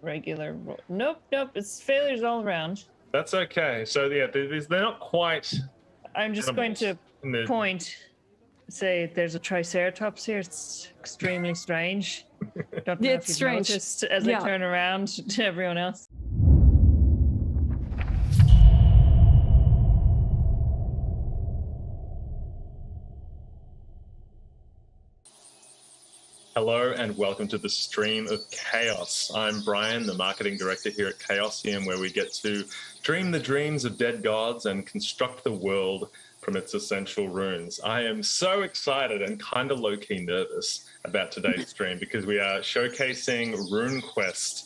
regular roll. Nope. It's failures all around. That's okay. So yeah, they're not quite. I'm just going to animals. say there's a triceratops here. It's extremely strange. Don't know It's if you've strange. noticed as Yeah. I turn around to everyone else. Hello and welcome to the Stream of Chaos. I'm Brian, the marketing director here at Chaosium, where we get to dream the dreams of dead gods and construct the world from its essential runes. I am so excited and kind of low-key nervous about today's stream because we are showcasing Runequest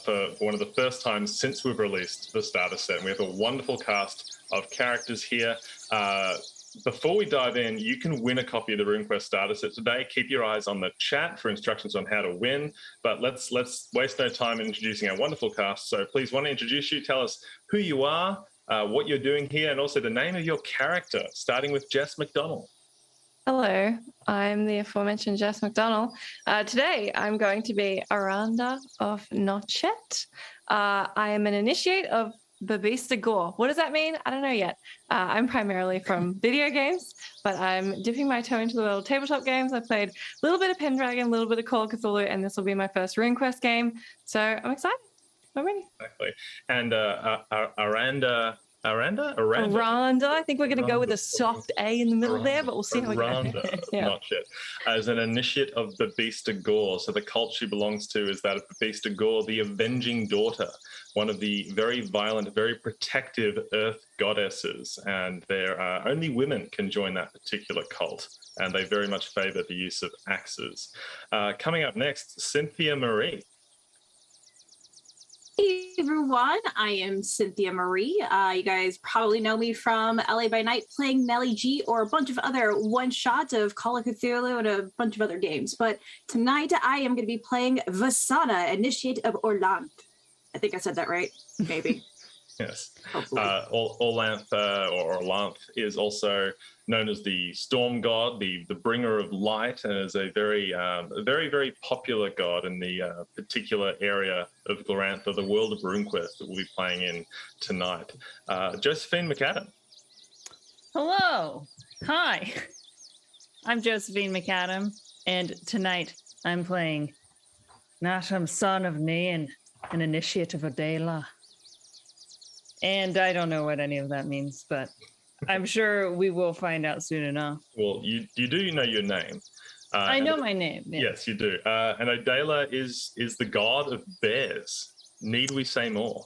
for one of the first times since we've released the starter set. And we have a wonderful cast of characters here. Before we dive in, you can win a copy of the Runequest starter set today. Keep your eyes on the chat for instructions on how to win. But let's waste no time in introducing our wonderful cast. So please, want to introduce you, tell us who you are, what you're doing here, and also the name of your character, starting with Jess McDonell. Hello, I'm the aforementioned Jess McDonald. Today, I'm going to be Aranda of Notchet. I am an initiate of Babista Gore. What does that mean? I don't know yet. I'm primarily from video games, but I'm dipping my toe into the world of tabletop games. I played a little bit of Pendragon, a little bit of Call of Cthulhu, and this will be my first Runequest game. So I'm excited. I'm ready. Exactly. And Aranda. I think we're going to go with a soft A in the middle there, but we'll see how we go. Yeah. Not yet. As an initiate of Babista Gore. So the cult she belongs to is that of Babista Gore, the avenging daughter, one of the very violent, very protective earth goddesses. And only women can join that particular cult. And they very much favor the use of axes. Coming up next, Cynthia Marie. Hey everyone, I am Cynthia Marie. You guys probably know me from LA by Night playing Nelly G or a bunch of other one-shots of Call of Cthulhu and a bunch of other games. But tonight I am going to be playing Vasana, Initiate of Orlanth. I think I said that right. Maybe. Yes. Orlanth or Orlanth is also known as the storm god, the bringer of light, and is a very, very popular god in the particular area of Glorantha, the world of RuneQuest that we'll be playing in tonight. Josephine McAdam. Hello. Hi. I'm Josephine McAdam, and tonight I'm playing Natam, son of Nain, an initiate of Adela. And I don't know what any of that means, but I'm sure we will find out soon enough. Well, you do know your name. I know my name. Yeah. Yes, you do. And Adela is the god of bears. Need we say more?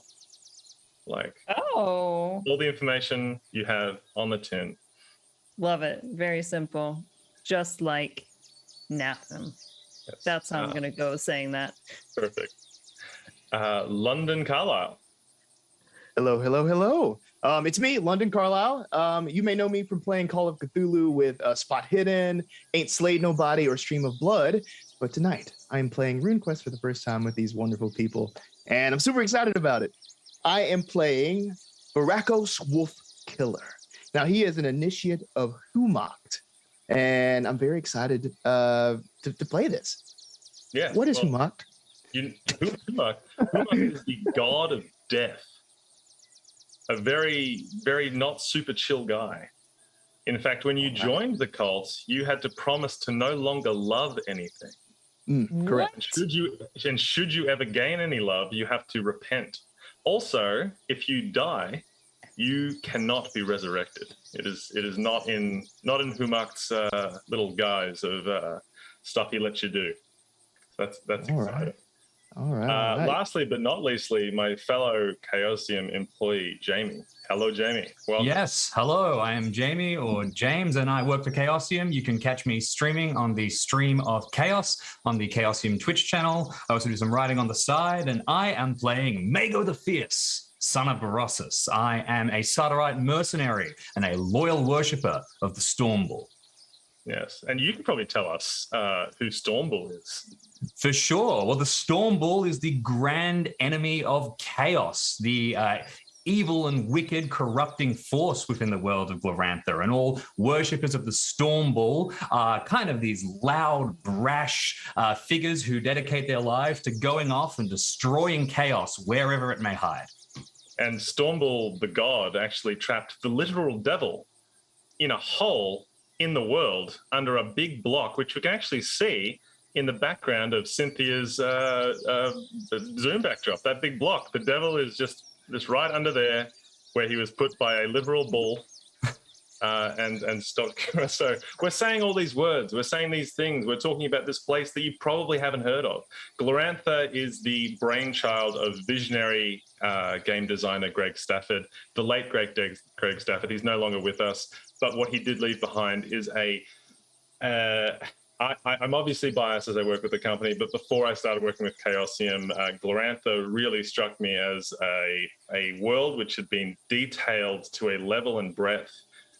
All the information you have on the tin. Love it. Very simple. Just like Natham. Yes. That's how I'm going to go saying that. Perfect. London Carlisle. Hello. It's me, London Carlisle. You may know me from playing Call of Cthulhu with Spot Hidden, Ain't Slayed Nobody, or Stream of Blood. But tonight, I'm playing RuneQuest for the first time with these wonderful people, and I'm super excited about it. I am playing Barakos Wolf Killer. Now, he is an initiate of Humacht, and I'm very excited to play this. Yeah. What is Humacht? Humacht is the god of death. A very, very not super chill guy. In fact, when you joined the cult, you had to promise to no longer love anything. Correct. And should you ever gain any love, you have to repent. Also, if you die, you cannot be resurrected. It is not in Humacht's little guise of stuff he lets you do. That's exciting. All right. Lastly, but not leastly, my fellow Chaosium employee, Jamie. Hello, Jamie. Welcome. Yes, hello. I am Jamie, or James, and I work for Chaosium. You can catch me streaming on the Stream of Chaos on the Chaosium Twitch channel. I also do some writing on the side, and I am playing Mago the Fierce, son of Barossus. I am a Sardarite mercenary and a loyal worshipper of the Stormbull. Yes, and you can probably tell us who Stormbull is. For sure. Well, the Stormbull is the grand enemy of chaos, the evil and wicked, corrupting force within the world of Glorantha, and all worshippers of the Storm Ball are kind of these loud, brash figures who dedicate their lives to going off and destroying chaos wherever it may hide. And Stormball, the god, actually trapped the literal devil in a hole in the world under a big block, which we can actually see in the background of Cynthia's Zoom backdrop. That big block, the devil is just right under there, where he was put by a literal bull and stopped. So we're saying all these words, we're saying these things, we're talking about this place that you probably haven't heard of. Glorantha is the brainchild of visionary game designer Greg Stafford, the late Greg Stafford. He's no longer with us, but what he did leave behind is I'm obviously biased as I work with the company, but before I started working with Chaosium, Glorantha really struck me as a world which had been detailed to a level and breadth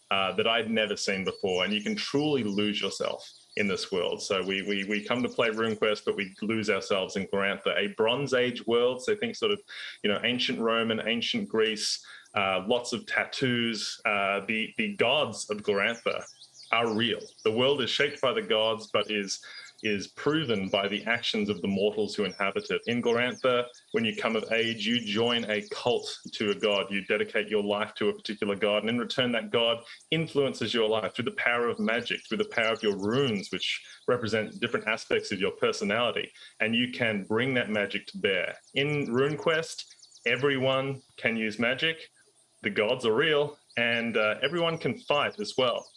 that I'd never seen before. And you can truly lose yourself in this world. So we come to play RuneQuest, but we lose ourselves in Glorantha, a Bronze Age world. So think sort of, ancient Roman, ancient Greece, lots of tattoos. The gods of Glorantha are real. The world is shaped by the gods, but is proven by the actions of the mortals who inhabit it. In Glorantha, when you come of age, you join a cult to a god. You dedicate your life to a particular god, and in return, that god influences your life through the power of magic, through the power of your runes, which represent different aspects of your personality, and you can bring that magic to bear. In RuneQuest, everyone can use magic. The gods are real, and everyone can fight as well.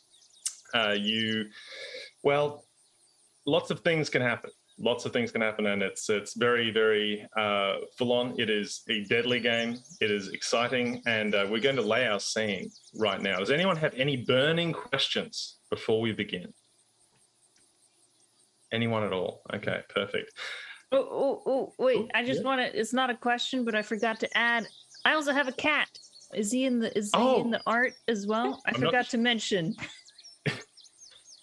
Lots of things can happen. And it's very, very full on. It is a deadly game. It is exciting, and we're going to lay our scene right now. Does anyone have any burning questions before we begin? Anyone at all? Okay, perfect. Wait! I just want to. It's not a question, but I forgot to add. I also have a cat. Is he in the art as well? I forgot to mention.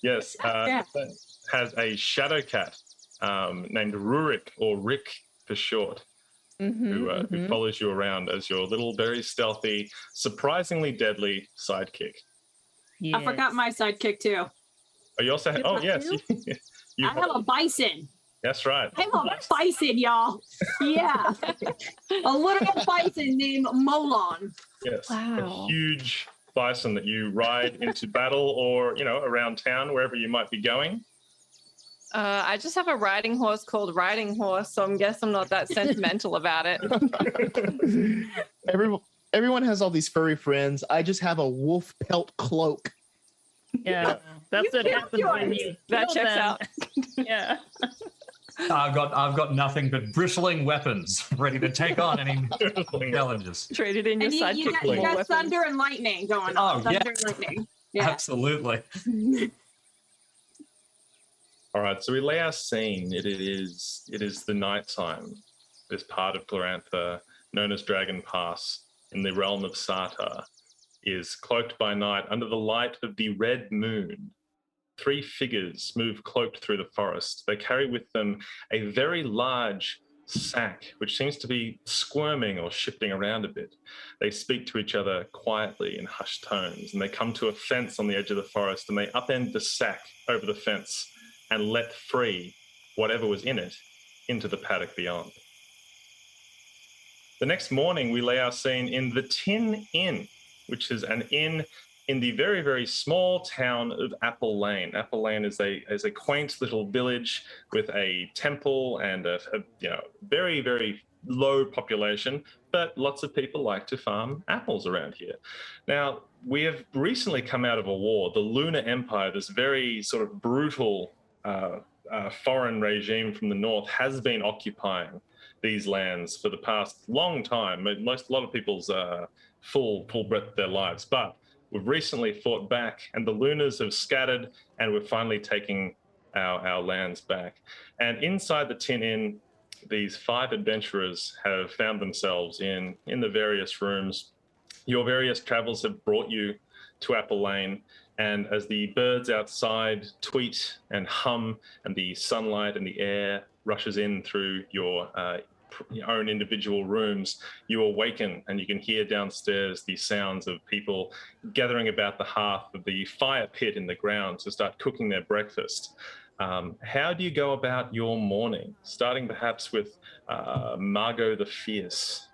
Yes, has a shadow cat named Rurik, or Rick for short, who follows you around as your little, very stealthy, surprisingly deadly sidekick. Yes. I forgot my sidekick too. Oh, you also have, yes. I have a bison. That's right. I have a bison, y'all. Yeah. A little bison named Molon. Yes. Wow. A huge bison that you ride into battle or, around town, wherever you might be going. I just have a riding horse called Riding Horse, so I guess I'm not that sentimental about it. Everyone has all these furry friends. I just have a wolf pelt cloak. Yeah, that's what happens when you That kill checks them. out. Yeah. I've got nothing but bristling weapons ready to take on any challenges. Traded in your And you sidekick got, for you more got weapons. thunder and lightning going on. Oh, Thunder yeah. and lightning. Yeah. Absolutely. All right, so we lay our scene. It is the nighttime. This part of Glorantha, known as Dragon Pass, in the realm of Sartar, is cloaked by night under the light of the red moon. 3 figures move cloaked through the forest. They carry with them a very large sack, which seems to be squirming or shifting around a bit. They speak to each other quietly in hushed tones, and they come to a fence on the edge of the forest, and they upend the sack over the fence and let free whatever was in it into the paddock beyond. The next morning, we lay our scene in the Tin Inn, which is an inn in the very, very small town of Apple Lane. Apple Lane is a quaint little village with a temple and a very, very low population, but lots of people like to farm apples around here. Now, we have recently come out of a war. The Lunar Empire, this very sort of brutal foreign regime from the north, has been occupying these lands for the past long time. A lot of people's full breadth of their lives, but we've recently fought back, and the Lunars have scattered, and we're finally taking our lands back. And inside the Tin Inn, these 5 adventurers have found themselves in the various rooms. Your various travels have brought you to Apple Lane, and as the birds outside tweet and hum, and the sunlight and the air rushes in through your own individual rooms, you awaken and you can hear downstairs the sounds of people gathering about the hearth of the fire pit in the ground to start cooking their breakfast. How do you go about your morning? Starting perhaps with Margot the Fierce.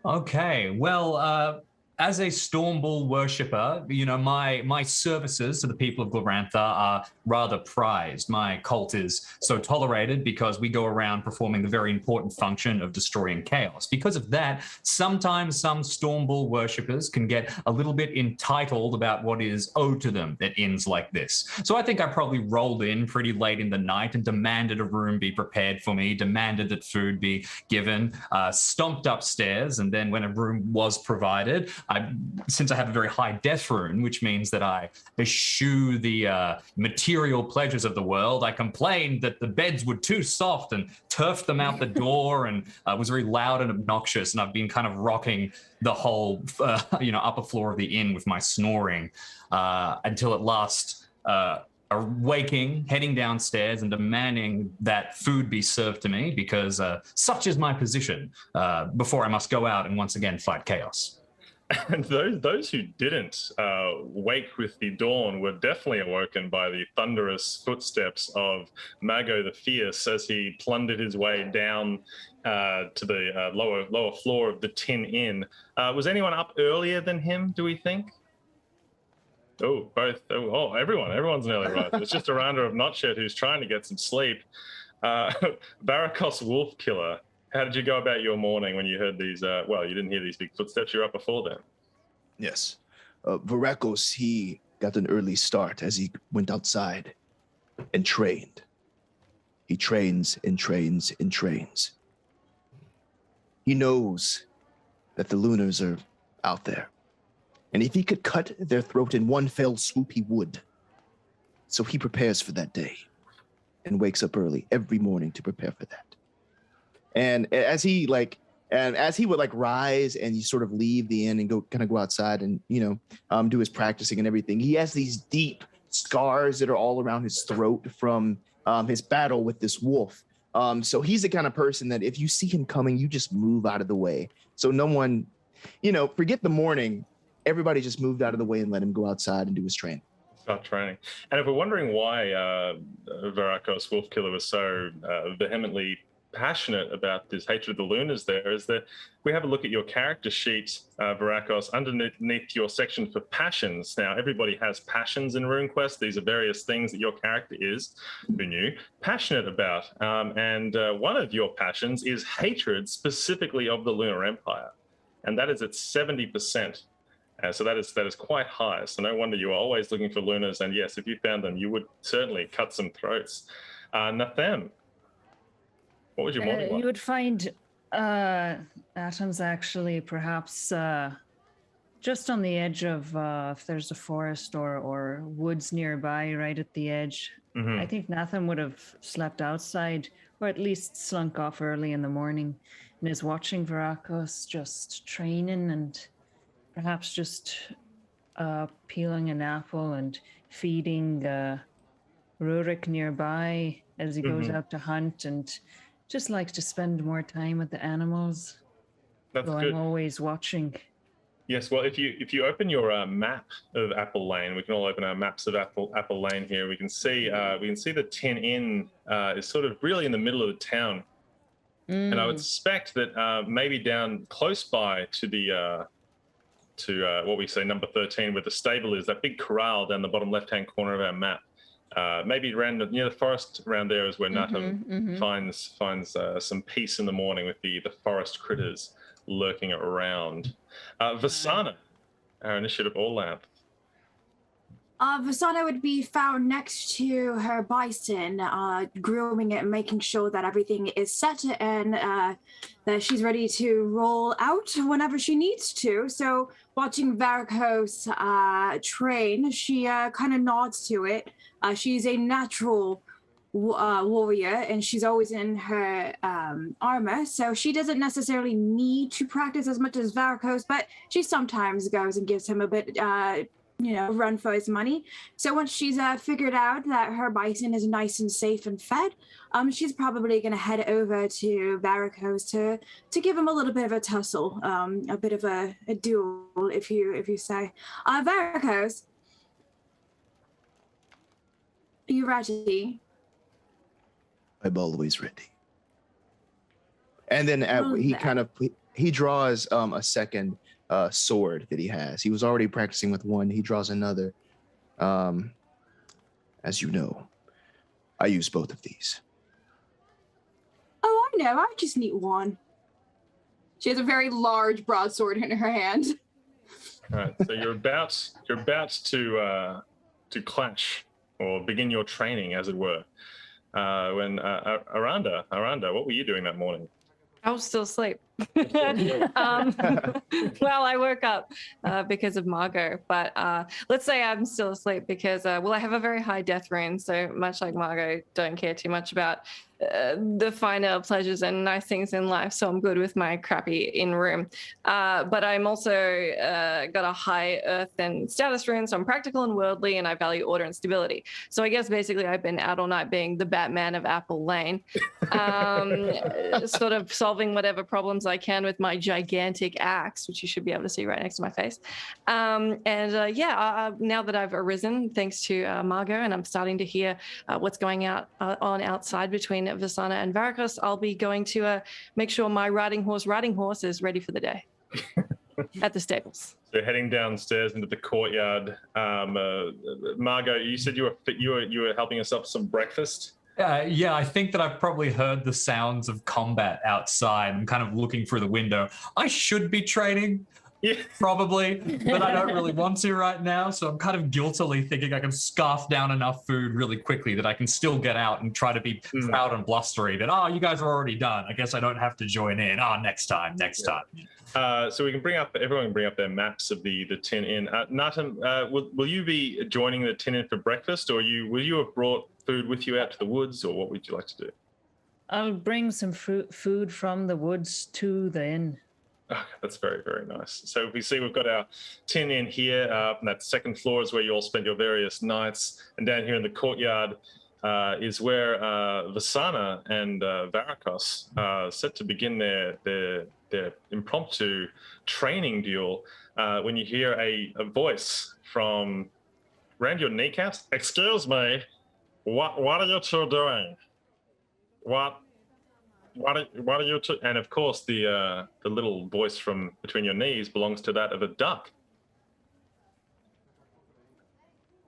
Okay, well, as a Stormbull worshipper, you know, my services to the people of Glorantha are rather prized. My cult is so tolerated because we go around performing the very important function of destroying chaos. Because of that, sometimes some Stormbull worshippers can get a little bit entitled about what is owed to them at inns like this. So I think I probably rolled in pretty late in the night and demanded a room be prepared for me, demanded that food be given, stomped upstairs, and then when a room was provided, since I have a very high death rune, which means that I eschew the material pleasures of the world, I complained that the beds were too soft and turfed them out the door and was very loud and obnoxious. And I've been kind of rocking the whole, upper floor of the inn with my snoring until at last waking, heading downstairs and demanding that food be served to me because such is my position before I must go out and once again fight chaos. And those who didn't wake with the dawn were definitely awoken by the thunderous footsteps of Margot the Fierce as he plundered his way down to the lower floor of the Tin Inn. Was anyone up earlier than him, do we think? Oh, both. Oh, everyone's an early riser. It's just Aranda of Notchet who's trying to get some sleep. Barakos Wolf Killer. How did you go about your morning when you heard these? You didn't hear these big footsteps. You were up before then. Yes. Varakos, he got an early start as he went outside and trained. He trains and trains and trains. He knows that the Lunars are out there. And if he could cut their throat in one fell swoop, he would. So he prepares for that day and wakes up early every morning to prepare for that. And as he would rise and you sort of leave the inn and go outside and, do his practicing and everything, he has these deep scars that are all around his throat from his battle with this wolf. So he's the kind of person that if you see him coming, you just move out of the way. So no one, forget the morning, everybody just moved out of the way and let him go outside and do his training. Start training. And if we're wondering why Varakos Wolfkiller was so vehemently passionate about this hatred of the Lunars, there is that we have a look at your character sheet, Varakos, underneath your section for passions. Now, everybody has passions in RuneQuest. These are various things that your character is, who knew, passionate about. And one of your passions is hatred specifically of the Lunar Empire. And that is at 70%. So that is quite high. So no wonder you are always looking for Lunars. And yes, if you found them, you would certainly cut some throats. Nathem, what was your morning like? You would find atoms actually perhaps just on the edge of if there's a forest or woods nearby, right at the edge. Mm-hmm. I think Nathan would have slept outside or at least slunk off early in the morning and is watching Varakos just training and perhaps just peeling an apple and feeding Rurik nearby as he goes out to hunt and just likes to spend more time with the animals. That's so good. I'm always watching. Yes, well, if you open your map of Apple Lane, we can all open our maps of Apple Lane here. We can see the Tin Inn is sort of really in the middle of the town, and I would suspect that maybe down close by to the what we say number 13, where the stable is, that big corral down the bottom left-hand corner of our map. Maybe around near the forest around there is where Natham finds some peace in the morning with the forest critters lurking around. Vasana, our initiative Orlamp. Vasana would be found next to her bison, grooming it and making sure that everything is set and that she's ready to roll out whenever she needs to. So watching Varakos train, she kind of nods to it. She's a natural warrior and she's always in her armor, so she doesn't necessarily need to practice as much as Varakos, but she sometimes goes and gives him a bit run for his money. So once she's figured out that her bison is nice and safe and fed, she's probably going to head over to Varicose to give him a little bit of a tussle, a bit of a duel, if you say. Varicose, are you ready? I'm always ready. And then he draws a second sword that he has. He was already practicing with one. He draws another. As you know, I use both of these. Oh, I know. I just need one. She has a very large broadsword in her hand. All right, so you're about to clash or begin your training, as it were. When Aranda, what were you doing that morning? I was still asleep. Well, I woke up because of Margot, but let's say I'm still asleep because, I have a very high death rune, so much like Margot, don't care too much about the finer pleasures and nice things in life, so I'm good with my crappy in-room. But I'm also got a high earth and status rune, so I'm practical and worldly, and I value order and stability. So I guess basically I've been out all night being the Batman of Apple Lane, sort of solving whatever problems I can with my gigantic axe, which you should be able to see right next to my face. Now that I've arisen, thanks to Margot, and I'm starting to hear what's going on outside between Vasana and Varicose, I'll be going to make sure my riding horse is ready for the day at the stables. So heading downstairs into the courtyard. Margot, you said you were helping yourself some breakfast. Yeah, I think that I've probably heard the sounds of combat outside. I'm kind of looking through the window. I should be training, probably, but I don't really want to right now. So I'm kind of guiltily thinking I can scarf down enough food really quickly that I can still get out and try to be proud and blustery that, you guys are already done. I guess I don't have to join in. Next time. So we can everyone can bring up their maps of the Tin Inn. Natam, will you be joining the Tin Inn for breakfast, or will you have brought food with you out to the woods, or what would you like to do? I'll bring some food from the woods to the inn. Oh, that's very, very nice. So we see we've got our Tin Inn here, and that second floor is where you all spend your various nights, and down here in the courtyard is where Vasana and Varicose are set to begin their impromptu training duel. When you hear a voice from around your kneecaps, "Excuse me, what are you two doing? What are you two?" And of course, the little voice from between your knees belongs to that of a duck.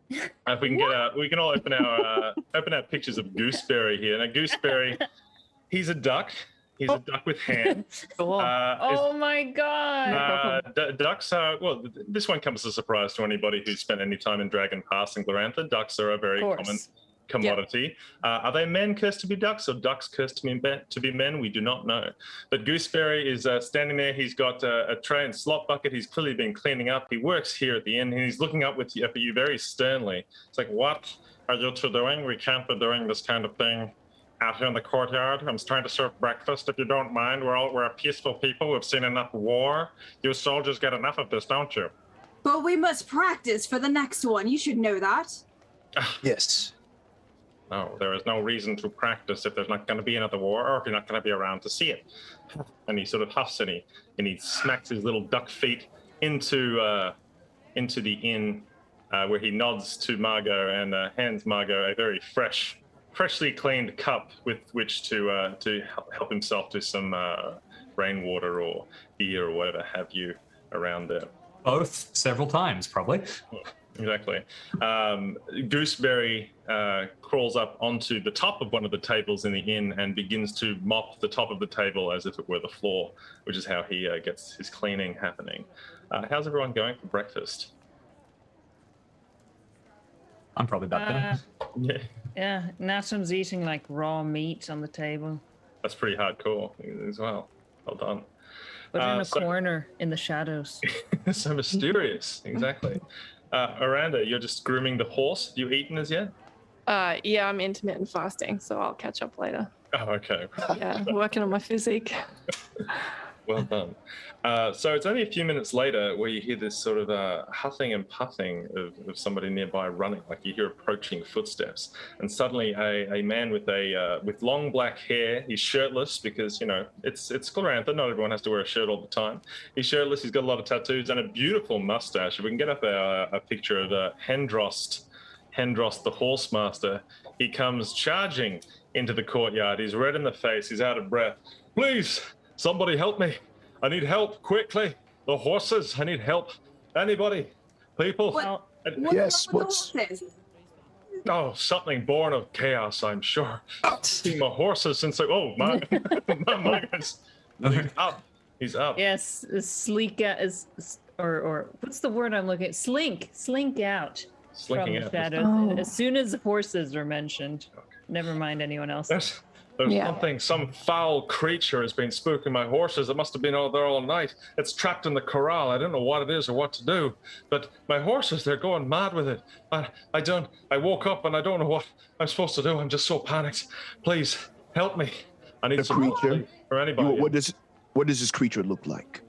If we can we can all open our pictures of Gooseberry here. Now, Gooseberry, he's a duck. He's a duck with hands. Oh my god! Ducks are, this won't come as a surprise to anybody who's spent any time in Dragon Pass and Glorantha. Ducks are a very common commodity. Yep. Are they men cursed to be ducks, or ducks cursed to be men? We do not know. But Gooseberry is standing there. He's got a tray and slop bucket. He's clearly been cleaning up. He works here at the inn, and he's looking up at you very sternly. It's like, "What are you two doing? We can't be doing this kind of thing out here in the courtyard. I'm trying to serve breakfast, if you don't mind. We're a peaceful people. We've seen enough war. You soldiers get enough of this, don't you?" But we must practice for the next one. You should know that. Yes. No, there is no reason to practice if there's not going to be another war, or if you're not going to be around to see it. And he sort of huffs and he smacks his little duck feet into the inn, where he nods to Margot and hands Margot a very freshly cleaned cup with which to help himself to some rainwater or beer or whatever have you around there. Both several times, probably. Exactly. Gooseberry crawls up onto the top of one of the tables in the inn and begins to mop the top of the table as if it were the floor, which is how he gets his cleaning happening. How's everyone going for breakfast? I'm probably about done. Yeah, Natam's eating like raw meat on the table. That's pretty hardcore as well. Well done. But in a corner in the shadows. So mysterious, exactly. Aranda, you're just grooming the horse. Have you eaten as yet? Yeah, I'm intermittent fasting, so I'll catch up later. Oh, okay. Yeah, working on my physique. Well done. So it's only a few minutes later where you hear this sort of huffing and puffing of somebody nearby running, like you hear approaching footsteps. And suddenly a man with long black hair, he's shirtless because, it's Glorantha, not everyone has to wear a shirt all the time. He's shirtless, he's got a lot of tattoos and a beautiful mustache. If we can get up a picture of Hendrost the horse master, he comes charging into the courtyard. He's red in the face, he's out of breath. Please, somebody help me. I need help quickly. The horses, I need help. Anybody? People? Yes, what's wrong with the horses? Oh, something born of chaos, I'm sure. See my horses since my goodness. He's up. Yes, sleek is or what's the word I'm looking at? Slink out Slinking from the out. shadows. Oh. As soon as the horses are mentioned, never mind anyone else. There's Yeah. something, some foul creature has been spooking my horses. It must have been all there all night. It's trapped in the corral. I don't know what it is or what to do. But my horses, they're going mad with it. I woke up and I don't know what I'm supposed to do. I'm just so panicked. Please, help me. I need The some creature? or anybody. What does this creature look like?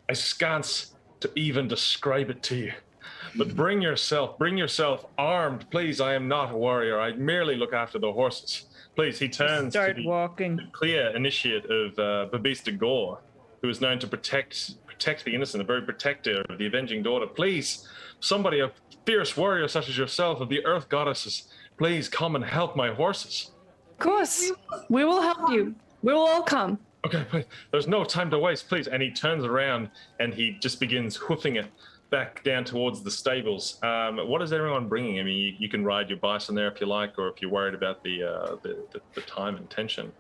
I scants to even describe it to you. But bring yourself armed, please. I am not a warrior. I merely look after the horses. Please, he turns Start to the walking. clear initiate of Babista Gore, who is known to protect the innocent, a very protector of the avenging daughter. Please, somebody, a fierce warrior such as yourself of the earth goddesses, please come and help my horses. Of course, we will help you. We will all come. Okay, please. There's no time to waste, please. And he turns around and he just begins hoofing it back down towards the stables. What is everyone bringing? I mean, you can ride your bison there if you like, or if you're worried about the time and tension.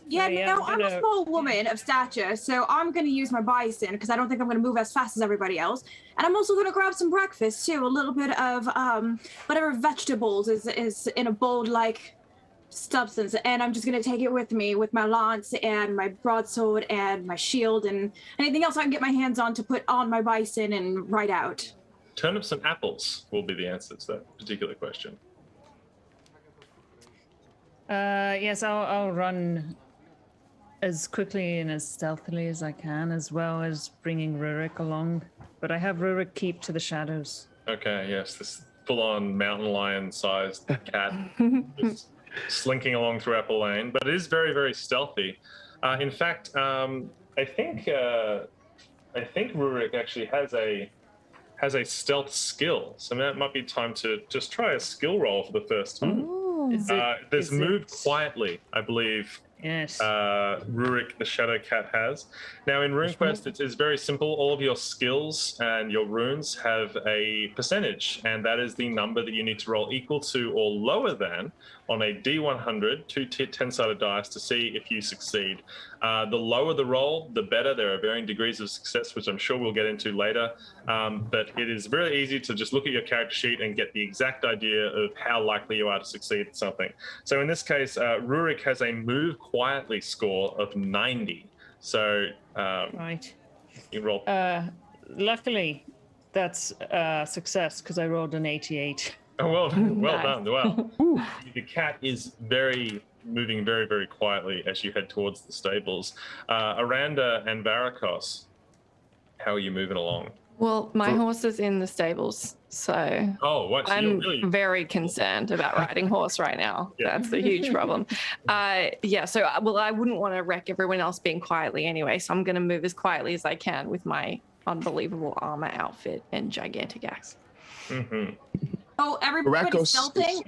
Yeah, Yeah, no, I'm a small woman of stature, so I'm going to use my bison because I don't think I'm going to move as fast as everybody else. And I'm also going to grab some breakfast too, a little bit of whatever vegetables is in a bowl-like substance, and I'm just going to take it with me with my lance and my broadsword and my shield and anything else I can get my hands on to put on my bison and ride out. Turnips and apples will be the answer to that particular question. Yes, I'll run as quickly and as stealthily as I can, as well as bringing Rurik along. But I have Rurik keep to the shadows. Okay, yes, this full-on mountain lion-sized cat is slinking along through Apple Lane, but it is very, very stealthy. In fact, I think Rurik actually has a stealth skill, so that might be time to just try a skill roll for the first time. Ooh. There's move it- quietly, I believe. Yes. Rurik, the Shadow Cat, has. Now, in RuneQuest, it is very simple. All of your skills and your runes have a percentage, and that is the number that you need to roll equal to or lower than on a D100, two 10-sided dice, to see if you succeed. The lower the roll, the better. There are varying degrees of success, which I'm sure we'll get into later. But it is very easy to just look at your character sheet and get the exact idea of how likely you are to succeed at something. So in this case, Rurik has a move quietly score of 90. So Right. you roll. Luckily, that's a success because I rolled an 88. Oh, well Nice. done. Well, the cat is moving very, very quietly as you head towards the stables. Aranda and Varikos, how are you moving along? Well, my horse is in the stables, so Oh, what? So you're I'm really... very concerned about riding horse right now. Yeah. That's the huge problem. So I wouldn't want to wreck everyone else being quietly anyway, so I'm going to move as quietly as I can with my unbelievable armor outfit and gigantic axe. Mm-hmm. Oh, everybody's Rakos stealthing?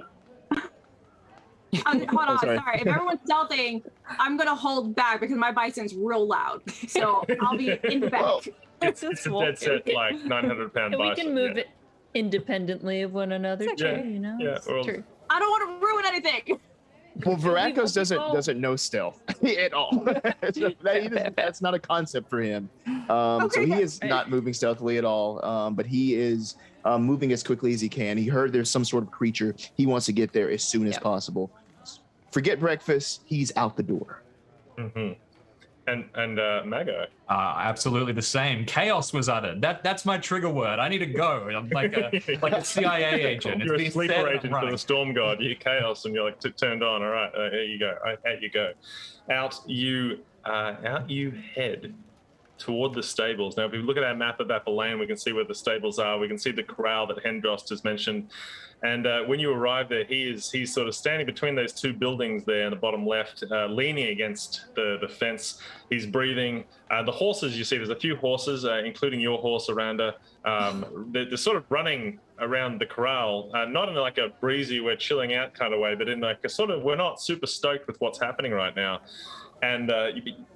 Hold on, sorry. sorry. If everyone's stealthing, I'm going to hold back because my bison's real loud. So I'll be in the back. Well, It's a dead set, like 900-pound We bison. can move yeah. it independently of one another, It's too, okay. you know? Yeah, It's well, True. I don't want to ruin anything. Well, Varakos Oh. doesn't know stealth at all. That's not a concept for him. So he is not moving stealthily at all. But he is moving as quickly as he can. He heard there's some sort of creature. He wants to get there as soon as Yep. possible. Forget breakfast. He's out the door. Mm-hmm. And Mago. Absolutely the same. Chaos was uttered. That's my trigger word. I need to go. I'm like a CIA agent. It's You're a being sleeper said, I'm agent for running. the Storm God. You're chaos, and you're like turned on. All right, here you go. Out you go. Out you out you head toward the stables. Now, if we look at our map of Apple Lane, we can see where the stables are. We can see the corral that Hendrost has mentioned. And when you arrive there, he's sort of standing between those two buildings there in the bottom left, leaning against the fence. He's breathing. The horses, you see, there's a few horses, including your horse, Aranda. They're sort of running around the corral, not in like a breezy, we're chilling out kind of way, but in like a sort of, we're not super stoked with what's happening right now. And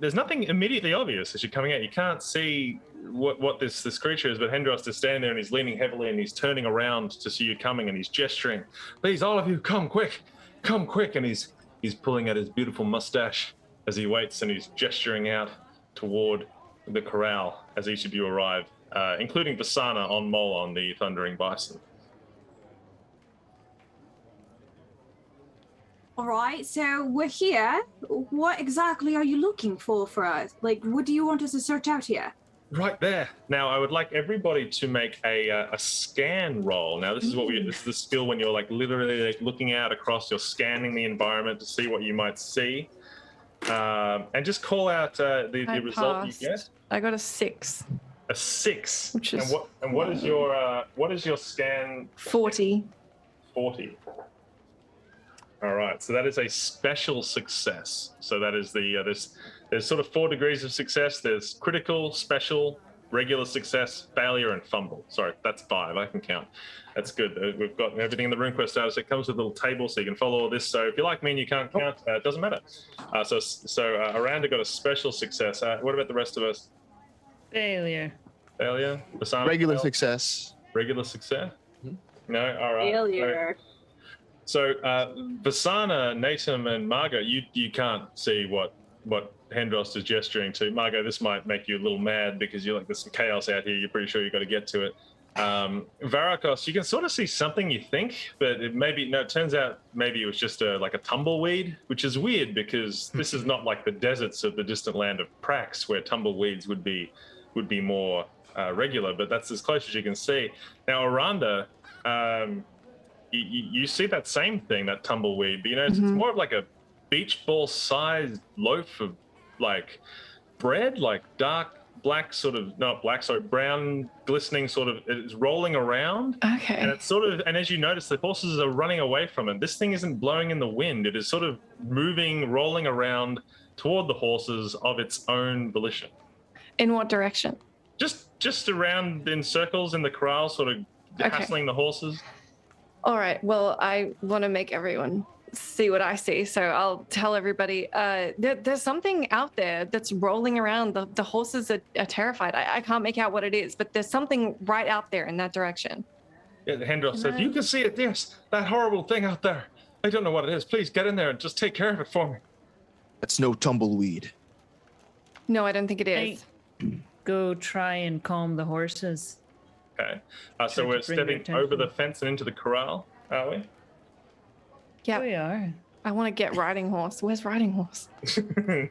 there's nothing immediately obvious as you're coming out. You can't see what this creature is, but Hendrost is standing there and he's leaning heavily and he's turning around to see you coming and he's gesturing, "Please, all of you, come quick, come quick." And he's pulling at his beautiful mustache as he waits and he's gesturing out toward the corral as each of you arrive, including Vasana on Molon, the Thundering Bison. All right, so we're here. What exactly are you looking for us? Like, what do you want us to search out here? Right there. Now, I would like everybody to make a scan roll. Now, this is this is the skill when you're like literally like looking out across, you're scanning the environment to see what you might see, and just call out the result passed. you get. I got a 6. A 6. Which is and what is your scan? 40. 40. All right, so that is a special success. So that is the there's sort of 4 degrees of success. There's critical, special, regular success, failure, and fumble. Sorry, that's 5. I can count. That's good. We've got everything in the Runequest status. It comes with a little table, so you can follow all this. So if you're like me and you can't count, it doesn't matter. So Aranda got a special success. What about the rest of us? Failure. Failure. Basana, Regular fail? success. Regular success. No. All right. Failure. So Vasana, Natum, and Margot, you can't see what Hendrost is gesturing to. Margot, this might make you a little mad because you're like, there's some chaos out here. You're pretty sure you've got to get to it. Varakos, you can sort of see something you think, but it turns out maybe it was just like a tumbleweed, which is weird because this is not like the deserts of the distant land of Prax where tumbleweeds would be more regular, but that's as close as you can see. Now, Aranda, you see that same thing, that tumbleweed, but it's more of like a beach ball sized loaf of like bread, like dark black, brown glistening sort of, it's rolling around. Okay. And it's sort of, and as you notice, the horses are running away from it. This thing isn't blowing in the wind. It is sort of moving, rolling around toward the horses of its own volition. In what direction? Just around in circles in the corral, sort of hassling the horses. All right. Well, I want to make everyone see what I see, so I'll tell everybody. There's something out there that's rolling around. The horses are terrified. I can't make out what it is, but there's something right out there in that direction. Yeah, Hendrost says, "You can see it. Yes, that horrible thing out there. I don't know what it is. Please get in there and just take care of it for me." That's no tumbleweed. No, I don't think it is. Go try and calm the horses. Okay. So we're stepping over the fence and into the corral, are we? Yeah. We are. I want to get Riding Horse. Where's Riding Horse?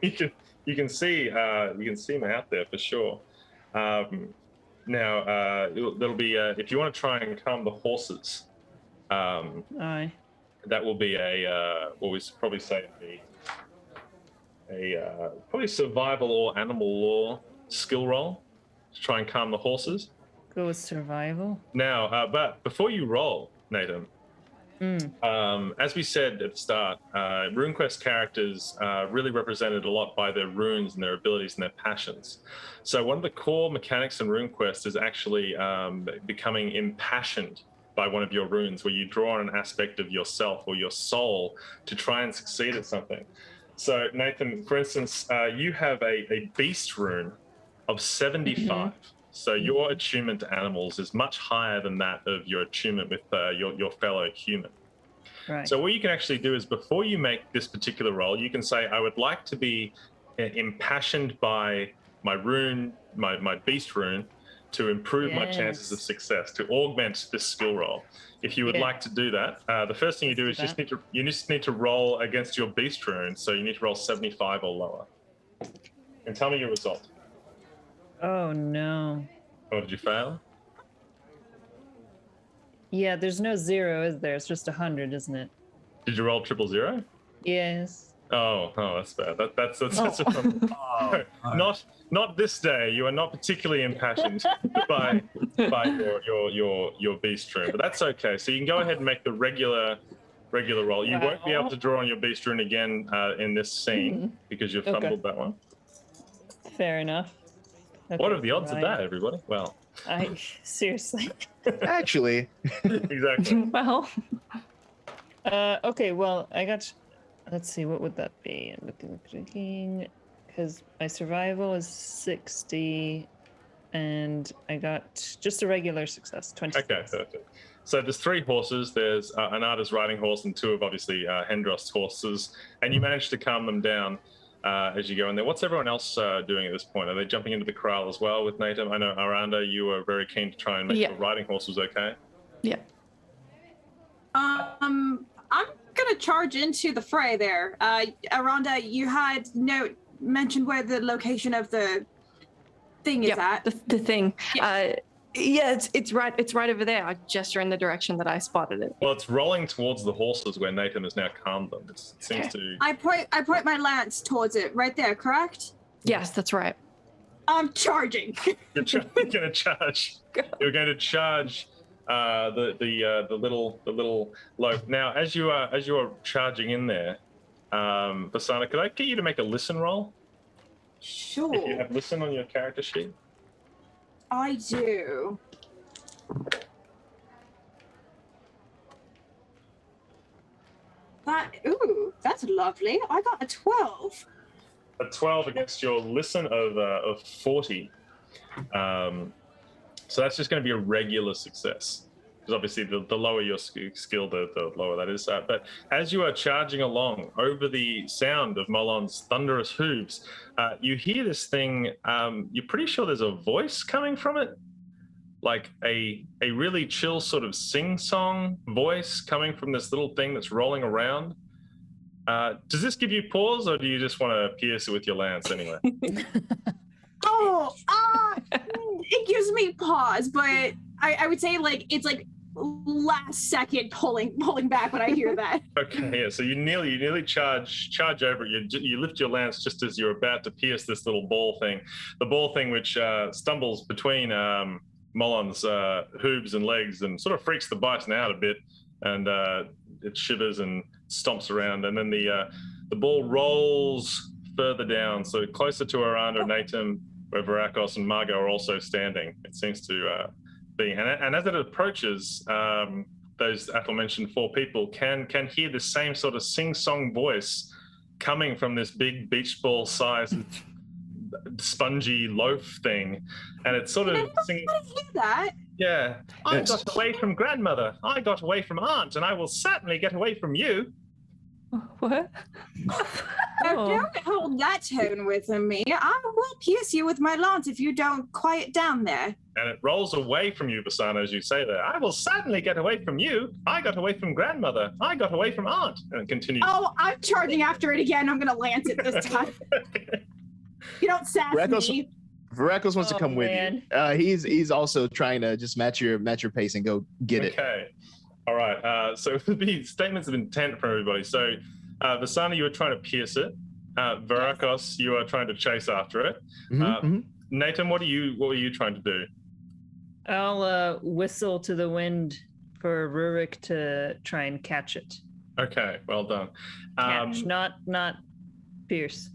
you can see him out there for sure. Now there'll be if you want to try and calm the horses, Aye. that will be what we probably say probably survival or animal law skill roll to try and calm the horses. Go with survival. Now, but before you roll, Nathan, as we said at the start, RuneQuest characters are really represented a lot by their runes and their abilities and their passions. So one of the core mechanics in RuneQuest is actually becoming impassioned by one of your runes, where you draw on an aspect of yourself or your soul to try and succeed at something. So Nathan, for instance, you have a beast rune of 75. So your attunement to animals is much higher than that of your attunement with your fellow human. Right. So what you can actually do is, before you make this particular roll, you can say, I would like to be impassioned by my rune, my beast rune, to improve my chances of success, to augment this skill roll. If you would like to do that, the first thing you do is you just need to roll against your beast rune. So you need to roll 75 or lower. And tell me your result. Oh no. Or did you fail? Yeah, there's no 0, is there? It's just 100, isn't it? Did you roll 000? Yes. Oh, that's bad. That's Oh, not this day. You are not particularly impassioned by your beast rune, but that's okay. So you can go ahead and make the regular roll. You won't be able to draw on your beast rune again in this scene because you've fumbled that one. Fair enough. Okay, What are the odds of right. that, everybody? Well, I seriously. Actually, exactly. Well, Okay, well, I got. Let's see, what would that be? I'm looking, because my survival is 60, and I got just a regular success, 20. Okay, perfect. So there's 3 horses. There's Anada's riding horse and 2 of obviously Hendrost's horses, and you manage to calm them down as you go in there. What's everyone else doing at this point? Are they jumping into the corral as well with Natum? I know Aranda, you were very keen to try and make sure riding horse was okay. yeah. I'm gonna charge into the fray there. Aranda, you had mentioned where the location of the thing is at. The thing. Yeah, it's right over there. I gesture in the direction that I spotted it. Well, it's rolling towards the horses where Natum has now calmed them. It seems to. I point my lance towards it, right there, correct? Yes, that's right. I'm charging. You're going to charge. You're going to charge the little loaf. Now, as you are charging in there, Basana, could I get you to make a listen roll? Sure. If you have listen on your character sheet. I do. That's lovely. I got a 12. A 12 against your listen of 40. So that's just going to be a regular success. Because obviously the lower your skill, the lower that is. But as you are charging along over the sound of Molon's thunderous hooves, you hear this thing. You're pretty sure there's a voice coming from it. Like a really chill sort of sing-song voice coming from this little thing that's rolling around. Does this give you pause, or do you just want to pierce it with your lance anyway? It gives me pause, but I would say it's like last second pulling back when I hear that. Okay, yeah. So you nearly charge over it. You lift your lance just as you're about to pierce this little ball thing. The ball thing which stumbles between Molon's hooves and legs and sort of freaks the bison out a bit, and it shivers and stomps around, and then the ball rolls further down, so closer to Aranda and Natum, where Varakos and Margot are also standing. It seems to be, and as it approaches, those aforementioned 4 people can hear the same sort of sing-song voice coming from this big beach ball sized spongy loaf thing, and it's sort of singing. I hear that. Yeah, I got away from grandmother. I got away from aunt, and I will certainly get away from you. What? Now, don't hold that tone with me. I will pierce you with my lance if you don't quiet down there. And it rolls away from you, Basana, as you say that. I will certainly get away from you. I got away from grandmother. I got away from aunt. And it continues. Oh, I'm charging after it again. I'm going to lance it this time. You don't sass me. Varakos wants to come with you. He's also trying to just match your pace and go get it. Okay. All right. So there'll be statements of intent from everybody. So Vasana, you were trying to pierce it. Varakos, you are trying to chase after it. Nathan, what were you trying to do? I'll whistle to the wind for Rurik to try and catch it. Okay, well done. Catch, not pierce.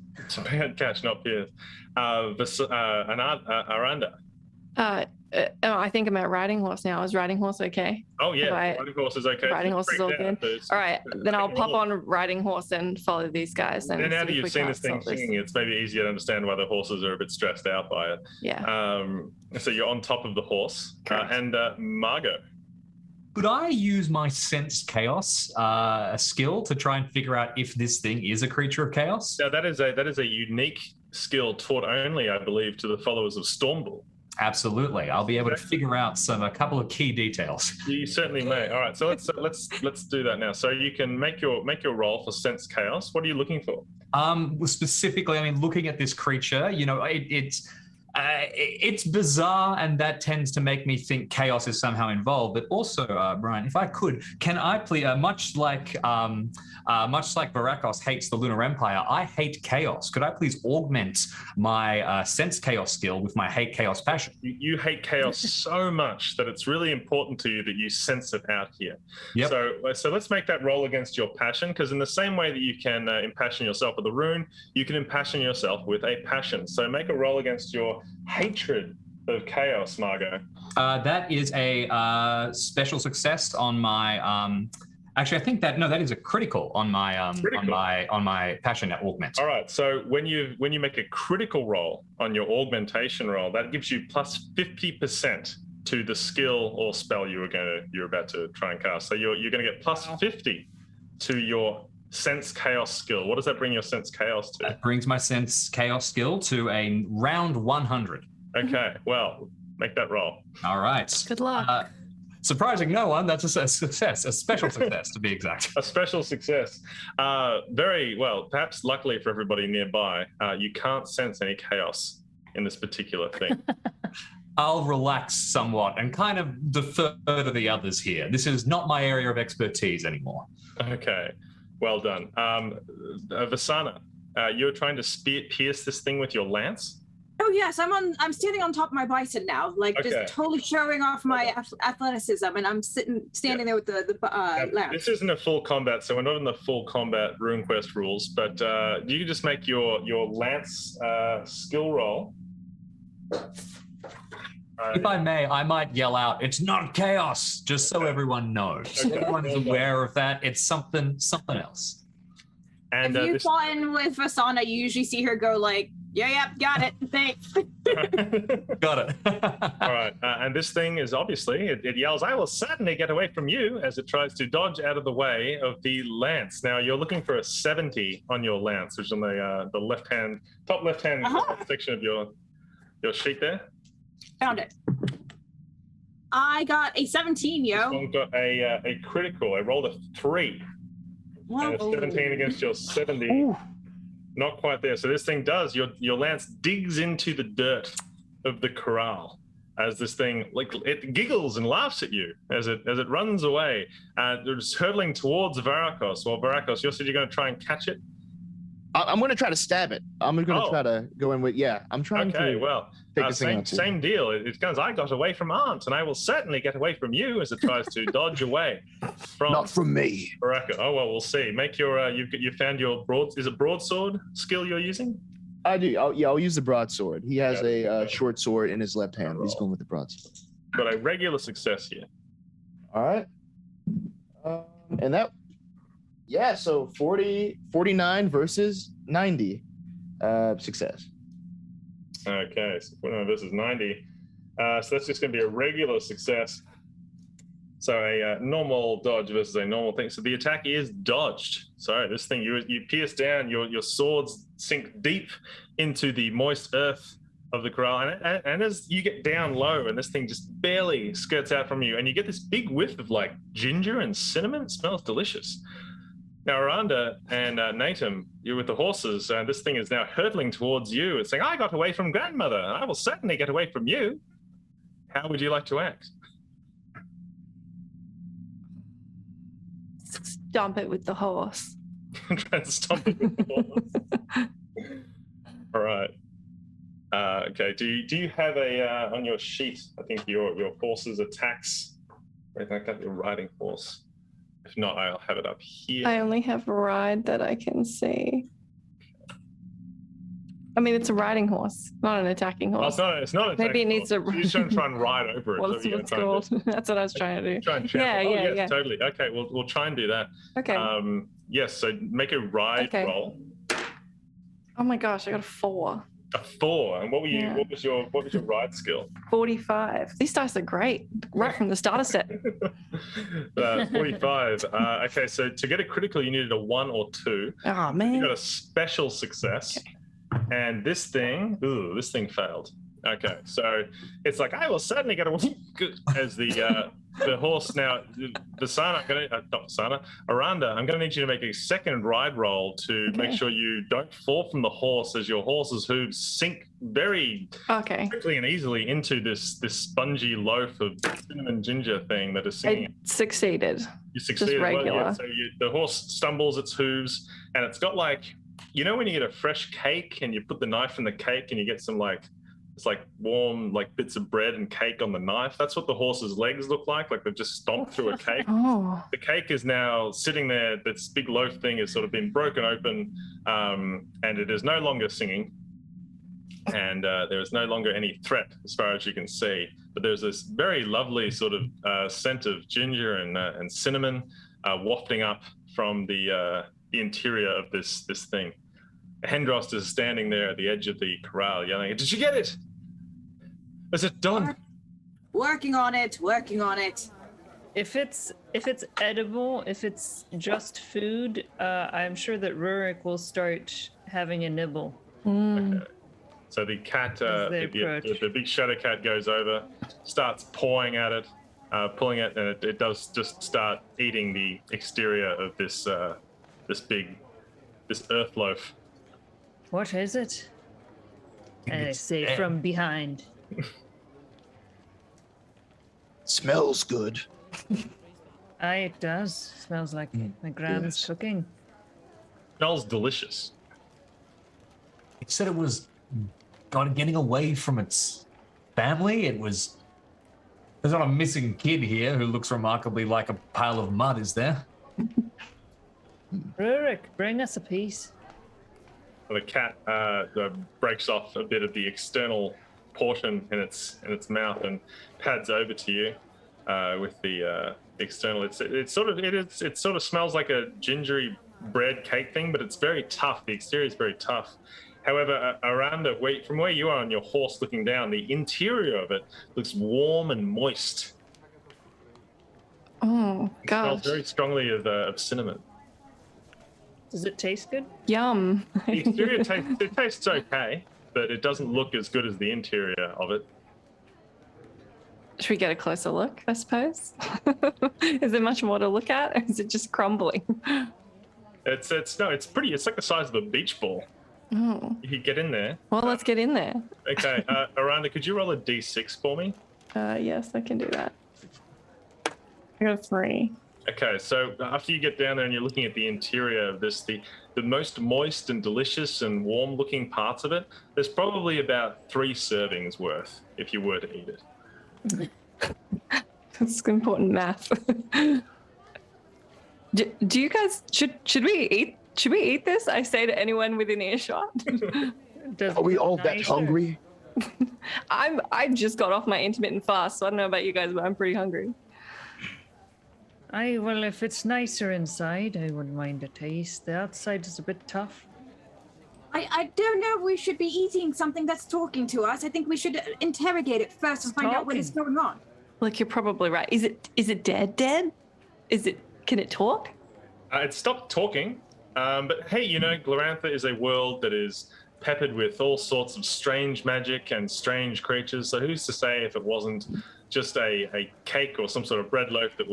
Catch, not pierce. Aranda. I think I'm at riding horse now. Is riding horse okay? Oh yeah, riding horse is okay. Riding horse is all good. All right, then I'll pop on riding horse and follow these guys. And now that you've seen this thing singing, it's maybe easier to understand why the horses are a bit stressed out by it. Yeah. So you're on top of the horse, and Margot. Could I use my Sense Chaos skill to try and figure out if this thing is a creature of chaos? Yeah, that is a unique skill taught only, I believe, to the followers of Stormbull. Absolutely, I'll be able to figure out a couple of key details. You certainly may. All right, so let's do that now. So you can make your roll for Sense Chaos. What are you looking for? Specifically, I mean, looking at this creature, it's It's bizarre, and that tends to make me think chaos is somehow involved. But also, Brian, if I could, can I please, much like Varakos hates the Lunar Empire, I hate chaos. Could I please augment my sense chaos skill with my hate chaos passion? You hate chaos so much that it's really important to you that you sense it out here. Yep. So let's make that roll against your passion, because in the same way that you can impassion yourself with a rune, you can impassion yourself with a passion. So make a roll against your hatred of chaos, Margot. That is a special success on my. Actually, I think that is a critical on my on my passion at augment. All right. So when you make a critical roll on your augmentation roll, that gives you plus 50% to the skill or spell you're about to try and cast. So you're going to get plus 50 to your sense chaos skill. What does that bring your sense chaos to? That brings my sense chaos skill to a round 100. Okay, well, make that roll. All right. Good luck. Surprising no one. That's a success, a special success to be exact. A special success. Very well. Perhaps luckily for everybody nearby, you can't sense any chaos in this particular thing. I'll relax somewhat and kind of defer to the others here. This is not my area of expertise anymore. Okay. Well done. Vasana, you're trying to pierce this thing with your lance? Oh yes, I'm standing on top of my bison now, like Okay. just totally showing off my athleticism, and I'm standing there with the lance. This isn't a full combat, so we're not in the full combat RuneQuest rules, but you can just make your lance skill roll. If I may, I might yell out, "It's not chaos," just so everyone knows. Okay. Everyone's aware of that. It's something else. And if you've fought in with Vasana, you usually see her go like, yeah, got it, thanks. Got it. All right, and this thing is obviously, it yells, "I will certainly get away from you," as it tries to dodge out of the way of the lance. Now, you're looking for a 70 on your lance, which is on the left-hand, top left-hand section of your sheet there. Found it. I got a 17, yo. This one got a critical. I rolled a 3. And a 17 against your 70. Ooh. Not quite there. So this thing does, your lance digs into the dirt of the corral as this thing, like, it giggles and laughs at you as it runs away. It's hurtling towards Varakos. Well, Varakos, you said you're going to try and catch it? I'm going to try to stab it. I'm going to try to go in with, I'm trying to. Okay, well, same deal. It goes, "I got away from Aunt, and I will certainly get away from you," as it tries to dodge away from. Not from me. Varakos. Oh, well, we'll see. Make your, you found your broadsword skill you're using? I do. I'll use the broadsword. He has a short sword in his left hand. He's going with the broadsword. Got a regular success here. All right. And that, so 49 versus 90 success. Okay, so 49 versus 90. So that's just going to be a regular success. So a normal dodge versus a normal thing. So the attack is dodged. Sorry, this thing, you pierce down, your swords sink deep into the moist earth of the corral. And as you get down low and this thing just barely skirts out from you, and you get this big whiff of like ginger and cinnamon. It smells delicious. Now, Aranda and Natum, you're with the horses, and this thing is now hurtling towards you. It's saying, "I got away from grandmother. I will certainly get away from you." How would you like to act? Stomp it with the horse. Try to stomp it with the horse. All right. Okay. Do you have a on your sheet? I think your horse's attacks, or anything like that. Your riding horse. If not, I'll have it up here. I only have ride that I can see. I mean, it's a riding horse, not an attacking horse. Oh, it's not an attacking Maybe it needs horse. to. You're just trying to try and ride over it. What's it's called? That's what I was trying to do. Try and yeah, totally. Okay, we'll try and do that. Okay. Yes, so make a ride roll. Oh my gosh, I got a 4. A 4. And what were you? Yeah. What was your ride skill? 45. These dice are great, right from the starter set. 45. Okay, so to get a critical, you needed a 1 or 2. Oh man. You got a special success, and this thing failed. Okay, so it's like, "I will certainly get a," as the the horse now. Vasana, not Vasana, Aranda, I'm going to need you to make a second ride roll to make sure you don't fall from the horse as your horse's hooves sink very quickly and easily into this spongy loaf of cinnamon ginger thing that is singing. I succeeded. You succeeded. Just regular. Well, yeah. So the horse stumbles its hooves, and it's got like, you know when you get a fresh cake and you put the knife in the cake and you get some like, it's like warm like bits of bread and cake on the knife. That's what the horse's legs look like they've just stomped through a cake. Oh. The cake is now sitting there. This big loaf thing has sort of been broken open, and it is no longer singing. And there is no longer any threat as far as you can see. But there's this very lovely sort of scent of ginger and cinnamon wafting up from the interior of this thing. Hendrost is standing there at the edge of the corral yelling, "Did you get it? Is it done?" Working on it. If it's edible, if it's just food, I'm sure that Rurik will start having a nibble. Okay. So the cat, the big shadow cat goes over, starts pawing at it, pulling it, and it does just start eating the exterior of this earth loaf. What is it? And I say from behind. Smells good. Aye, it does. Smells like my grand's cooking. Smells delicious. It said it was getting away from its family. There's not a missing kid here who looks remarkably like a pile of mud, is there? Rurik, bring us a piece. The cat breaks off a bit of the external portion in its mouth and pads over to you with the external. It sort of smells like a gingery bread cake thing, but it's very tough. The exterior is very tough. However, Aranda, from where you are on your horse looking down, the interior of it looks warm and moist. Oh, It gosh. smells very strongly of cinnamon. Does it taste good? Yum. The exterior tastes okay, but it doesn't look as good as the interior of it. Should we get a closer look, I suppose? Is there much more to look at, or is it just crumbling? It's pretty. It's like the size of a beach ball. Oh. You could get in there. Well, let's get in there. Okay, Aranda, could you roll a d6 for me? Yes, I can do that. I got a 3. Okay, so after you get down there and you're looking at the interior of this, the most moist and delicious and warm-looking parts of it, there's probably about 3 servings worth if you were to eat it. That's important math. Do you guys should we eat this? I say to anyone within earshot. Are we all that hungry? I just got off my intermittent fast, so I don't know about you guys, but I'm pretty hungry. Well, if it's nicer inside, I wouldn't mind a taste. The outside is a bit tough. I don't know if we should be eating something that's talking to us. I think we should interrogate it first and find out what is going on. Like, you're probably right. Is it dead? Can it talk? It stopped talking, but hey, Glorantha is a world that is peppered with all sorts of strange magic and strange creatures. So who's to say if it wasn't just a cake or some sort of bread loaf that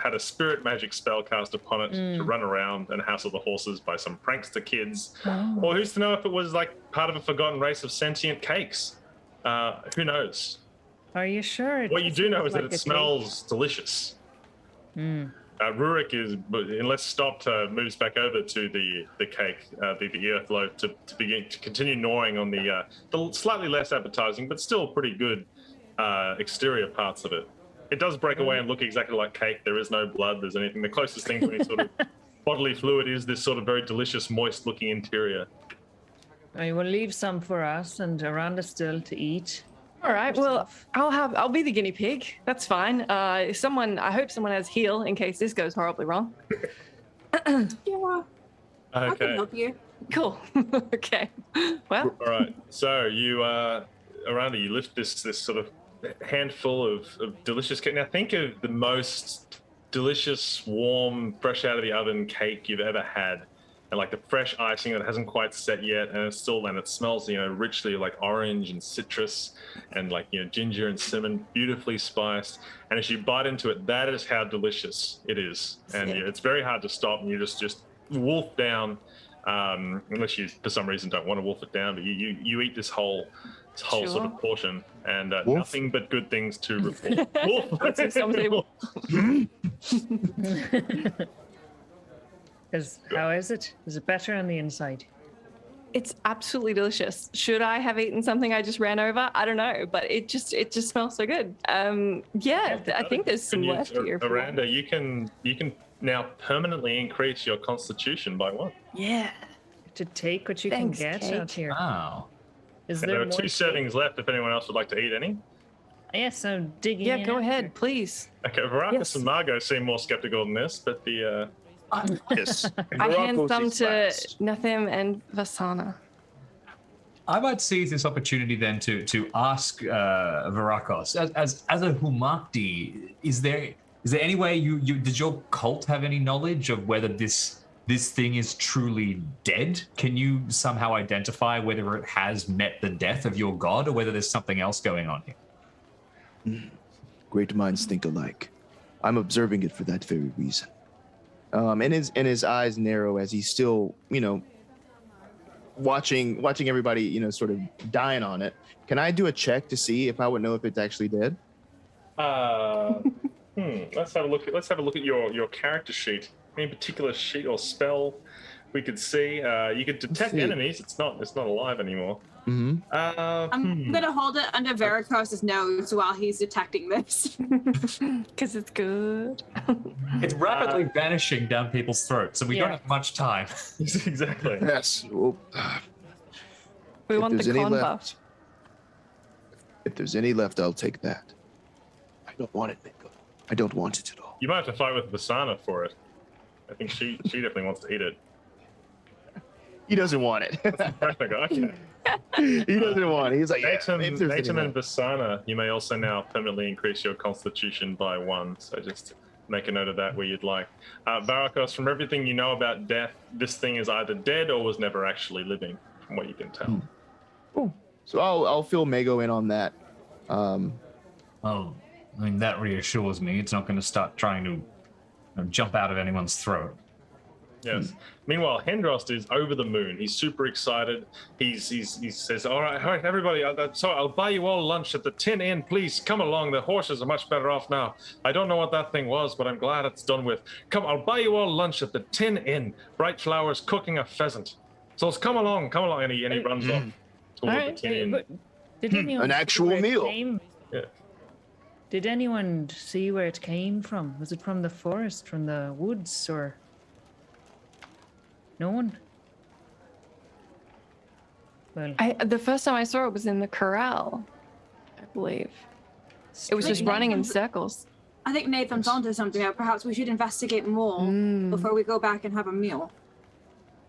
had a spirit magic spell cast upon it to run around and hassle the horses by some prankster kids, or who's to know if it was like part of a forgotten race of sentient cakes? Who knows? Are you sure? What you do know is that it smells delicious. Rurik unless stopped, moves back over to the cake, the earth loaf, to continue gnawing on the slightly less appetizing but still pretty good exterior parts of it. It does break away and look exactly like cake. There is no blood. There's anything. The closest thing to any sort of bodily fluid is this sort of very delicious, moist-looking interior. I will leave some for us and Aranda still to eat. All right. Well, I'll be the guinea pig. That's fine. I hope someone has heal in case this goes horribly wrong. Yeah. I can Okay. help you. Cool. Okay. Well. All right. So you, Aranda, you lift this sort of handful of delicious cake. Now think of the most delicious, warm, fresh out of the oven cake you've ever had. and like the fresh icing that hasn't quite set yet, and it smells, richly like orange and citrus and like, ginger and cinnamon, beautifully spiced. And as you bite into it, that is how delicious it is. And it's very hard to stop, and you just wolf down, unless you for some reason don't want to wolf it down, but you eat this whole sort of portion, and nothing but good things to report. Wolf. How is it? Is it better on the inside? It's absolutely delicious. Should I have eaten something I just ran over? I don't know, but it just smells so good. I think there's some left here. Aranda, you can now permanently increase your constitution by 1. Yeah. To take what you Thanks, can get Kate. out here. Wow. Is And there there are more 2 settings left if anyone else would like to eat any. Yes, I'm digging Yeah, in go after. ahead, please. Okay, Varakas Yes. and Margot seem more skeptical than this, but the Yes. I hand Morocco some sees to last. Nathim and Vasana. I might seize this opportunity then to ask Varakos, as a Humakti, is there any way you did your cult have any knowledge of whether this thing is truly dead? Can you somehow identify whether it has met the death of your god, or whether there's something else going on here? Great minds think alike. I'm observing it for that very reason. And his eyes narrow as he's still, watching everybody, sort of dying on it. Can I do a check to see if I would know if it's actually dead? let's have a look at your character sheet. Any particular sheet or spell we could see? You could detect enemies. It's not alive anymore. Mm-hmm. I'm gonna hold it under Varicos's nose while he's detecting this. Because it's good. It's rapidly vanishing down people's throats, so we don't have much time. Exactly. Yes. Well, We if want there's the any con left- buff. if there's any left, I'll take that. I don't want it, Mako. I don't want it at all. You might have to fight with Vasana for it. I think she definitely wants to eat it. He doesn't want it. Okay. He doesn't want it. He's like, Natum if there's any and left. Vasana, you may also now permanently increase your constitution by 1. So just make a note of that where you'd like. Varakos, from everything you know about death, this thing is either dead or was never actually living, from what you can tell. Cool. So I'll fill Mago in on that. Oh, I mean, that reassures me. It's not going to start trying to jump out of anyone's throat. Yes. Meanwhile, Hendrost is over the moon. He's super excited. He says, all right, everybody. So I'll buy you all lunch at the Tin Inn. Please come along. The horses are much better off now. I don't know what that thing was, but I'm glad it's done with. Come, I'll buy you all lunch at the Tin Inn. Bright Flowers cooking a pheasant. So let's come along. And he runs off toward Alright. the Tin Inn. But did anyone An see actual where it meal. came- Yeah. Did anyone see where it came from? Was it from the forest, from the woods, or no one? Well, The first time I saw it was in the corral, I believe. It was just running in circles. I think Nathan's onto something. Perhaps we should investigate more before we go back and have a meal.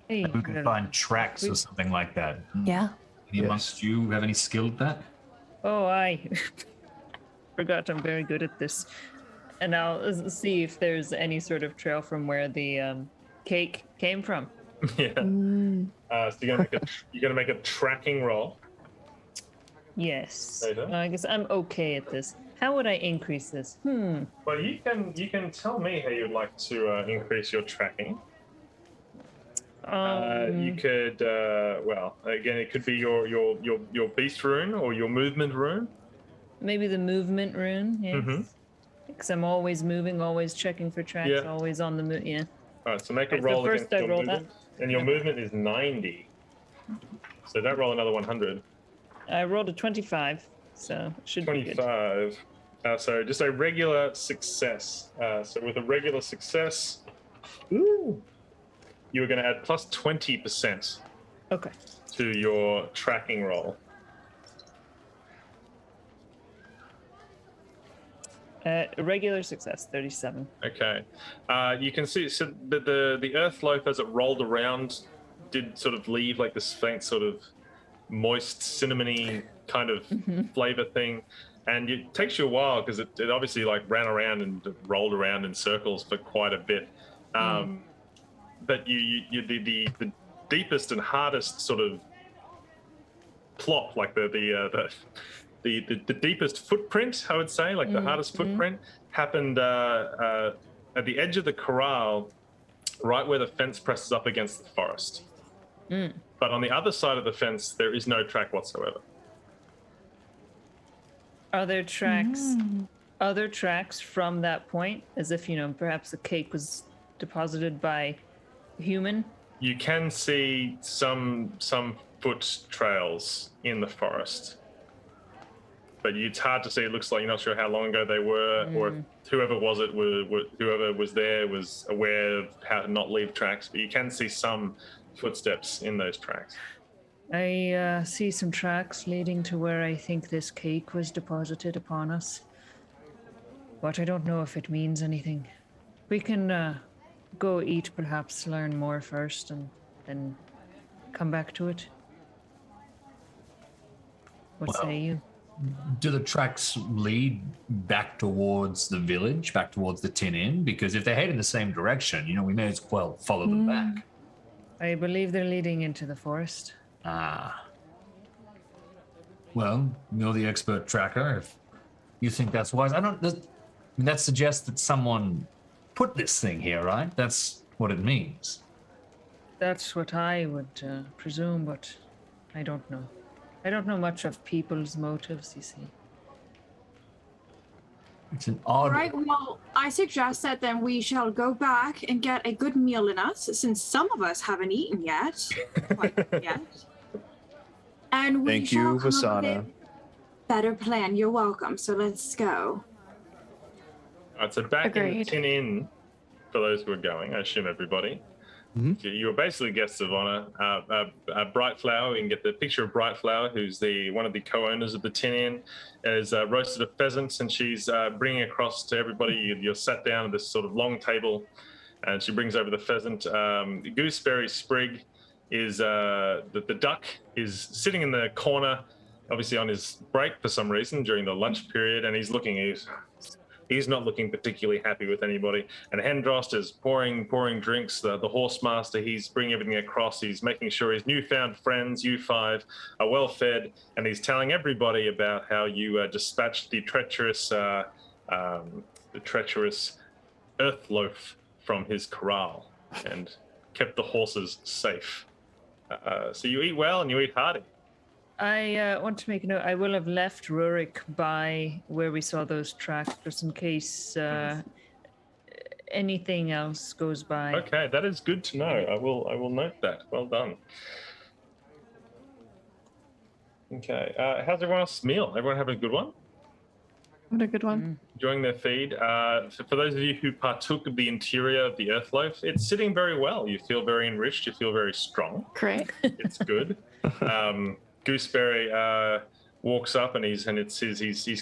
hey, We could find tracks or something like that. Yeah. Any amongst you have any skill at that? Oh, I forgot I'm very good at this. And I'll see if there's any sort of trail from where the cake came from. Yeah. So you're gonna make a tracking roll. Yes. Later. I guess I'm okay at this. How would I increase this? Well, you can tell me how you'd like to increase your tracking. You could, well, again, it could be your beast rune or your movement rune. Maybe the movement rune. Yes. Mhm. Because I'm always moving, always checking for tracks, Yeah. always on the move. Yeah. All right, so make a Alright, so roll first against I your roll that. movement, and your movement is 90. So don't roll another 100. I rolled a 25, so it should be good. 25. So just a regular success. So with a regular success, you're going to add plus 20% Okay. to your tracking roll. Regular success, 37. Okay. You can see so the earth loaf as it rolled around did sort of leave like this faint sort of moist cinnamony kind of flavor thing, and it takes you a while because it obviously like ran around and rolled around in circles for quite a bit. but the deepest and hardest sort of plop, like the deepest footprint, I would say, like the hardest footprint, happened at the edge of the corral, right where the fence presses up against the forest. But on the other side of the fence, there is no track whatsoever. Are there tracks? Other tracks from that point, as if perhaps the cake was deposited by a human? You can see some foot trails in the forest, but it's hard to see. It looks like you're not sure how long ago they were, or if whoever was there was aware of how to not leave tracks. But you can see some footsteps in those tracks. I see some tracks leading to where I think this cake was deposited upon us. But I don't know if it means anything. We can go eat, perhaps learn more first, and then come back to it. What say you? Do the tracks lead back towards the village, back towards the Tin Inn? Because if they head in the same direction, we may as well follow them back. I believe they're leading into the forest. Ah. Well, you're the expert tracker. If you think that's wise, that suggests that someone put this thing here, right? That's what it means. That's what I would presume, but I don't know. I don't know much of people's motives, you see. It's an odd... Right, well, I suggest that then we shall go back and get a good meal in us, since some of us haven't eaten yet. Quite yet. And we Thank shall you, come up with Vasana. a better plan. You're welcome, so let's go. All right, so back in the Agreed. Tin Inn, for those who are going, I assume everybody. You were basically guests of honor. Bright Flower, we can get the picture of Bright Flower, who's one of the co-owners of the Tin Inn, has roasted a pheasant, and she's bringing across to everybody. You're sat down at this sort of long table, and she brings over the pheasant. Gooseberry Sprig is the duck is sitting in the corner, obviously on his break for some reason during the lunch period, and he's not looking particularly happy with anybody. And Hendrost is pouring drinks. The horse master, he's bringing everything across. He's making sure his newfound friends, you five, are well fed, and he's telling everybody about how you dispatched the treacherous earth loaf from his corral and kept the horses safe. So you eat well and you eat hearty. I want to make a note. I will have left Rurik by where we saw those tracks, just in case anything else goes by. Okay, that is good to know. I will note that. Well done. Okay, how's everyone else's meal? Everyone having a good one? What a good one. Enjoying their feed. For those of you who partook of the interior of the earth loaf, it's sitting very well. You feel very enriched. You feel very strong. Great. It's good. Gooseberry walks up and he's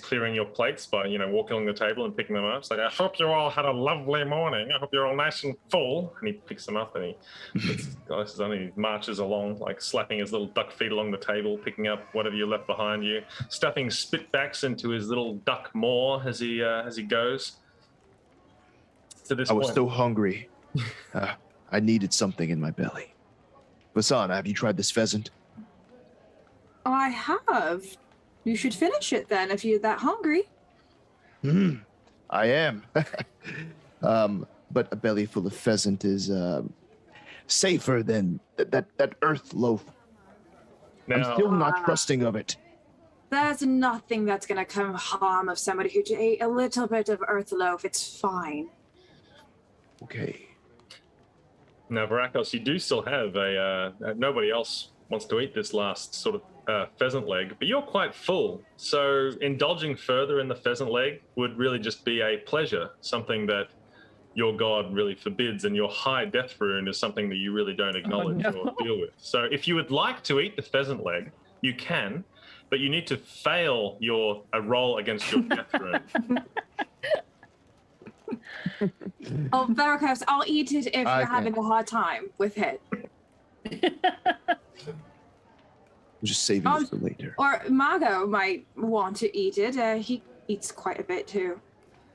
clearing your plates by walking along the table and picking them up. It's like, I hope you all had a lovely morning. I hope you're all nice and full. And he picks them up and he puts his glasses on and he marches along, like slapping his little duck feet along the table, picking up whatever you left behind you, stuffing spitbacks into his little duck maw as he goes. To this I was point. so hungry. I needed something in my belly. Vasana, have you tried this pheasant? I have. You should finish it then if you're that hungry. I am. But a belly full of pheasant is safer than that earth loaf. I'm Now, still not trusting of it. There's nothing that's going to come harm of somebody who ate a little bit of earth loaf. It's fine. Okay. now, Varakos, you do still have nobody else wants to eat this last sort of pheasant leg, but you're quite full. So indulging further in the pheasant leg would really just be a pleasure, something that your god really forbids, and your high death rune is something that you really don't acknowledge or deal with. So if you would like to eat the pheasant leg, you can, but you need to fail a roll against your death rune. Oh, Varacos, I'll eat it if you're having a hard time with it. I'm just saving it for later. Or Margot might want to eat it. He eats quite a bit too.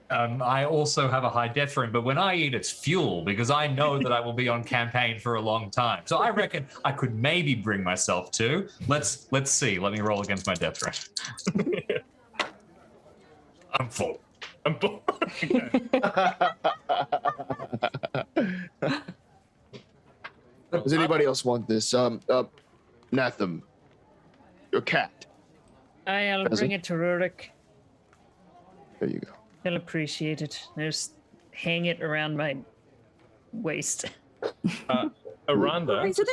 I also have a high death rune, but when I eat, it's fuel because I know that I will be on campaign for a long time. So I reckon I could maybe bring myself to. Let's see. Let me roll against my death rune. I'm full. I'm bored. Does anybody else want this? Natham, your cat. I'll bring it to Rurik. There you go. He'll appreciate it. Just hang it around my waist. Aranda. Okay, so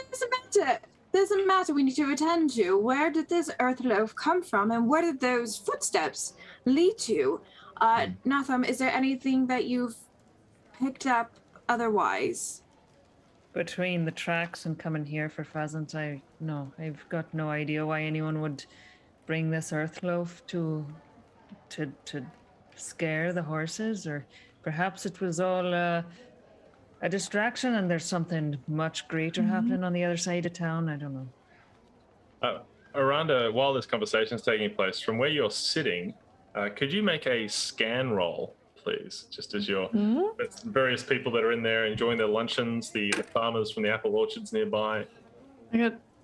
there's a matter we need to attend to. Where did this earth loaf come from, and where did those footsteps lead to? Natham, is there anything that you've picked up otherwise? Between the tracks and coming here for pheasants, I've got no idea why anyone would bring this earth loaf to scare the horses, or perhaps it was all a distraction and there's something much greater happening on the other side of town. I don't know. Aranda, while this conversation is taking place, from where you're sitting, could you make a scan roll, please? Just as you're various people that are in there enjoying their luncheons, the farmers from the apple orchards nearby.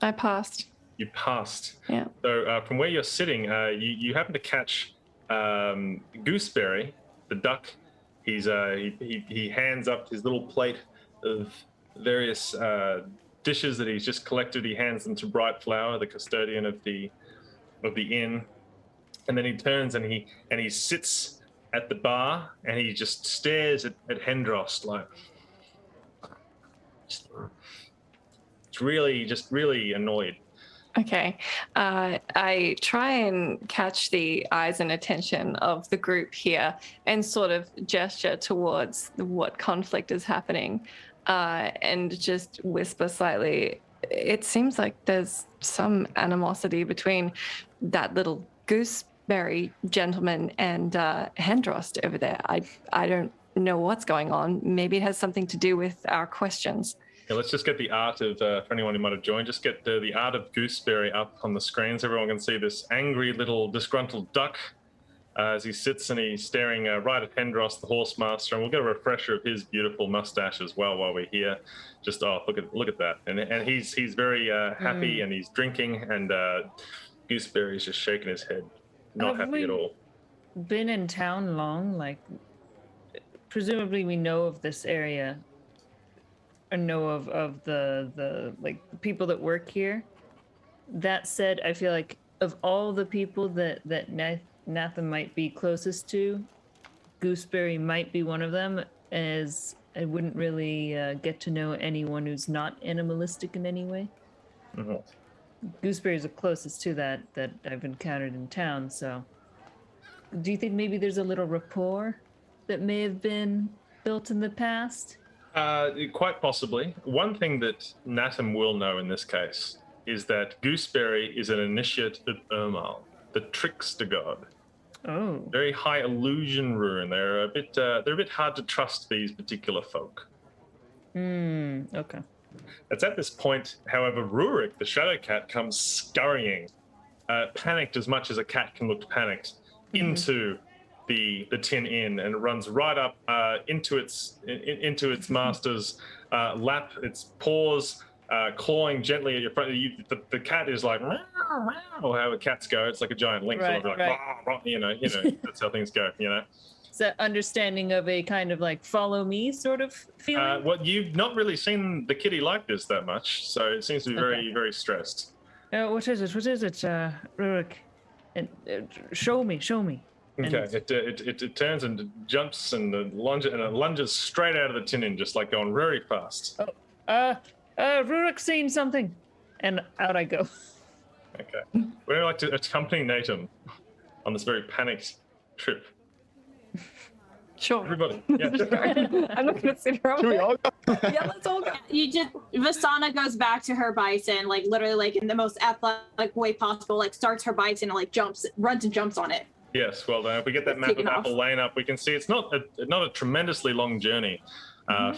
I passed. You passed. Yeah. So from where you're sitting, you happen to catch Gooseberry, the duck. He hands up his little plate of various dishes that he's just collected. He hands them to Bright Flower, the custodian of the inn, and then he turns and he sits at the bar and he just stares at Hendros like really annoyed. Okay. I try and catch the eyes and attention of the group here and sort of gesture towards what conflict is happening and just whisper slightly, it seems like there's some animosity between that little gooseberry gentleman and Hendrost over there. I don't know what's going on. Maybe it has something to do with our questions. Yeah, let's just get the art of, for anyone who might have joined, just get the art of Gooseberry up on the screen so everyone can see this angry little disgruntled duck as he sits and he's staring right at Hendros, the horse master, and we'll get a refresher of his beautiful mustache as well while we're here. Just, look at that. And he's very happy and he's drinking, and Gooseberry's just shaking his head, not happy at all. Been in town long? Like, presumably we know of this area. Or know of the like people that work here. That said, I feel like of all the people that Natham might be closest to, Gooseberry might be one of them, as I wouldn't really get to know anyone who's not animalistic in any way. Mm-hmm. Gooseberry is the closest to that I've encountered in town, so do you think maybe there's a little rapport that may have been built in the past? Quite possibly. One thing that Natham will know in this case is that Gooseberry is an initiate of Ermal, the trickster god. Oh. Very high illusion rune. They're a bit hard to trust, these particular folk. Okay. It's at this point, however, Rurik, the shadow cat, comes scurrying, panicked as much as a cat can look panicked, into the Tin Inn, and it runs right up into its master's lap, its paws clawing gently at your front. The cat is like, or how cats go. It's like a giant lynx, Right. Like, you know, that's how things go, you know. Is that understanding of a kind of like follow me sort of feeling? Well, you've not really seen the kitty like this that much, so it seems to be very, very stressed. What is it? Rurik? Show me. Okay, it turns and jumps and lunges straight out of the tin inn, just like going very fast. Rurik's seen something, and out I go. Okay, we'd like to accompany Natum on this very panicked trip. Sure. Everybody, yeah. I'm not going to sit around. Should we all go? Yeah, let's all go. Vasana goes back to her bison, like literally like in the most athletic way possible, like starts her bison and like runs and jumps on it. Yes, well done. If we get that map of Apple Lane up, we can see it's not a tremendously long journey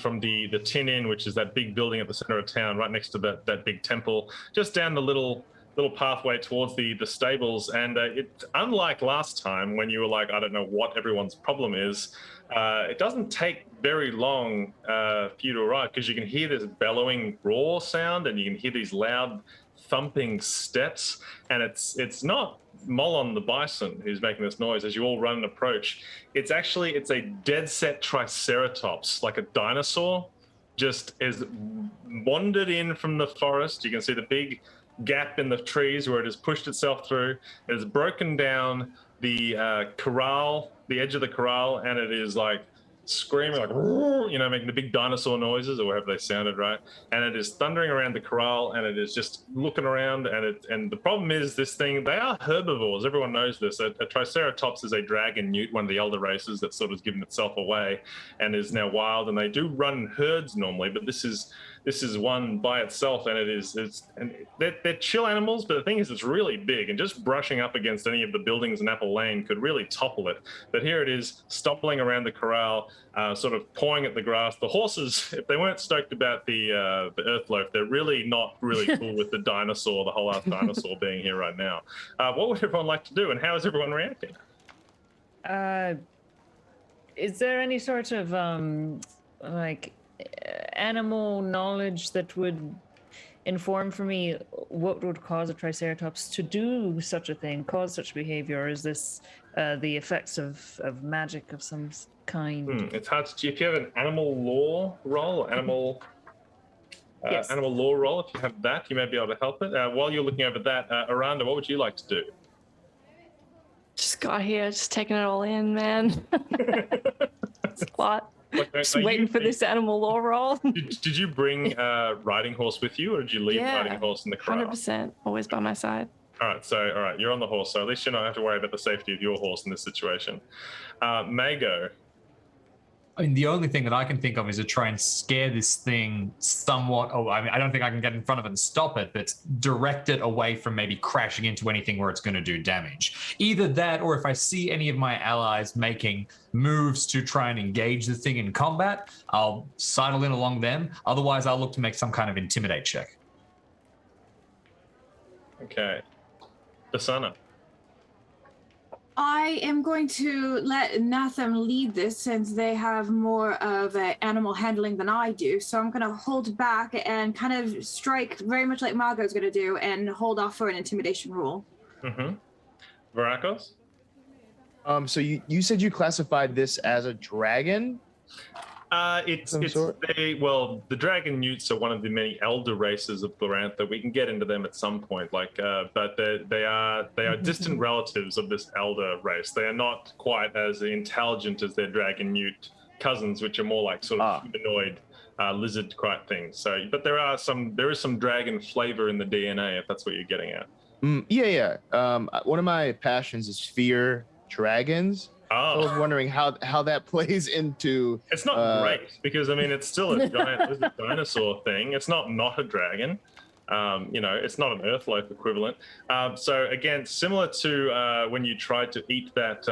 from the Tin Inn, which is that big building at the center of town, right next to that big temple, just down the little little pathway towards the stables, and it, unlike last time when you were like, I don't know what everyone's problem is, it doesn't take very long for you to arrive, because you can hear this bellowing roar sound, and you can hear these loud thumping steps, and it's not Molon the bison who's making this noise as you all run and approach. It's a dead set triceratops, like a dinosaur, just is wandered in from the forest. You can see the big gap in the trees where it has pushed itself through. It has broken down the corral, the edge of the corral, and it is like screaming, like, you know, making the big dinosaur noises, or whatever they sounded, right? And it is thundering around the corral, and it is just looking around. And the problem is, this thing, they are herbivores. Everyone knows this. A triceratops is a dragon newt, one of the elder races that sort of has given itself away and is now wild. And they do run in herds normally, but this is one by itself, and they're chill animals, but the thing is, it's really big, and just brushing up against any of the buildings in Apple Lane could really topple it. But here it is, stumbling around the corral, sort of pawing at the grass. The horses, if they weren't stoked about the earth loaf, they're really not really cool with the dinosaur, the whole ass dinosaur being here right now. What would everyone like to do, and how is everyone reacting? Is there any sort of animal knowledge that would inform for me what would cause a triceratops to do such a thing, cause such behavior? Or is this the effects of magic of some kind? It's hard to, if you have an animal lore roll, animal lore roll, if you have that, you may be able to help it. While you're looking over that, Aranda, what would you like to do? Just got here, just taking it all in, man. It's a lot. Just waiting for this animal lore roll. Did you bring riding horse with you, or did you leave riding horse in the corral? 100%, always by my side. All right, you're on the horse, so at least you don't have to worry about the safety of your horse in this situation. Mago. I mean, the only thing that I can think of is to try and scare this thing somewhat. Oh, I mean, I don't think I can get in front of it and stop it, but direct it away from maybe crashing into anything where it's going to do damage. Either that, or if I see any of my allies making moves to try and engage the thing in combat, I'll sidle in along them. Otherwise, I'll look to make some kind of intimidate check. Okay. Asana. I am going to let Natham lead this, since they have more of animal handling than I do. So I'm going to hold back and kind of strike very much like Margot's going to do, and hold off for an intimidation roll. Mm-hmm. Varakos? So you said you classified this as a dragon? The dragon newts are one of the many elder races of Glorantha. We can get into them at some point, but they are distant relatives of this elder race. They are not quite as intelligent as their dragon newt cousins, which are more like sort of humanoid lizard type things. So, but there is some dragon flavor in the DNA, if that's what you're getting at. One of my passions is fear dragons. I was wondering how that plays into. It's not great, because I mean, it's still a giant lizard dinosaur thing. It's not a dragon. It's not an earthloaf equivalent. So again, similar to when you tried to eat that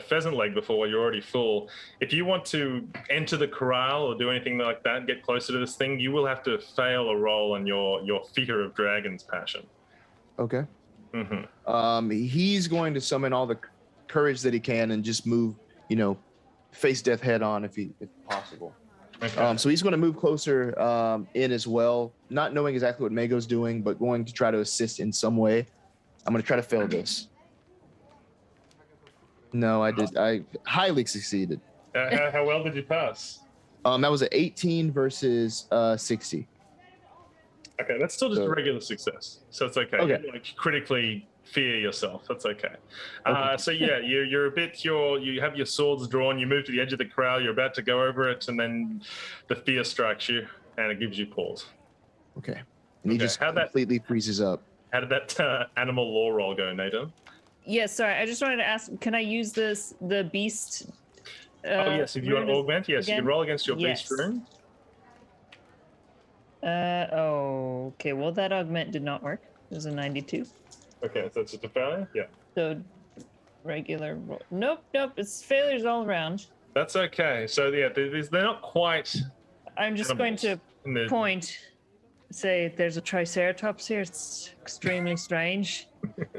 pheasant leg before while you're already full, if you want to enter the corral or do anything like that, get closer to this thing, you will have to fail a roll on your fear of dragons passion. Okay. Mm-hmm. He's going to summon all the courage that he can and just move, face death head on if possible. Okay. So he's going to move closer in as well, not knowing exactly what Mago's doing, but going to try to assist in some way. I'm going to try to fail this. No, I highly succeeded. How well did you pass? That was an 18 versus 60. Okay, that's still just a regular success, so it's okay. Okay. You critically fear yourself. That's okay. So yeah, you're a bit. You have your swords drawn. You move to the edge of the corral. You're about to go over it, and then the fear strikes you, and it gives you pause. Okay. And he just completely freezes up. How did that animal lore roll go, Nathan? Yes, sorry. I just wanted to ask, can I use the beast? Yes, if you want to augment, yes, again? you can roll against your beast rune. Okay. Well, that augment did not work. It was a 92. Okay, so it's just a failure? Yeah. So, regular roll. Nope. It's failures all around. That's okay. So, yeah, they're not quite... I'm just going to point say there's a triceratops here. It's extremely strange.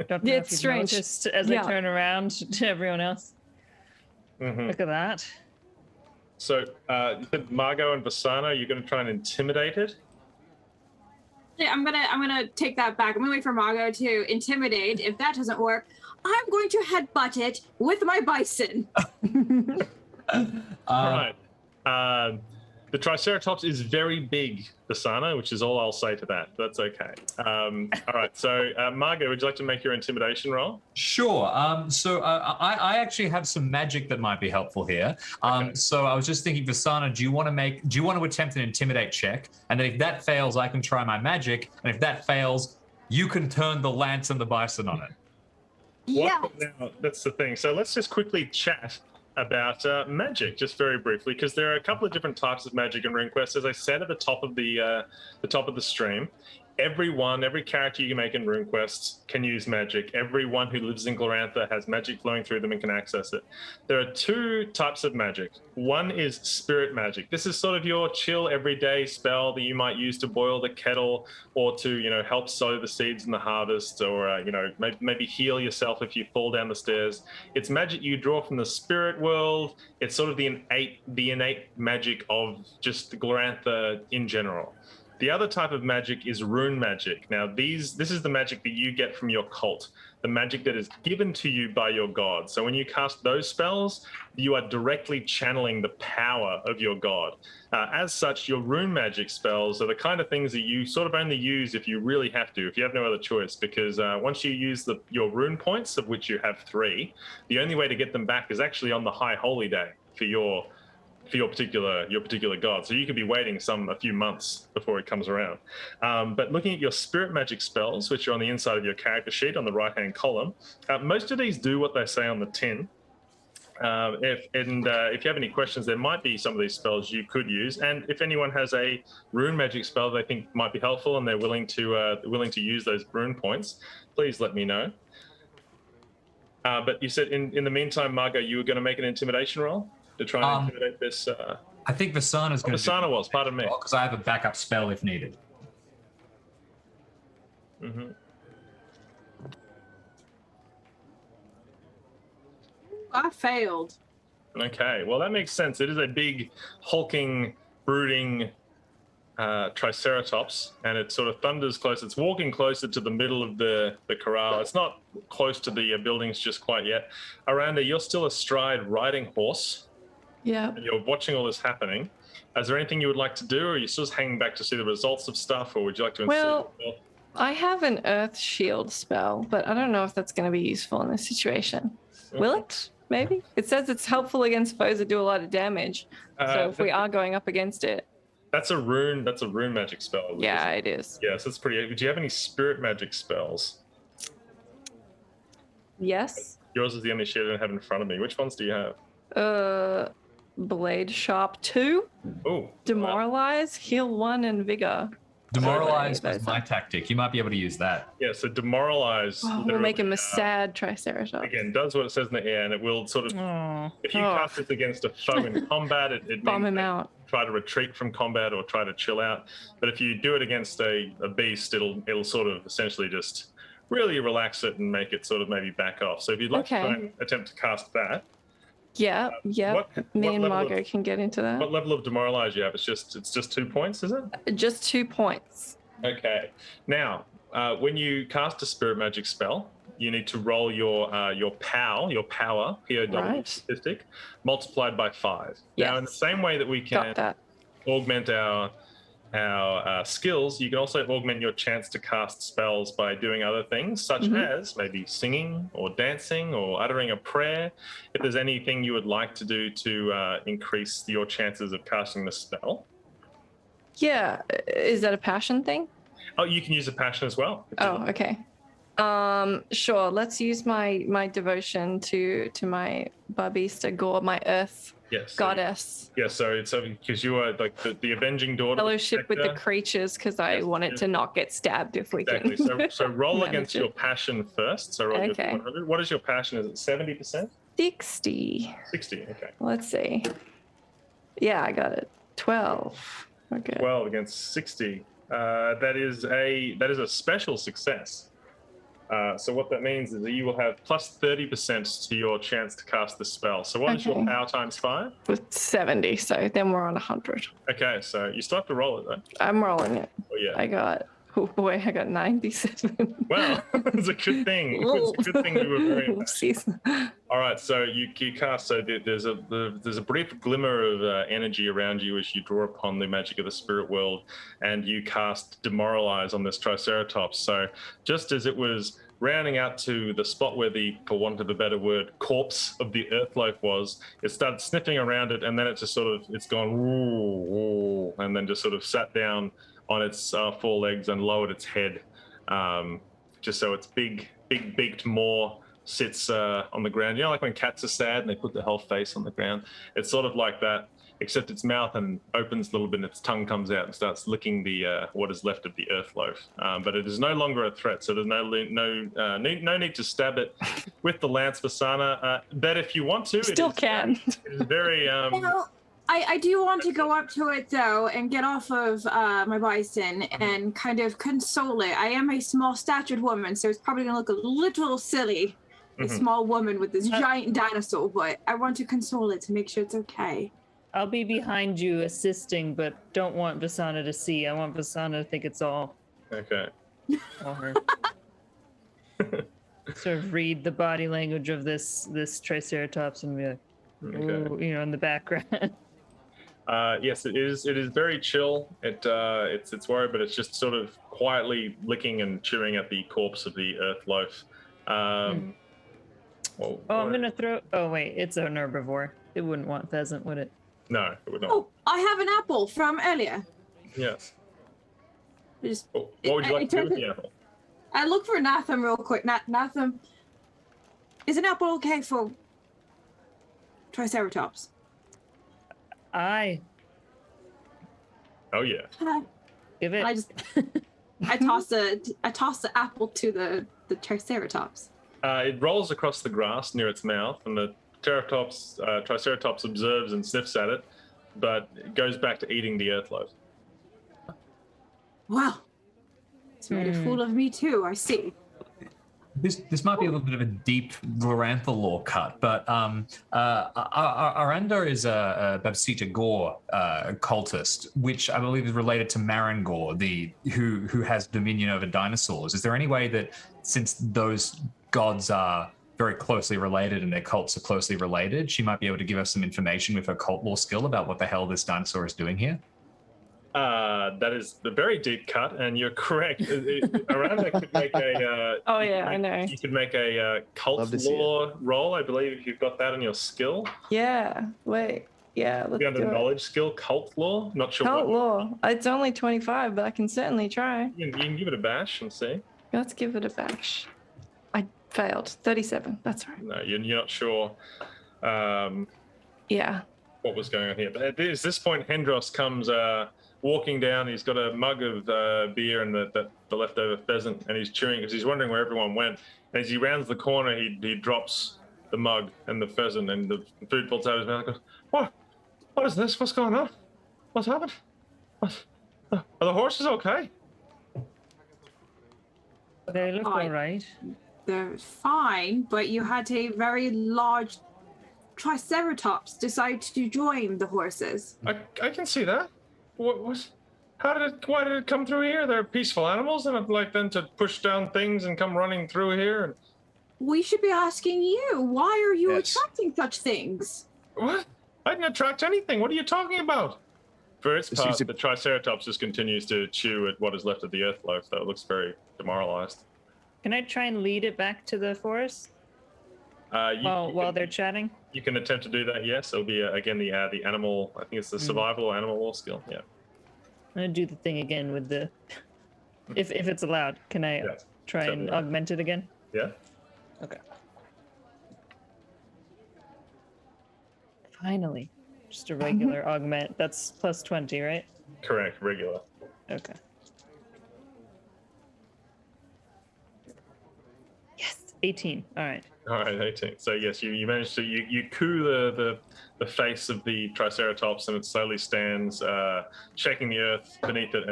Don't know Yeah, if it's you've strange. noticed as Yeah. I turn around to everyone else. Mhm. Look at that. So, you said Margot and Vasana, you're going to try and intimidate it? Yeah, I'm gonna take that back. I'm gonna wait for Margot to intimidate. If that doesn't work, I'm going to headbutt it with my bison. All right. The Triceratops is very big, Vasana, which is all I'll say to that. That's okay. All right. So, Margot, would you like to make your intimidation roll? Sure. I actually have some magic that might be helpful here. Okay. So I was just thinking, Vasana, do you want to attempt an intimidate check? And then if that fails, I can try my magic. And if that fails, you can turn the lance and the bison on it. Yeah. Now, that's the thing. So let's just quickly chat about magic, just very briefly, because there are a couple of different types of magic in RuneQuest. As I said at the top of the stream, every character you make in RuneQuest can use magic. Everyone who lives in Glorantha has magic flowing through them and can access it. There are two types of magic. One is spirit magic. This is sort of your chill everyday spell that you might use to boil the kettle or to, help sow the seeds in the harvest, or maybe heal yourself if you fall down the stairs. It's magic you draw from the spirit world. It's sort of the innate magic of just Glorantha in general. The other type of magic is rune magic. Now, this is the magic that you get from your cult, the magic that is given to you by your god. So when you cast those spells, you are directly channeling the power of your god. As such, your rune magic spells are the kind of things that you sort of only use if you really have to, if you have no other choice, because once you use your rune points, of which you have 3, the only way to get them back is actually on the High Holy Day for your particular god. So you could be waiting a few months before it comes around. But looking at your spirit magic spells, which are on the inside of your character sheet on the right-hand column, most of these do what they say on the tin. If you have any questions, there might be some of these spells you could use. And if anyone has a rune magic spell they think might be helpful and they're willing to use those rune points, please let me know. But you said in the meantime, Margot, you were going to make an intimidation roll to try and intimidate this. I think Vasana's going to. Vasana was, pardon me. Because I have a backup spell if needed. Mm-hmm. I failed. Okay, well that makes sense. It is a big, hulking, brooding Triceratops, and it sort of thunders close. It's walking closer to the middle of the corral. It's not close to the buildings just quite yet. Aranda, you're still astride riding horse. Yeah. And you're watching all this happening. Is there anything you would like to do, or are you still just hanging back to see the results of stuff, or would you like to Well, I have an earth shield spell, but I don't know if that's going to be useful in this situation. Will it? Maybe. It says it's helpful against foes that do a lot of damage. So if we are going up against it. That's a rune magic spell. Yeah, it is. Yes, that's pretty. Do you have any spirit magic spells? Yes. Yours is the only sheet I don't have in front of me. Which ones do you have? Blade Sharp 2. Oh. Demoralize, Heal 1, and Vigor. Demoralize was my tactic. You might be able to use that. Yeah, so demoralize. We'll make him a sad Triceratops. Again, does what it says in the air, and it will sort of. If you cast this against a foe in combat, it bomb means him out. Try to retreat from combat or try to chill out. But if you do it against a beast, it'll sort of essentially just really relax it and make it sort of maybe back off. So if you'd like to try and attempt to cast that. Yeah, me and Margot can get into that. What level of demoralize you have? It's just 2 points, is it? Just 2 points. Okay. Now, when you cast a spirit magic spell, you need to roll your power, POW statistic, multiplied by 5. Yes. Now, in the same way that we can augment our skills, you can also augment your chance to cast spells by doing other things, such as maybe singing or dancing or uttering a prayer. If there's anything you would like to do to increase your chances of casting the spell. Yeah, is that a passion thing? Oh, you can use a passion as well. Oh, okay. Sure. Let's use my devotion to my Barbista Gore, my Earth goddess. Yeah, so it's because you are like the avenging daughter. Fellowship with the creatures, because I want it to not get stabbed if we can. So roll against your passion first. So roll okay. 100. What is your passion? Is it 70%? 60. 60. Okay. Let's see. Yeah, I got it. 12. Okay. 12 against 60. That is a special success. So what that means is that you will have plus 30% to your chance to cast the spell. So what is your Okay. power times 5? With 70, so then we're on 100. Okay, so you still have to roll it though. I'm rolling it. Oh yeah. I got 97. Well, it's a good thing. It's a good thing we were very impatient. Oopsies. All right, so you cast. So there's a brief glimmer of energy around you as you draw upon the magic of the spirit world, and you cast Demoralize on this Triceratops. So just as it was rounding out to the spot where the, for want of a better word, corpse of the Earthloaf was, it started sniffing around it, and then it just it's gone woo, woo, and then just sort of sat down on its forelegs and lowered its head, just so its big beaked maw sits on the ground. You know, like when cats are sad and they put their whole face on the ground? It's sort of like that, except its mouth and opens a little bit and its tongue comes out and starts licking the what is left of the earth loaf. But it is no longer a threat, so there's no need to stab it with the lance Vasana. But if you want to, Still can. It is very... Well, I do want to go up to it though and get off of my bison and kind of console it. I am a small statured woman, so it's probably gonna look a little silly, a small woman with this giant dinosaur, but I want to console it to make sure it's okay. I'll be behind you assisting, but don't want Vasana to see. I want Vasana to think it's all Okay. her. Sort of read the body language of this Triceratops and be like, Okay. ooh, in the background. Yes, it is. It is very chill. It's worried, but it's just sort of quietly licking and chewing at the corpse of the earth loaf. I'm gonna throw. Oh wait, it's an herbivore. It wouldn't want pheasant, would it? No, it would not. Oh, I have an apple from earlier. Yes. Just, What would you like to do with the apple? I look for Natham real quick. Natham, is an apple okay for Triceratops? Aye, Oh yeah. give it. I toss the apple to the Triceratops. It rolls across the grass near its mouth, and the Triceratops observes and sniffs at it, but it goes back to eating the earth loaf. Wow. It's made a fool of me too, I see. This might be a little bit of a deep Glorantha lore cut, but Aranda is a Babsita Gore cultist, which I believe is related to Marangor, who has dominion over dinosaurs. Is there any way that, since those gods are very closely related and their cults are closely related, she might be able to give us some information with her cult lore skill about what the hell this dinosaur is doing here? That is the very deep cut, and you're correct. Aranda could make a. Oh yeah, I know. You could make a cult Love to see lore roll, I believe, if you've got that in your skill. Yeah, wait. Yeah, let's You have the do it. knowledge skill, cult lore. Not sure. Cult what. lore. It's only 25, but I can certainly try. You can give it a bash and see. Let's give it a bash. I failed. 37. That's right. No, you're not sure Yeah. what was going on here. But at this point, Hendros comes walking down. He's got a mug of beer and the leftover pheasant, and he's chewing because he's wondering where everyone went. And as he rounds the corner, he drops the mug and the pheasant, and the food falls out of his mouth. He goes, "What? What is this? What's going on? What's happened? What? Are the horses okay?" They look Aye. all right. They're fine, but you had a very large Triceratops decide to join the horses. I can see that. What? Why did it come through here? They're peaceful animals, and I'd like them to push down things and come running through here. And We should be asking you, why are you Yes. attracting such things? what? I didn't attract anything. What are you talking about? For its This part, used to- the Triceratops just continues to chew at what is left of the earth loaf, though it looks very demoralized. Can I try and lead it back to the forest while they're chatting? You can attempt to do that, yes. It'll be, again, the animal, I think it's the survival or animal law skill, yeah. I'm gonna do the thing again with the. If it's allowed, can I Yeah, try and certainly. augment it again? Yeah? Okay. Finally, just a regular augment. That's plus 20, right? Correct, regular. Okay. Yes. 18. All right. All right, 18. So yes, you managed to you coo the face of the Triceratops, and it slowly stands, shaking the earth beneath it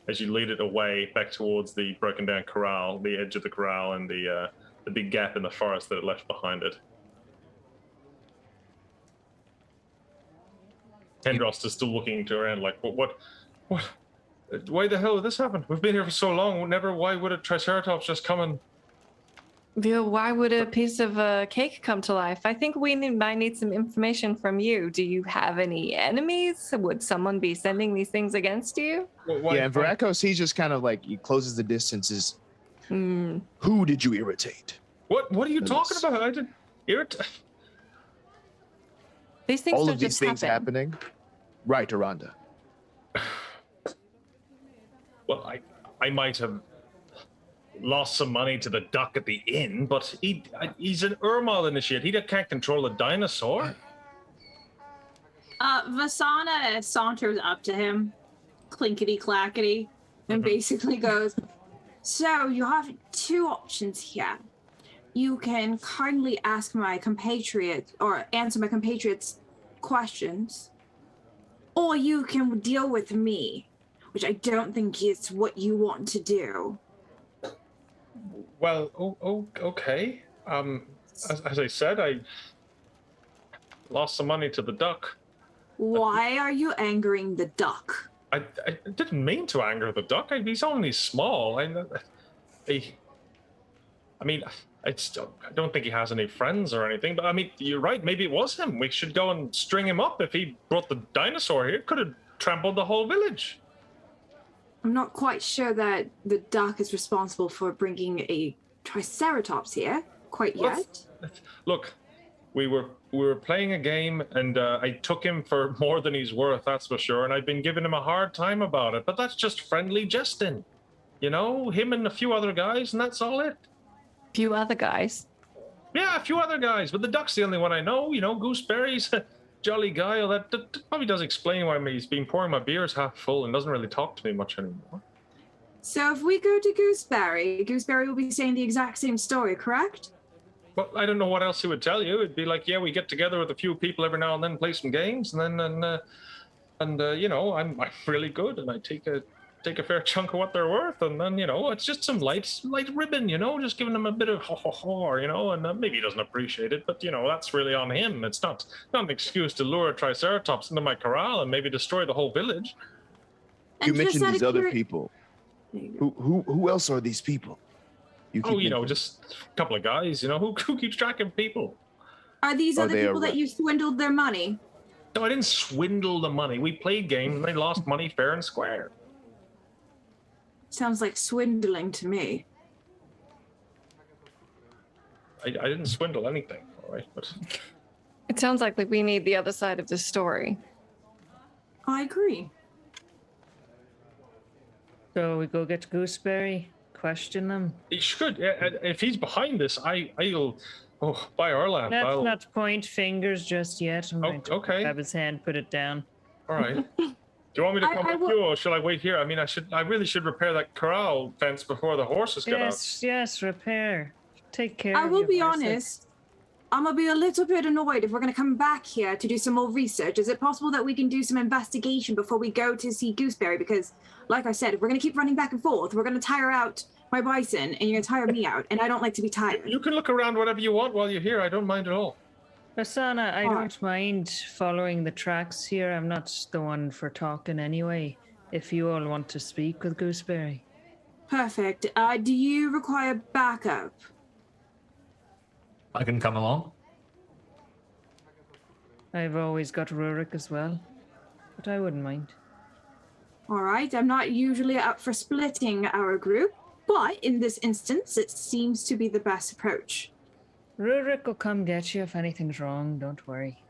as you lead it away back towards the broken down corral, the edge of the corral, and the big gap in the forest that it left behind it. Hendrost is still looking around like, what? Why the hell did this happen? We've been here for so long. Why would a Triceratops just come and... Why would a piece of cake come to life? I think we might need some information from you. Do you have any enemies? Would someone be sending these things against you? Yeah, and Varakos, he just kind of like, he closes the distances. Who did you irritate? What are you talking about? I didn't irritate... These things All don't of these just things happen. happening? Right, Aranda. Well, I might have lost some money to the duck at the inn, but he's an Urmal initiate. He can't control a dinosaur. Vasana saunters up to him, clinkety clackety, and basically goes, "So you have two options here. You can kindly ask my compatriot or answer my compatriot's questions, or you can deal with me, which I don't think is what you want to do." Well, okay. As I said, I lost some money to the duck. Why are you angering the duck? I didn't mean to anger the duck. He's only small. I mean, I don't think he has any friends or anything. But I mean, you're right. Maybe it was him. We should go and string him up. If he brought the dinosaur here, could have trampled the whole village. I'm not quite sure that the duck is responsible for bringing a Triceratops here quite yet. Look, we were playing a game, and I took him for more than he's worth, that's for sure. And I've been giving him a hard time about it. But that's just friendly jesting, you know. Him and a few other guys, and that's all it. Few other guys. Yeah, a few other guys, but the duck's the only one I know. You know, Gooseberry's a jolly guy. All that probably does explain why he's been pouring my beers half full and doesn't really talk to me much anymore. So if we go to Gooseberry will be saying the exact same story, correct? Well, I don't know what else he would tell you. It'd be like, yeah, we get together with a few people every now and then, play some games, and then you know, I'm really good, and I take a fair chunk of what they're worth, and then, you know, it's just some light ribbon, you know, just giving him a bit of ho, you know, and maybe he doesn't appreciate it, but, you know, that's really on him. It's not an excuse to lure a Triceratops into my corral and maybe destroy the whole village. You And mentioned just out these of other curi- people. Who else are these people? You know, just a couple of guys, you know, who keeps track of people? Are these Are other they people that you swindled their money? No, I didn't swindle the money. We played games and they lost money fair and square. Sounds like swindling to me. I didn't swindle anything, all right? But It sounds like we need the other side of the story. I agree. So we go get Gooseberry, question them. he should. If he's behind this, I'll. Oh, by Orlap, Let's I'll. not point fingers just yet. I'm going to okay. grab his hand, put it down. All right. Do you want me to I come with will- you, or shall I wait here? I mean, I really should repair that corral fence before the horses get out. Yes, repair. Take care. I of will your be horses. honest. I'm gonna be a little bit annoyed if we're gonna come back here to do some more research. Is it possible that we can do some investigation before we go to see Gooseberry? Because, like I said, if we're gonna keep running back and forth, we're gonna tire out my bison, and you're gonna tire me out, and I don't like to be tired. You can look around whatever you want while you're here. I don't mind at all. Asana, I Alright. don't mind following the tracks here. I'm not the one for talking anyway. If you all want to speak with Gooseberry. Perfect. Do you require backup? I can come along. I've always got Rurik as well, but I wouldn't mind. All right. I'm not usually up for splitting our group, but in this instance, it seems to be the best approach. Rurik will come get you if anything's wrong. Don't worry.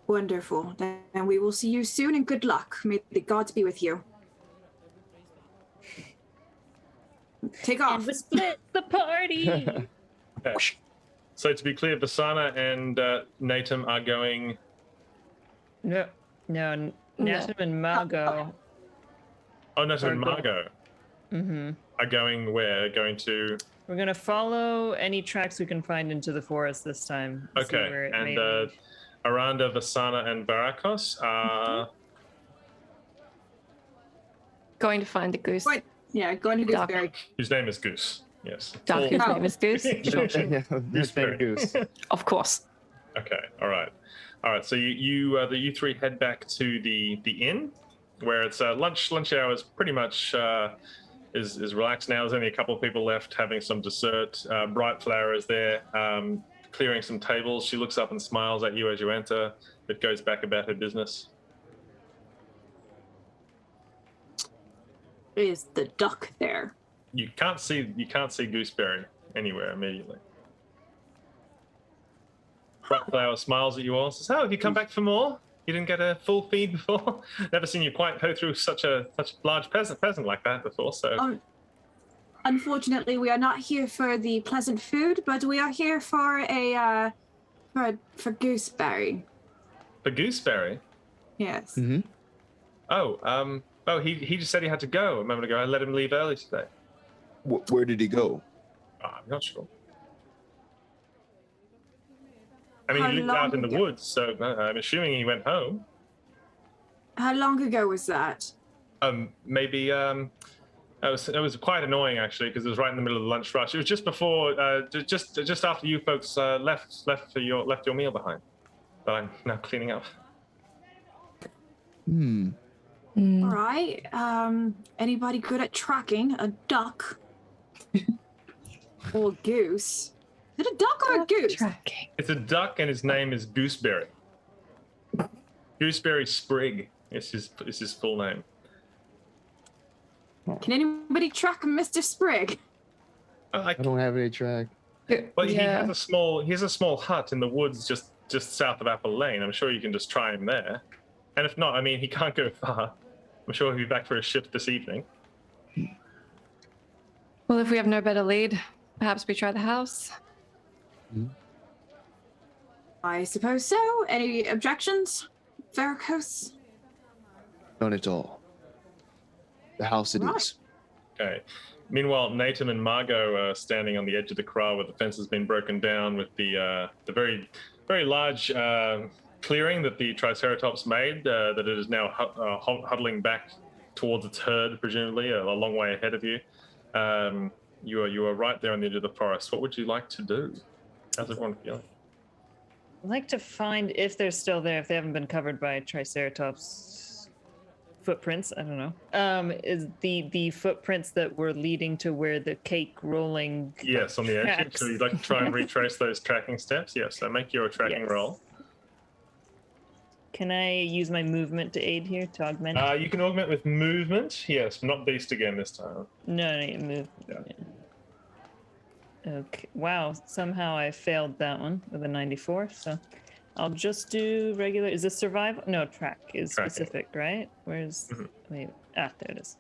Wonderful. Then we will see you soon, and good luck. May the gods be with you. Take off. And we split the party. Okay. So to be clear, Basana and Natum are going. No, Natum and Margot. Oh, Natum and Margot. Margot Mm-hmm. are going where? Going to. We're gonna follow any tracks we can find into the forest this time. See Okay, where it and may lead. Aranda, Vasana, and Barakos are Going to find the goose. Wait, yeah, going to Duck. Gooseberry. whose name is Goose. Yes. Duck, whose Oh. name is Goose. Sure. Yeah, this name Gooseberry. Goose. Of course. Okay. All right. So you three head back to the inn, where it's lunch hour is pretty much is relaxed now. There's only a couple of people left having some dessert. Bright Flower is there, clearing some tables. She looks up and smiles at you as you enter, but goes back about her business. Is the duck there? You can't see Gooseberry anywhere immediately. Bright Flower smiles at you all. Says, "Oh, have you come back for more? You didn't get a full feed before? Never seen you quite go through such a large present like that before." So Unfortunately, we are not here for the pleasant food, but we are here for for Gooseberry. for Gooseberry. Yes. Mm-hmm. He just said he had to go a moment ago. I let him leave early today. Where did he go? I'm not sure. I mean, How he lived out long in the ago? woods, so I'm assuming he went home. How long ago was that? Maybe it was quite annoying actually because it was right in the middle of the lunch rush. It was just before, just after you folks left your meal behind. But I'm now cleaning up. All right. Anybody good at tracking a duck or goose? Is it a duck or a goose? Tracking. It's a duck, and his name is Gooseberry. Gooseberry Sprigg is his full name. Can anybody track Mr. Sprigg? I don't have any track. But he Yeah. has a small hut in the woods just south of Apple Lane. I'm sure you can just try him there. And if not, I mean, he can't go far. I'm sure he'll be back for a shift this evening. Well, if we have no better lead, perhaps we try the house. I suppose so. Any objections? Varicose? None at all. The house it is. Right. Okay. Meanwhile, Natum and Margot are standing on the edge of the kraal where the fence has been broken down with the very, very large clearing that the Triceratops made, that it is now huddling back towards its herd, presumably, a long way ahead of you. You are right there on the edge of the forest. What would you like to do? How's everyone feeling? I'd like to find if they're still there, if they haven't been covered by Triceratops footprints. I don't know. Is the footprints that were leading to where the cake rolling? Yes, on the edge. tracks. So you'd like to try and retrace those tracking steps? Yes, so make your tracking Yes. roll. Can I use my movement to aid here to augment? You can augment with movement. Yes, not beast again this time. No, you move. Yeah. Okay. Wow. Somehow I failed that one with a 94. So I'll just do regular. Is this survival? No, track is Tracking. specific, right? Where's? Mhm. Wait. Ah, there it is.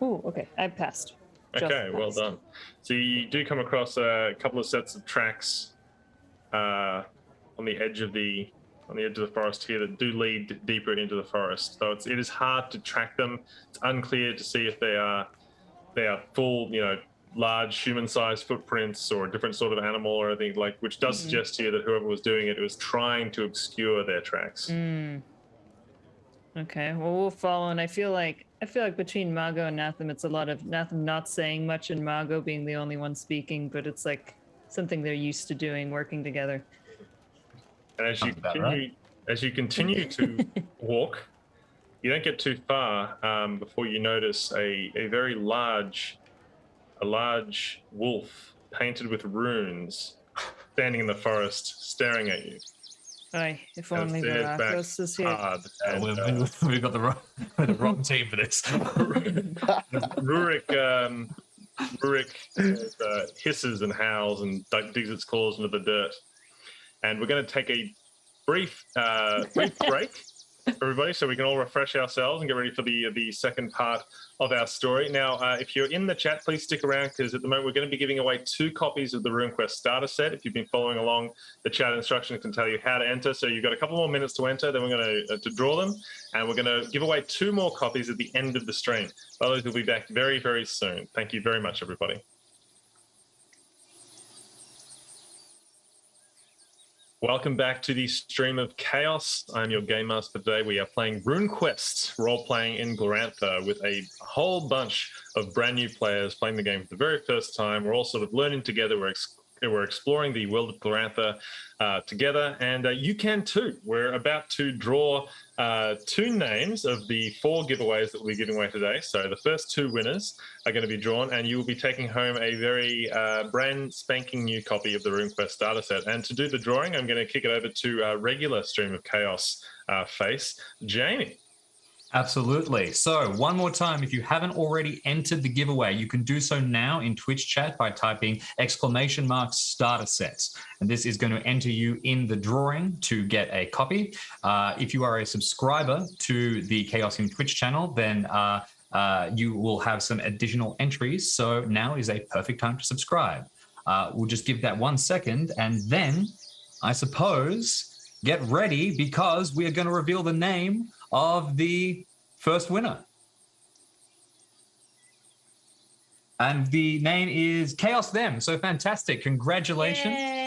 Oh, okay. I passed. Just Okay, well passed. done. So you do come across a couple of sets of tracks on the edge of the forest here that do lead deeper into the forest. So it is hard to track them. It's unclear to see if they are full, large human-sized footprints or a different sort of animal or anything like, which does suggest here that whoever was doing it was trying to obscure their tracks. Okay. Well, we'll follow, and I feel like between Margot and Natham, it's a lot of Natham not saying much and Margot being the only one speaking, but it's like something they're used to doing, working together. And as Sounds about right. you continue to walk, you don't get too far before you notice a very large wolf painted with runes standing in the forest, staring at you. Aye, if And only stares back Varacos is here. hard. And, We've got the wrong team for this. Rurik hisses and howls and digs its claws into the dirt. And we're going to take a brief break. everybody, so we can all refresh ourselves and get ready for the second part of our story. Now, if you're in the chat, please stick around, because at the moment we're going to be giving away 2 copies of the RuneQuest starter set. If you've been following along, the chat instructions can tell you how to enter. So you've got a couple more minutes to enter, then we're going to draw them, and we're going to give away 2 more copies at the end of the stream. Others will be back very, very soon. Thank you very much, everybody. Welcome back to the stream of Chaos. I'm your game master today. We are playing RuneQuest, role-playing in Glorantha, with a whole bunch of brand new players playing the game for the very first time. We're all sort of learning together. We're exploring the world of Glorantha together, and you can too. We're about to draw 2 names of the 4 giveaways that we'll be giving away today. So the first 2 winners are going to be drawn, and you will be taking home a very brand spanking new copy of the RuneQuest starter set. And to do the drawing, I'm going to kick it over to regular Stream of Chaos face, Jamie. Absolutely. So one more time, if you haven't already entered the giveaway, you can do so now in Twitch chat by typing !starter sets. And this is going to enter you in the drawing to get a copy. If you are a subscriber to the Chaosium Twitch channel, then you will have some additional entries. So now is a perfect time to subscribe. We'll just give that 1 second, and then I suppose get ready, because we are going to reveal the name of the first winner. And the name is Chaos Them. So fantastic. Congratulations. Yay.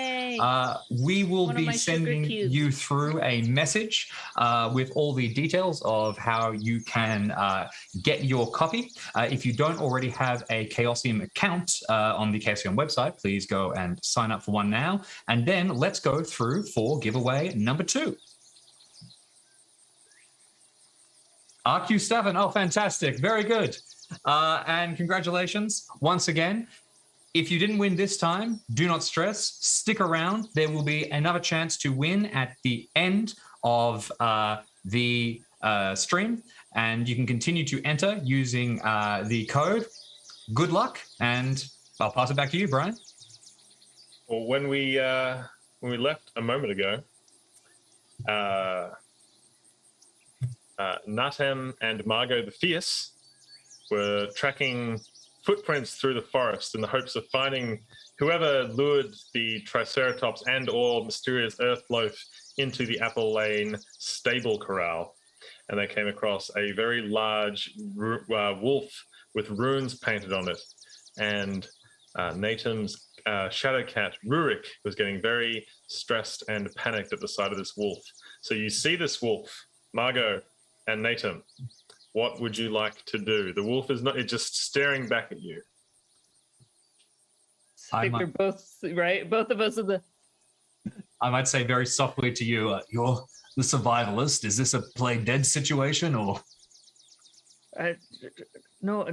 We will One of be my sugar sending cubes. you through a message with all the details of how you can get your copy. If you don't already have a Chaosium account on the Chaosium website, please go and sign up for one now. And then let's go through for giveaway number 2. RQ Staffin, oh, fantastic. Very good. And congratulations once again. If you didn't win this time, do not stress. Stick around. There will be another chance to win at the end of the stream. And you can continue to enter using the code. Good luck. And I'll pass it back to you, Brian. Well, when we left a moment ago, Natem and Margot the Fierce were tracking footprints through the forest in the hopes of finding whoever lured the Triceratops and or mysterious Earth Loaf into the Apple Lane stable corral. And they came across a very large wolf with runes painted on it. And Natem's shadow cat, Rurik, was getting very stressed and panicked at the sight of this wolf. So you see this wolf, Margot and Natem. What would you like to do? The wolf is not, it's just staring back at you. I think we're both right. Both of us are the. I might say very softly to you, you're the survivalist. Is this a play dead situation, or? No,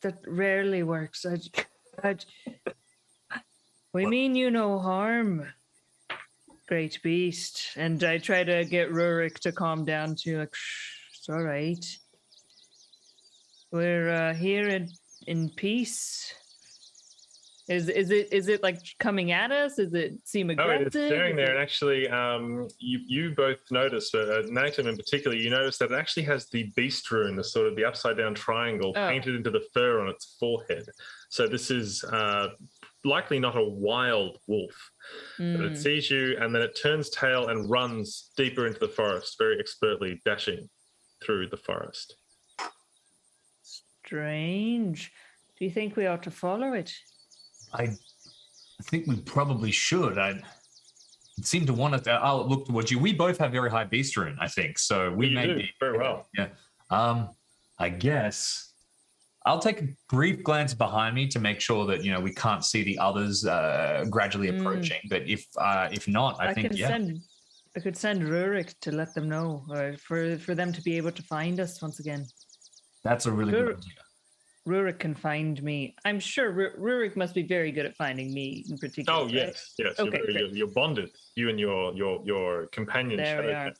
that rarely works. We mean you no harm, great beast. And I try to get Rurik to calm down too. Like, shh, it's all right. We're here in peace. Is it like coming at us? Does it seem aggressive? It's staring there, and actually, you both noticed, Natem in particular, you noticed that it actually has the beast rune, the sort of the upside down triangle painted into the fur on its forehead. So this is likely not a wild wolf, but it sees you, and then it turns tail and runs deeper into the forest, very expertly dashing through the forest. Strange. Do you think we ought to follow it? I think we probably should. I seem to want to. I'll look towards you. We both have very high beast rune, I think. So we may be very well. Yeah. I guess I'll take a brief glance behind me to make sure that we can't see the others gradually approaching. But if not, I think I could send Rurik to let them know, or for them to be able to find us once again. That's a really good idea. Rurik can find me. I'm sure Rurik must be very good at finding me in particular. Oh, yes, right? yes. Okay, you're bonded, you and your companion. There we are.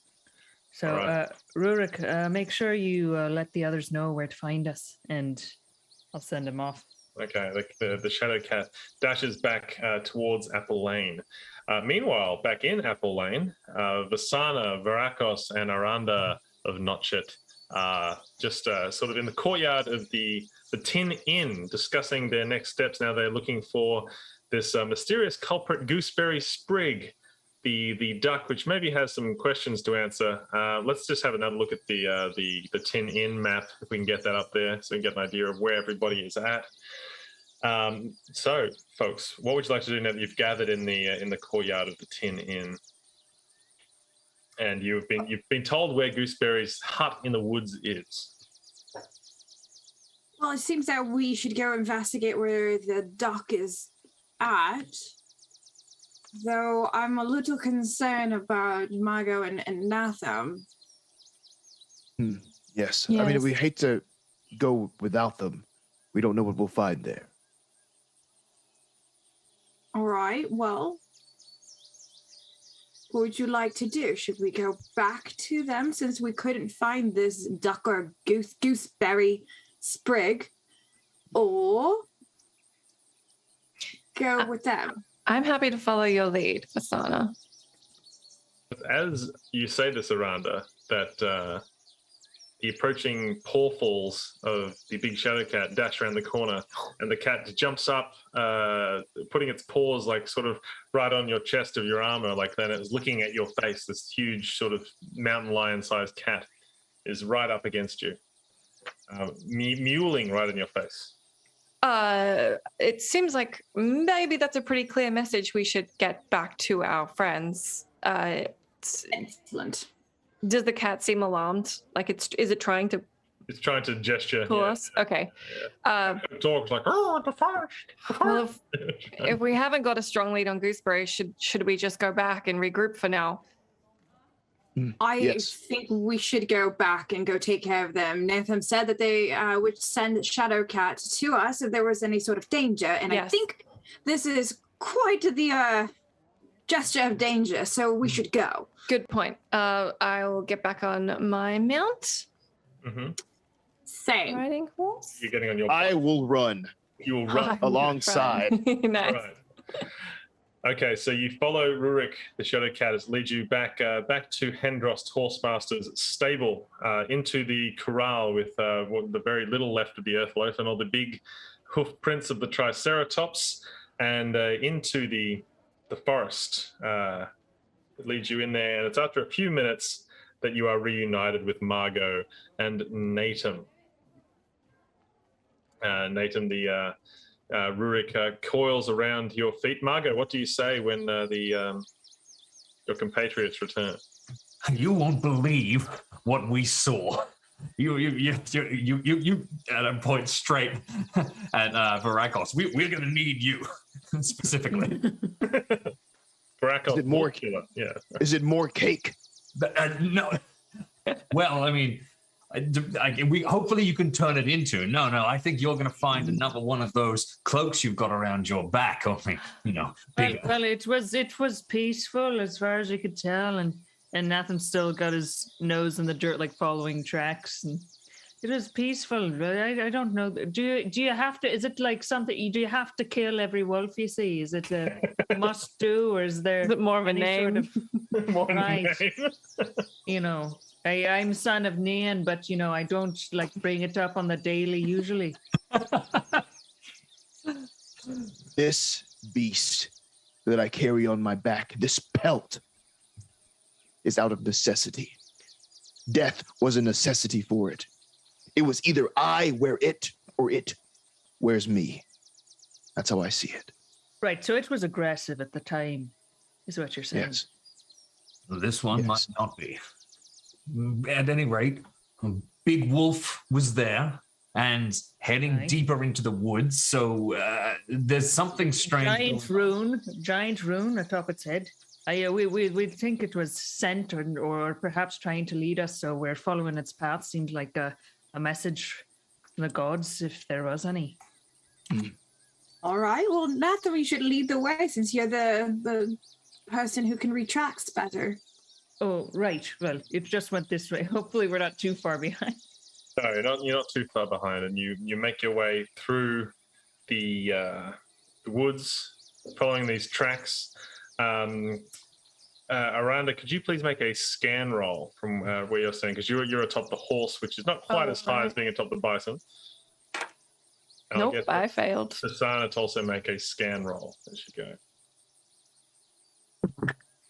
So, right. Rurik, make sure you let the others know where to find us, and I'll send him off. Okay, the shadow cat dashes back towards Apple Lane. Meanwhile, back in Apple Lane, Vasana, Varakos, and Aranda Notchet, just sort of in the courtyard of the Tin Inn, discussing their next steps. Now they're looking for this mysterious culprit, Gooseberry Sprig, the duck, which maybe has some questions to answer. Let's just have another look at the Tin Inn map, if we can get that up there, so we can get an idea of where everybody is at. So, folks, what would you like to do now that you've gathered in the courtyard of the Tin Inn, and you've been told where Gooseberry's hut in the woods is? Well, it seems that we should go investigate where the duck is at. Though I'm a little concerned about Margot and Natham. Yes. I mean, we hate to go without them. We don't know what we'll find there. All right, well, what would you like to do? Should we go back to them since we couldn't find this duck or gooseberry sprig, or go with them? I'm happy to follow your lead, Asana. As you say this, Aranda, that the approaching paw-falls of the big shadow cat dash around the corner, and the cat jumps up, putting its paws like sort of right on your chest of your armor, like then it's looking at your face. This huge sort of mountain lion-sized cat is right up against you, mewling right in your face. It seems like maybe that's a pretty clear message we should get back to our friends. Excellent. Does the cat seem alarmed? Like is it trying to It's trying to gesture. pull us? Okay. It talks like, oh, the forest. Well, if we haven't got a strong lead on Gooseberry, should we just go back and regroup for now? I think we should go back and go take care of them. Nathan said that they would send Shadowcat to us if there was any sort of danger, and I think this is quite the gesture of danger, so we should go. Good point. I'll get back on my mount. Mm-hmm. Same. Riding horse. You're getting on your. I will run. You will run. Alongside. Nice. Right. Okay, so you follow Rurik, the Shadow Cat, as leads you back to Hendrost Horsemaster's stable, into the corral with the very little left of the earth loaf and all the big hoof prints of the Triceratops, and into the forest. It leads you in there, and it's after a few minutes that you are reunited with Margot and Natum. Natum, the Rurik coils around your feet. Margot, what do you say when your compatriots return? You won't believe what we saw. You at a point straight at Varakos. We're gonna need you specifically. Varakos, is it more killer? Yeah. Is it more cake? No. Well, I mean, hopefully you can turn it into. No, I think you're going to find another one of those cloaks you've got around your back. Only, bigger. Well, it was peaceful as far as you could tell, and Nathan still got his nose in the dirt, like following tracks, and it was peaceful. I don't know. Do you have to? Is it like something? Do you have to kill every wolf you see? Is it a must do, or is there? Is it more of a name? Sort of, More right. name. I'm son of Nian, but I don't like bring it up on the daily usually. This beast that I carry on my back, this pelt, is out of necessity. Death was a necessity for it. It was either I wear it or it wears me. That's how I see it. Right, so it was aggressive at the time, is what you're saying. Yes. This one might not be. At any rate, a big wolf was there and heading deeper into the woods. So there's something strange. Giant rune atop its head. We think it was sent or perhaps trying to lead us, so we're following its path. Seemed like a message from the gods, if there was any. All right. Well, Nathan, you should lead the way since you're the person who can read tracks better. Oh, right. Well, it just went this way. Hopefully we're not too far behind. No, you're not too far behind, and you make your way through the woods, following these tracks. Aranda, could you please make a scan roll from where you're standing? Because you're atop the horse, which is not quite as high as being atop the bison. And Nope, I failed. Sasana to also make a scan roll as you go.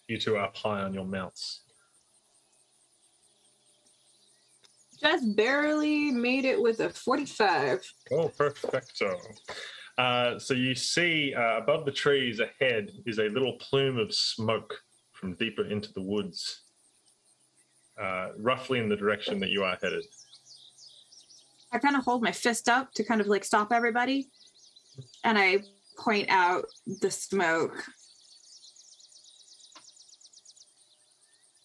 You two are up high on your mounts. Just barely made it with a 45. Oh, perfecto. So you see above the trees ahead is a little plume of smoke from deeper into the woods, roughly in the direction that you are headed. I kind of hold my fist up to kind of like stop everybody. And I point out the smoke.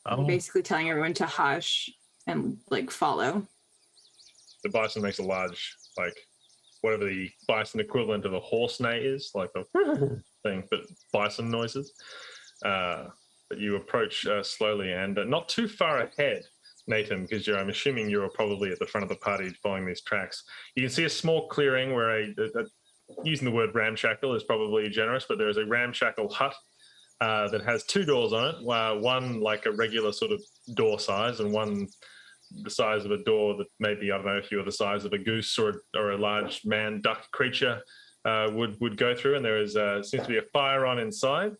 Oh, Basically telling everyone to hush and like follow. The bison makes a large, like, whatever the bison equivalent of a horse neigh is, like the thing, but bison noises. But you approach slowly and not too far ahead, Nathan, because I'm assuming you're probably at the front of the party following these tracks. You can see a small clearing where using the word ramshackle is probably generous, but there is a ramshackle hut that has two doors on it, one like a regular sort of door size and one the size of a door that maybe, I don't know, if you were the size of a goose or a large man-duck creature would go through. And there is seems to be a fire on inside.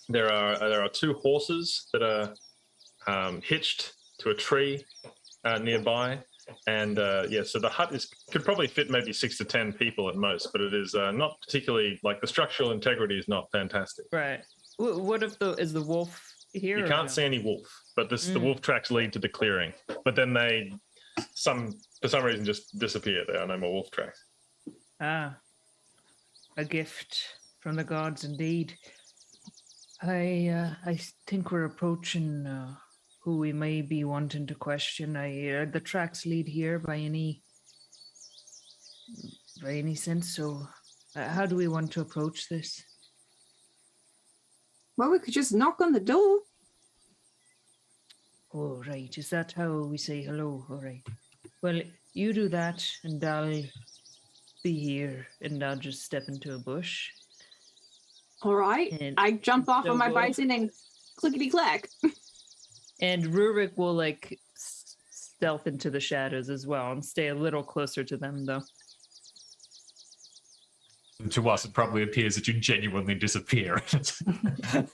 There are two horses that are hitched to a tree nearby. And so the hut could probably fit maybe 6 to 10 people at most, but it is not particularly, like, the structural integrity is not fantastic. Right. What if is the wolf here? You or can't no? see any wolf, but the wolf tracks lead to the clearing. But then for some reason, just disappear. There are no more wolf tracks. Ah, a gift from the gods indeed. I think we're approaching who we may be wanting to question. The tracks lead here by any sense. So, how do we want to approach this? Well, we could just knock on the door. Oh, right. Is that how we say hello? All right. Well, you do that, and I'll be here, and I'll just step into a bush. All right. And I jump off so on my go. bison and clickety clack. And Rurik will like stealth into the shadows as well and stay a little closer to them, though. To us, it probably appears that you genuinely disappear. All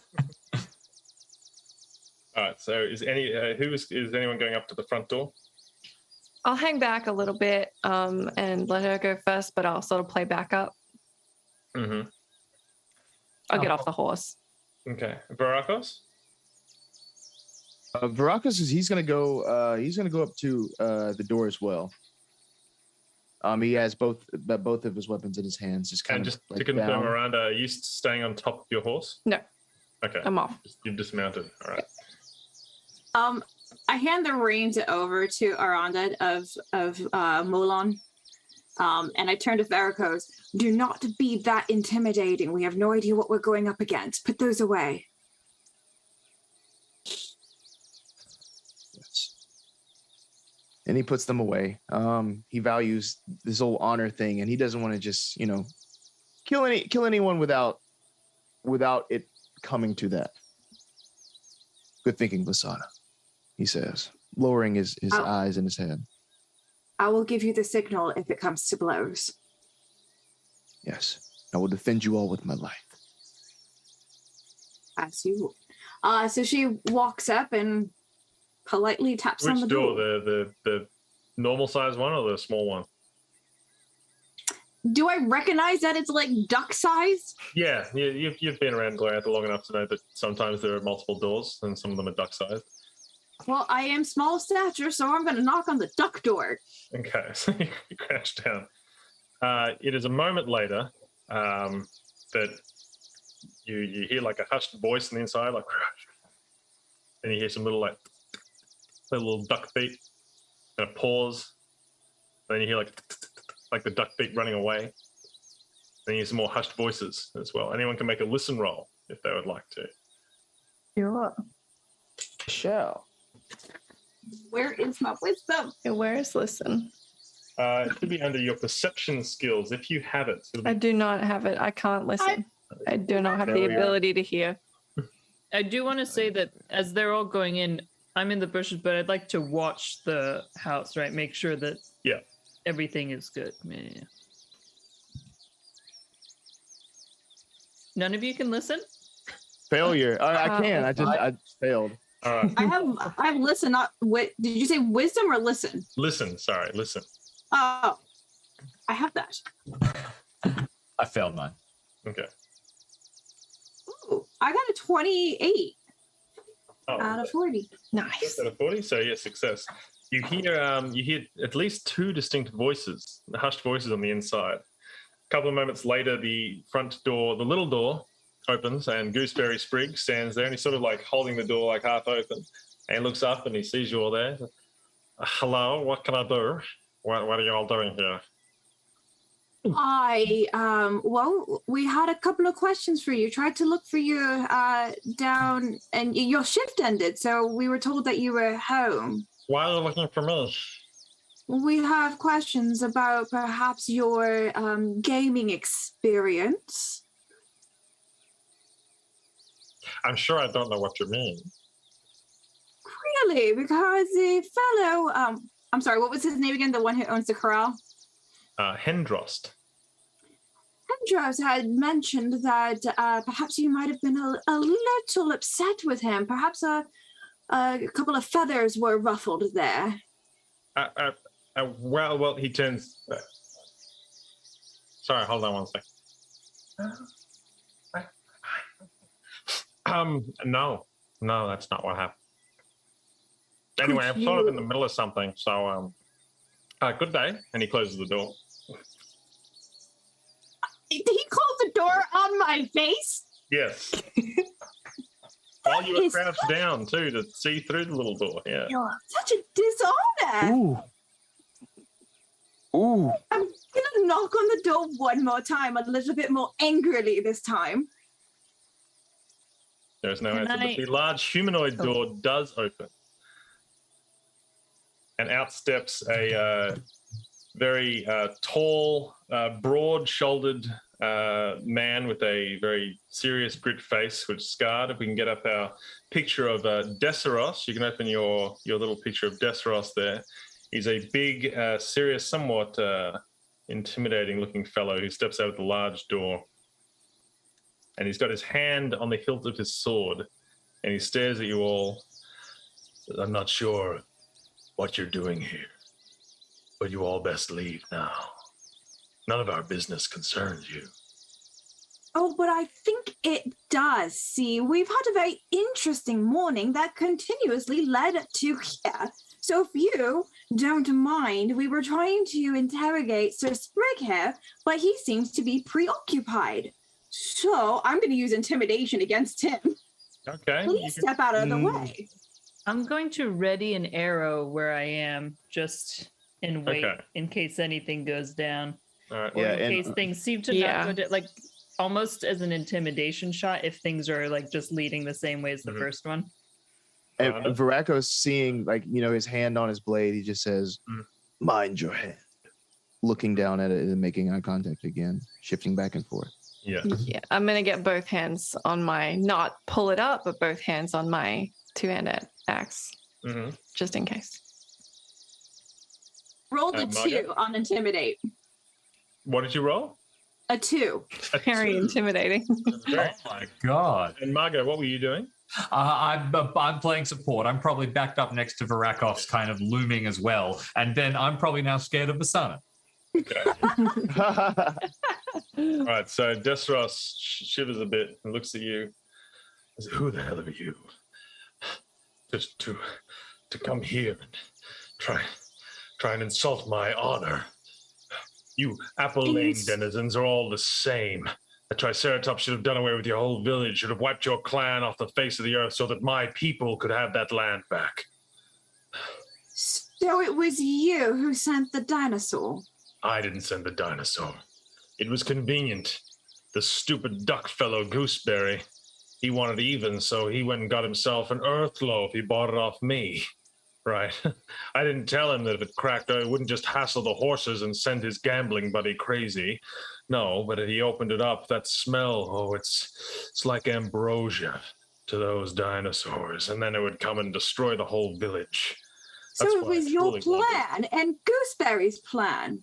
right. So is anyone going up to the front door? I'll hang back a little bit and let her go first, but I'll sort of play backup. Mm-hmm. I'll get off the horse. Okay. Varakos? Varakos he's gonna go up to the door as well. He has both of his weapons in his hands, just kind And of just like to confirm, down. Miranda, are you staying on top of your horse? No. Okay. I'm off. You've dismounted. All right. I hand the reins over to Aranda of Molon. And I turn to Varicose. Do not be that intimidating. We have no idea what we're going up against. Put those away. Yes. And he puts them away. He values this whole honor thing, and he doesn't want to just, kill anyone without it coming to that. Good thinking, Lasana, he says, lowering his eyes in his head. I will give you the signal if it comes to blows. Yes, I will defend you all with my life. As you will. So she walks up and politely taps on Which the door? door. The normal size one or the small one? Do I recognize that it's like duck size? Yeah, you've been around Glorantha long enough to know that sometimes there are multiple doors and some of them are duck sized. Well, I am small stature, so I'm going to knock on the duck door. Okay, so you crouch down. It is a moment later that you hear like a hushed voice on the inside, like, and you hear some little duck beat and a pause. Then you hear like the duck beat running away. Then you hear some more hushed voices as well. Anyone can make a listen roll if they would like to. Sure. Shall. Where is my wisdom? Where is listen? It should be under your perception skills if you have it. It'll I be do not have it. I can't listen. I do not have the ability to hear. I do want to say that as they're all going in, I'm in the bushes, but I'd like to watch the house, right? Make sure that everything is good. Yeah. None of you can listen? Failure. I can. I failed. All right. I have listen, not wit. Did you say wisdom or listen? Listen. Sorry. Listen. Oh, I have that. I failed mine. Okay. Ooh, I got a 28 Oh, out of 40. Nice. out of 40. So yeah, success. You hear at least two distinct voices, hushed voices on the inside. A couple of moments later, the front door, the little door, opens, and Gooseberry Sprigg stands there, and he's sort of like holding the door like half open. And he looks up and he sees you all there. Hello, what can I do? What are you all doing here? Well, we had a couple of questions for you. Tried to look for you down, and your shift ended, so we were told that you were home. Why are you looking for me? We have questions about perhaps your gaming experience. I'm sure I don't know what you mean. Really? Because the fellow, I'm sorry, what was his name again? The one who owns the corral? Hendrost. Hendros had mentioned that perhaps you might have been a little upset with him. Perhaps a couple of feathers were ruffled there. Well, he turns. Sorry, hold on one sec. No, that's not what happened. Anyway, I'm sort of in the middle of something, so good day. And he closes the door. Did he close the door on my face? Yes. While you were crouched down too to see through the little door. Yeah. You're such a dishonor. Ooh. I'm gonna knock on the door one more time, a little bit more angrily this time. There is no answer, but the large humanoid door does open. And out steps a very tall, broad-shouldered man with a very serious grit face, which is scarred. If we can get up our picture of Desseros, you can open your little picture of Desseros there. He's a big, serious, somewhat intimidating-looking fellow who steps out of the large door. And he's got his hand on the hilt of his sword, and he stares at you all. Says, I'm not sure what you're doing here, but you all best leave now. None of our business concerns you. Oh, but I think it does. See, we've had a very interesting morning that continuously led to here. So if you don't mind, we were trying to interrogate Sir Sprigg here, but he seems to be preoccupied. So I'm going to use intimidation against him. Okay. Please step out of the way. I'm going to ready an arrow where I am, just in wait, Okay. in case anything goes down. All right. Or Yeah, in and- case things seem to not go down, like almost as an intimidation shot if things are like just leading the same way as the Mhm. first one. And Veraco's seeing, like, his hand on his blade. He just says, mind your hand. Looking down at it and making eye contact again, shifting back and forth. Yeah. Yeah, I'm gonna get both hands on my, not pull it up, but both hands on my two-handed axe, Mm-hmm. just in case. Rolled a Margaret? 2 on intimidate. What did you roll? A 2. Very intimidating. Oh my god. And Margot, what were you doing? I'm playing support. I'm probably backed up next to Varakov's kind of looming as well. And then I'm probably now scared of Basana. Okay. All right. So Desros shivers a bit and looks at you. Says, who the hell are you? Just to come here and try and insult my honor. You Apple Lane denizens are all the same. The Triceratops should have done away with your whole village, should have wiped your clan off the face of the earth so that my people could have that land back. So it was you who sent the dinosaur. I didn't send the dinosaur. It was convenient. The stupid duck fellow Gooseberry. He wanted even, so he went and got himself an earth loaf. He bought it off me. Right. I didn't tell him that if it cracked, I wouldn't just hassle the horses and send his gambling buddy crazy. No, but he opened it up. That smell, oh, it's like ambrosia. to those dinosaurs, and then it would come and destroy the whole village. So That's it what I was your truly wanted. plan and Gooseberry's plan.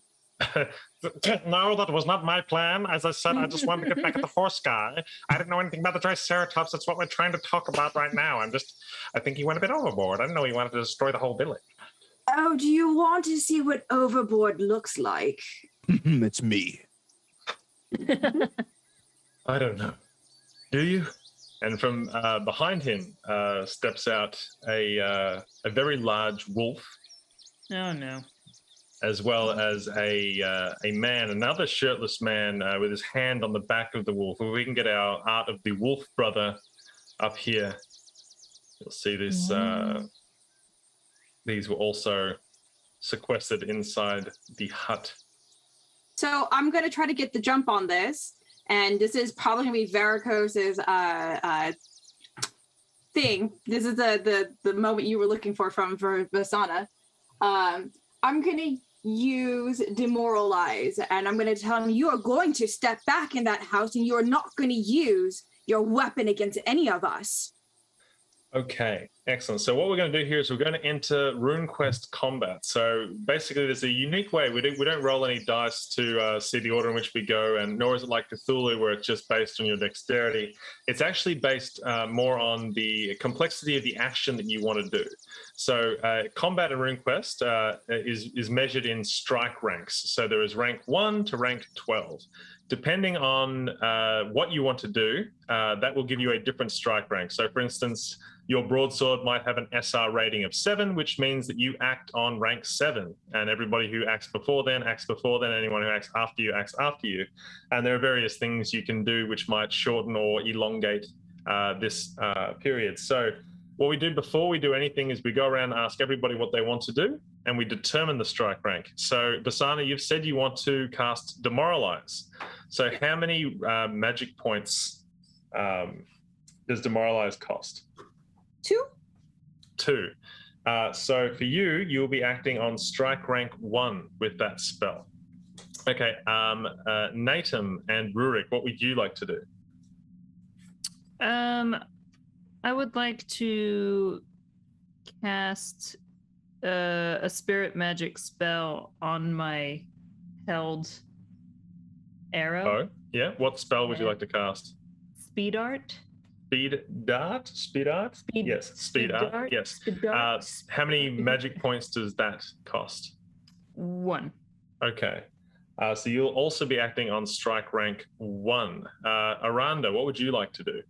No, that was not my plan. As I said, I just wanted to get back at the horse guy. I didn't know anything about the Triceratops. That's what we're trying to talk about right now. I think he went a bit overboard. I didn't know he wanted to destroy the whole village. Oh, do you want to see what overboard looks like? It's me. I don't know. Do you? And from behind him steps out a very large wolf, Oh no. as well as a man, another shirtless man with his hand on the back of the wolf. If we can get our art of the wolf brother up here, you'll see this. These were also sequestered inside the hut. So I'm going to try to get the jump on this. And this is probably going to be Varicose's thing. This is the moment you were looking for from Vasana. I'm going to use Demoralize, and I'm going to tell him you are going to step back in that house and you are not going to use your weapon against any of us. Okay, excellent. So what we're going to do here is we're going to enter Runequest Combat. So basically, there's a unique way. We don't roll any dice to see the order in which we go, and nor is it like Cthulhu, where it's just based on your dexterity. It's actually based more on the complexity of the action that you want to do. So combat in Runequest is measured in strike ranks. So there is rank 1 to rank 12. Depending on what you want to do, that will give you a different strike rank. So for instance, your broadsword might have an SR rating of 7, which means that you act on rank 7. And everybody who acts before then, anyone who acts after you. And there are various things you can do which might shorten or elongate this period. So what we do before we do anything is we go around and ask everybody what they want to do, and we determine the strike rank. So Basana, you've said you want to cast Demoralize. So how many magic points does Demoralize cost? 2. 2. So for you, you'll be acting on strike rank 1 with that spell. Okay, Natum and Rurik, what would you like to do? I would like to cast a spirit magic spell on my held arrow. Oh, yeah. What spell would you like to cast? Speed art. Speed dart? Yes, speed art. dart? Yes. Speed dart. How many magic points does that cost? 1. Okay. So you'll also be acting on strike rank 1. Aranda, what would you like to do?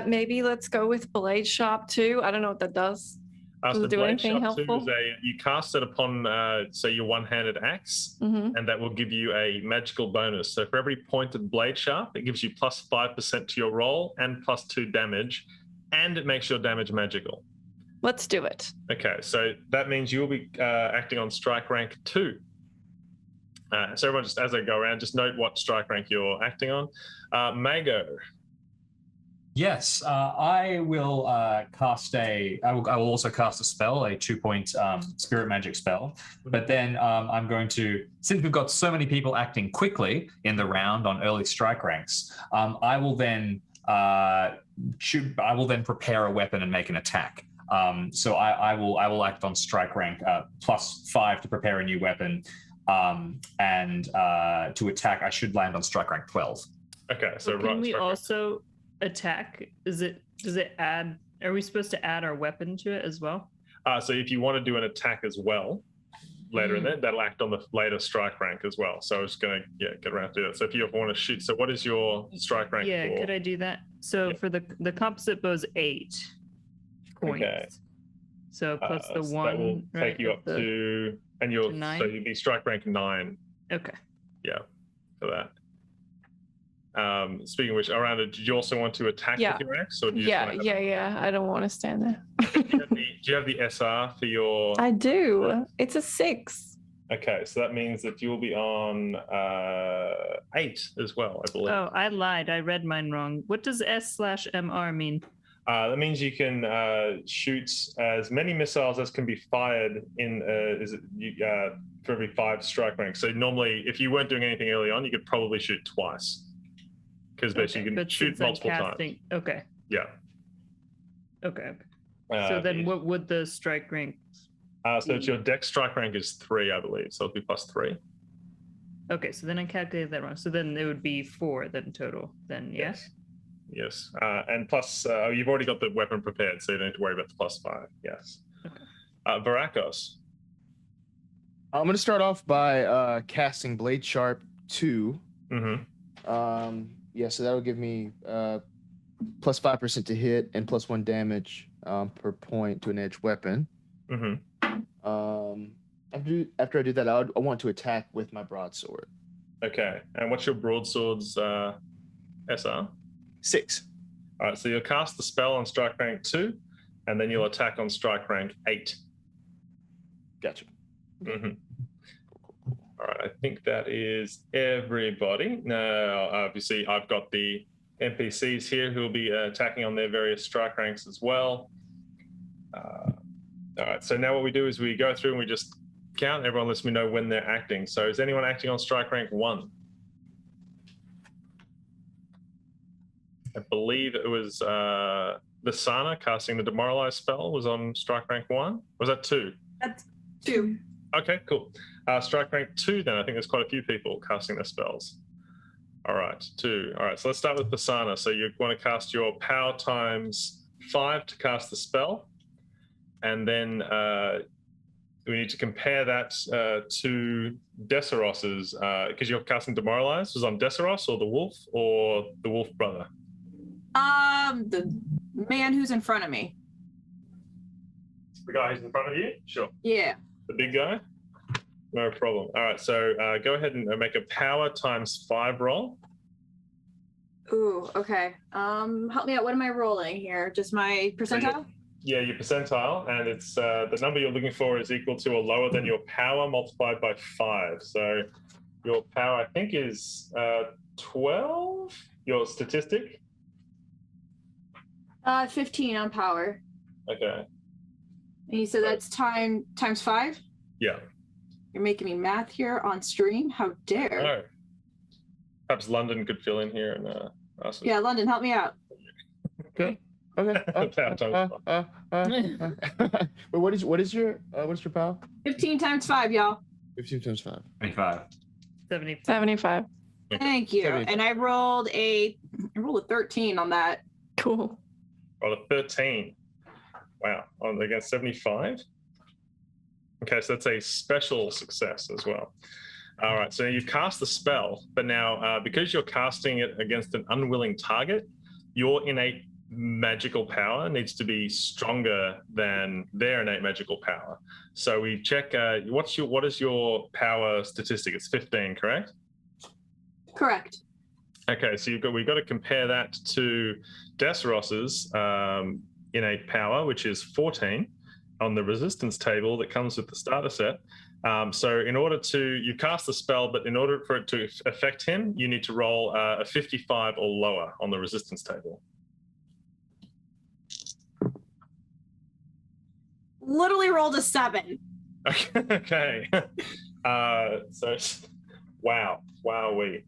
Maybe let's go with Blade Sharp 2. I don't know what that does. Does So it do Blade anything Sharp 2 helpful? is you cast it upon, say, your one-handed axe, and that will give you a magical bonus. So for every point of Blade Sharp, it gives you plus 5% to your roll and plus 2 damage, and it makes your damage magical. Let's do it. Okay, so that means you'll be acting on strike rank 2. So everyone, just as I go around, just note what strike rank you're acting on. Mago. Yes, I will cast I will also cast a spell, a 2-point spirit magic spell. But then I'm going to, since we've got so many people acting quickly in the round on early strike ranks, I will then prepare a weapon and make an attack. So I will act on strike rank plus 5 to prepare a new weapon, and to attack I should land on strike rank 12. Okay, so Can we also attack? Does it add? Are we supposed to add our weapon to it as well? So if you want to do an attack as well later in there, that'll act on the later strike rank as well. So I was going to get around to do that. So if you want to shoot, so what is your strike rank? Yeah, for? could I do that? So for the composite bow is 8 points. Okay. So plus the so 1. that will take you up to, and you'll to 9? so you'll be strike rank 9. Okay. Yeah, for that. Speaking of which, Aranda, did you also want to attack with your axe, or do you just want to Yeah. I don't want to stand there. do you have the SR for your? I do. It's a 6. Okay, so that means that you'll be on 8 as well, I believe. Oh, I lied. I read mine wrong. What does S/MR mean? That means you can shoot as many missiles as can be fired in for every 5 strike ranks. So normally, if you weren't doing anything early on, you could probably shoot twice. because basically you can but shoot since I'm multiple times. casting, okay, Yeah. okay. So then, the- what would the strike rank? So it's your dex strike rank is 3, I believe. So it'll be +3. Okay, so then I calculated that wrong. So then it would be 4 then total. Then yes. Yes. And plus, you've already got the weapon prepared, so you don't need to worry about the +5. Yes. Okay. Varakos. I'm going to start off by casting Blade Sharp 2. Mm-hmm. Yeah, so that'll give me plus 5% to hit and plus 1 damage per point to an edged weapon. Mm-hmm. After I do that, I want to attack with my broadsword. Okay. And what's your broadsword's SR? 6. All right. So you'll cast the spell on strike rank 2, and then you'll attack on strike rank 8. Gotcha. Mm-hmm. All right. I think that is everybody. Now, obviously, I've got the NPCs here who will be attacking on their various strike ranks as well. All right. So now what we do is we go through and we just count. Everyone lets me know when they're acting. So is anyone acting on strike rank 1? I believe it was Visana casting the Demoralize spell was on strike rank 1. Was that 2? That's 2. Okay, cool. Strike rank 2 then. I think there's quite a few people casting their spells. All right, 2. All right, so let's start with Visana. So you want to cast your power times 5 to cast the spell. And then we need to compare that to Desiros's, because you're casting Demoralize. Was on Desiros or the wolf brother? The man who's in front of me. The guy who's in front of you? Sure. Yeah. The big guy? No problem. All right, so go ahead and make a power times 5 roll. Ooh, okay. Help me out. What am I rolling here? Just my percentile? Yeah, your percentile, and it's the number you're looking for is equal to or lower than your power multiplied by 5. So your power, I think, is 12. Your statistic. 15 on power. Okay. And you said that's times 5? Yeah. You're making me math here on stream. How dare? Oh. Perhaps London could fill in here and ask us. Yeah, London, help me out. Okay. Okay. But what is your power? 15 times 5, y'all. 15 times 5. 25. 75. Thank you. 75. And I rolled a 13 on that. Cool. Roll a 13. Wow. On against 75. Okay, so that's a special success as well. All right, so you've cast the spell, but now because you're casting it against an unwilling target, your innate magical power needs to be stronger than their innate magical power. So we check what is your power statistic? It's 15, correct? Correct. Okay, so we've got to compare that to Desiros's innate power, which is 14 on the resistance table that comes with the starter set. So in order you cast the spell, but in order for it to affect him, you need to roll a 55 or lower on the resistance table. Literally rolled a 7. Okay. So, wowee.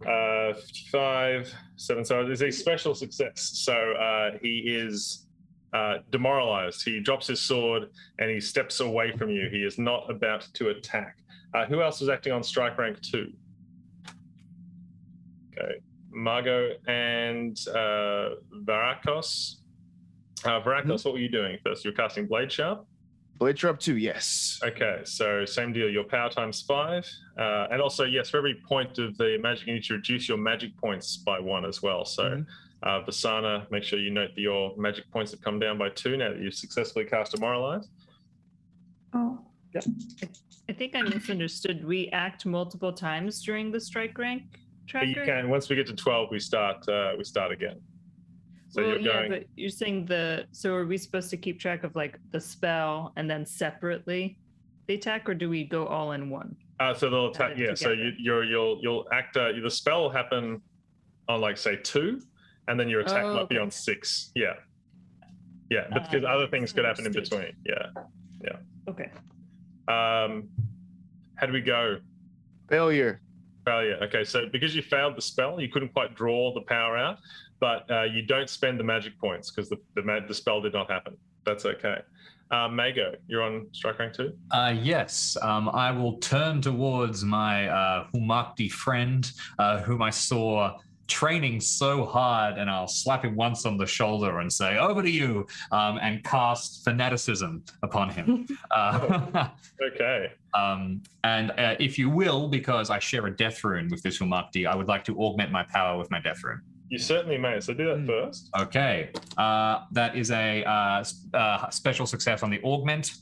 55, 7. So it is a special success. So he is demoralized. He drops his sword and he steps away from you. He is not about to attack. Who else was acting on strike rank 2? Okay. Margot and Varakos. Varakos, what were you doing first? You're casting Blade Sharp? Blade Sharp 2, yes. Okay, so same deal. Your power times 5. And also, yes, for every point of the magic, you need to reduce your magic points by 1 as well. So Visana, make sure you note that your magic points have come down by 2 now that you've successfully cast Demoralize. Oh. I think I misunderstood. We act multiple times during the strike rank tracker? You can. Once we get to 12, we start again. So well, you're going. but you're saying so are we supposed to keep track of like the spell and then separately the attack, or do we go all in one? So they'll attack. Add it Yeah. So together. you'll act. The spell will happen on like say 2, and then your attack Oh, might be okay. on 6. Yeah. Yeah, but because other things could happen in understood. between. Yeah. Okay. How do we go? Failure. Failure. Okay, so because you failed the spell, you couldn't quite draw the power out, but you don't spend the magic points because the spell did not happen. That's okay. Mago, you're on strike rank 2? Yes, I will turn towards my Humakti friend, whom I saw training so hard, and I'll slap him once on the shoulder and say, "Over to you," and cast fanaticism upon him. Okay. And if you will, because I share a death rune with this Humakti, I would like to augment my power with my death rune. You certainly may. So do that first. Okay, that is a special success on the augment.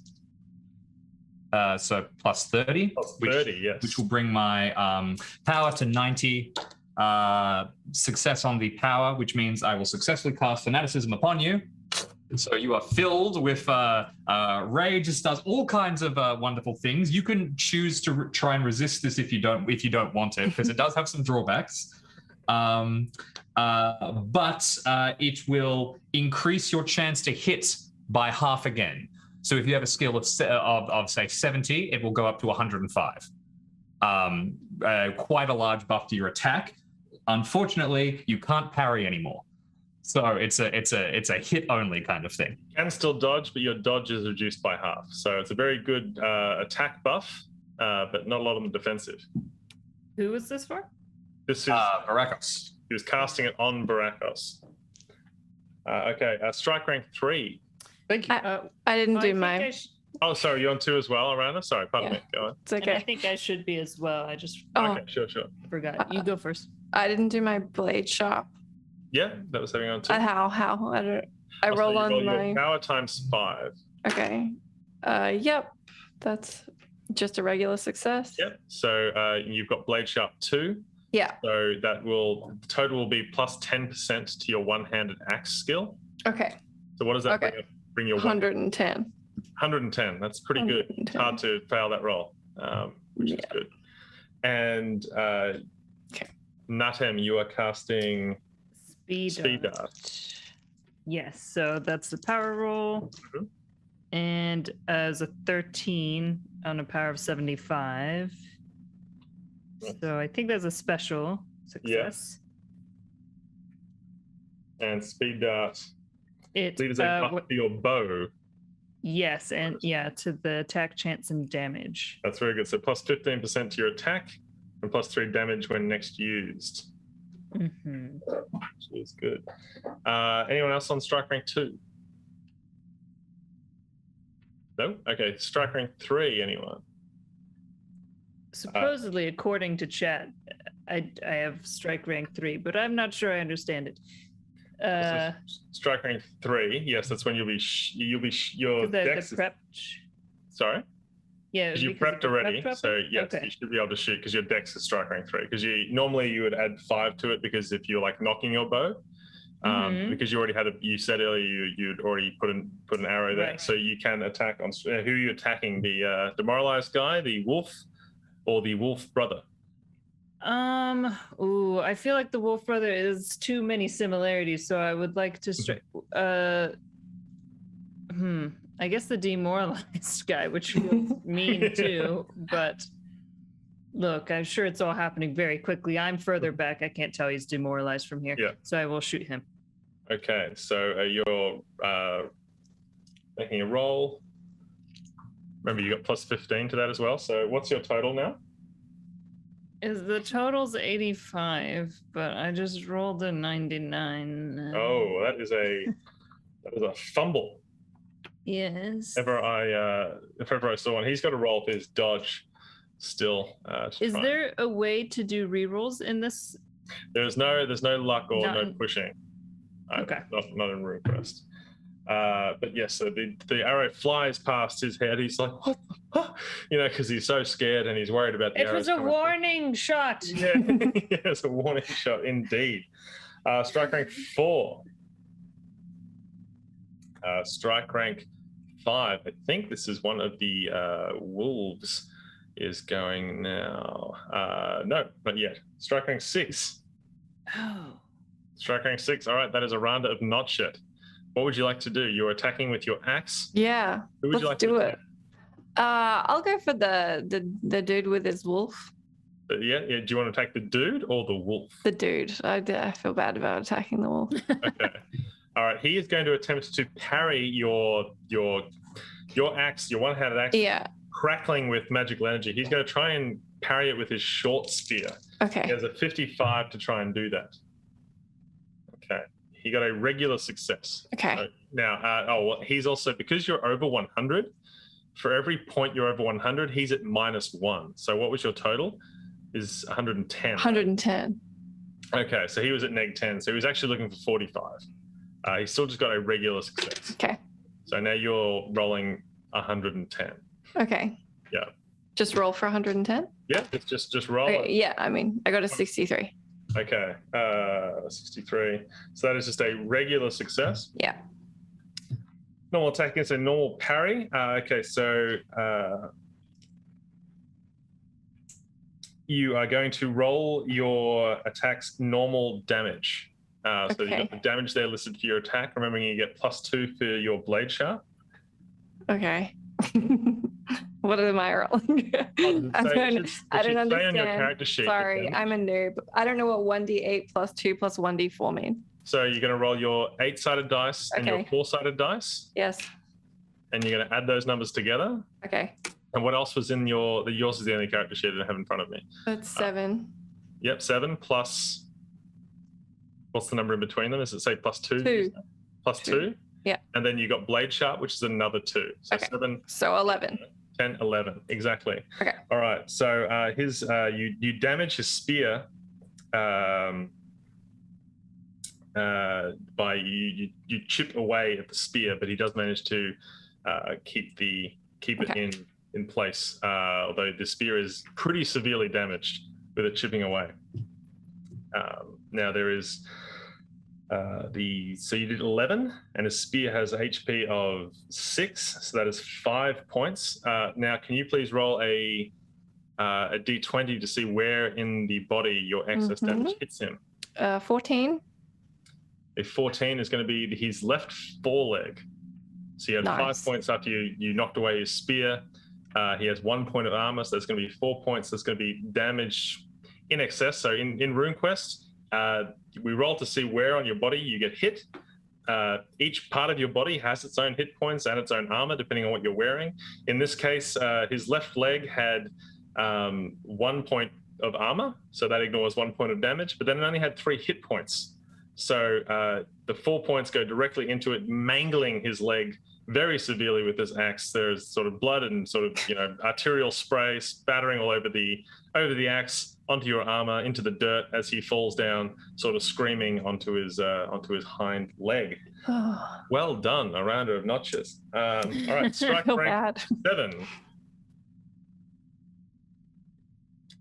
So plus 30. Plus 30, yes. Which will bring my power to 90. Success on the power, which means I will successfully cast fanaticism upon you. So you are filled with rage. This does all kinds of wonderful things. You can choose to try and resist this if you don't want it, because it does have some drawbacks. But it will increase your chance to hit by half again. So if you have a skill of say 70, it will go up to 105. Quite a large buff to your attack. Unfortunately, you can't parry anymore. So it's a hit only kind of thing. You can still dodge, but your dodge is reduced by half. So it's a very good attack buff, but not a lot of them defensive. Who was this for? This is Barakos. He was casting it on Barakos. Okay, strike rank 3. Thank you. I didn't do mine. Oh, sorry, you're on 2 as well, Arana? Sorry, pardon me. Go on. It's And I okay. think I should be as well. I just Okay, sure. forgot. You go first. I didn't do my blade shop. Yeah, that was having on 2. How? I don't. I So roll you on roll my. your power times 5. Okay. Yep. That's just a regular success. Yep. So you've got blade sharp 2. Yeah. So the total will be plus 10% to your one-handed axe skill. Okay. So what does that Okay. bring your 110. 110. That's pretty good. 110. Hard to fail that roll, which is good. And Natem, you are casting Speed Dart. Yes, so that's the power roll. Mhm. And as a 13 on a power of 75. So I think that's a special success. And Speed Dart It leaves a buff to your bow. yes, and to the attack chance and damage. That's very good. So plus 15% to your attack and plus 3 damage when next used. Mm-hmm. Which is good. Anyone else on strike rank 2? No? Okay, strike rank 3, anyone? Supposedly, according to chat, I have strike rank 3, but I'm not sure I understand it. Strike rank 3, yes, that's when your dex the prep. Sorry? Yeah, Because you because of prepped the already, prep so yes, okay. you should be able to shoot because your dex is strike rank 3. Because normally you would add 5 to it because if you're like knocking your bow, Mhm. because you already you said earlier you'd already put an arrow there, Right. so you can attack on who are you attacking? The demoralized guy, the wolf, or the wolf brother? Ooh, I feel like the wolf brother is too many similarities, so I would like to strike. I guess the demoralized guy, which feels mean too, but look, I'm sure it's all happening very quickly. I'm further back. I can't tell he's demoralized from here. Yeah. So I will shoot him. Okay, so you're making a roll. Remember, you got plus 15 to that as well. So what's your total now? The total's 85, but I just rolled a 99. Oh, that is a fumble. Yes. If ever I saw one, he's got to roll for his dodge still. Is there a way to do rerolls in this? There's no luck or Not no in- pushing. Okay. Not in Runequest. But yes, so the arrow flies past his head. He's like, what? Because he's so scared and he's worried about the It arrows was a coming. warning shot. Yeah, it's a warning shot indeed. Strike rank 4. Strike rank 5. I think this is one of the wolves is going now. No, not yet. Strike rank 6. Oh. Strike rank 6. All right, that is a Randa of Notchet. What would you like to do? You're attacking with your axe. Yeah. Who would you like Let's do to it. I'll go for the dude with his wolf. But yeah. Do you want to attack the dude or the wolf? The dude. I feel bad about attacking the wolf. Okay. All right. He is going to attempt to parry your axe, your one-handed axe, Yeah. crackling with magical energy. He's going to try and parry it with his short spear. He Okay. has a 55 to try and do that. Okay. He got a regular success. Okay. Now, he's also, because you're over 100, for every point you're over 100, he's at -1. So what was your total? Is 110. 110. Okay, so he was at -10. So he was actually looking for 45. He still just got a regular success. Okay. So now you're rolling 110. Okay. Yeah. Just roll for 110? Yeah, it's just roll it. Okay, yeah, I mean, I got a 63. Okay, 63. So that is just a regular success. Yeah. Normal attack against a normal parry. Okay, so you are going to roll your attack's normal damage. So you Okay. got the damage there listed for your attack. Remembering you get +2 for your blade sharp. Okay. What am I rolling? I don't understand. On your understand. character sheet, the Sorry, damage. I'm a noob. I don't know what 1d8 + 2 + 1d4 mean. So you're going to roll your 8-sided dice and your Okay. 4-sided dice, Yes. and you're going to add those numbers together. Okay. And what else was in yours is the only character sheet I don't have in front of me. That's 7. Yep, 7 plus, what's the number in between them? Is it say +2? 2. Plus 2? Yeah. And then you got blade sharp, which is another 2. So Okay. 7, So 11. 10, 11. Exactly. Okay. All right. So you damage his spear by you chip away at the spear, but he does manage to keep Okay. it in place. Although the spear is pretty severely damaged with it chipping away. Now there is so you did 11, and his spear has a HP of 6, so that is 5 points. Now, can you please roll a d20 to see where in the body your excess damage hits him? 14. A 14 is going to be his left foreleg. So you had Nice. 5 points after you knocked away his spear. He has 1 point of armor, so that's going to be 4 points. That's going to be damage in excess. So in Runequest, we roll to see where on your body you get hit. Each part of your body has its own hit points and its own armor, depending on what you're wearing. In this case, his left leg had 1 point of armor, so that ignores 1 point of damage, but then it only had 3 hit points. So the 4 points go directly into it, mangling his leg very severely with this axe. There's sort of blood and sort of arterial spray spattering all over the axe, onto your armor, into the dirt as he falls down, sort of screaming onto his hind leg. Well done, a rounder of notches. All right, strike Feel rank bad. 7.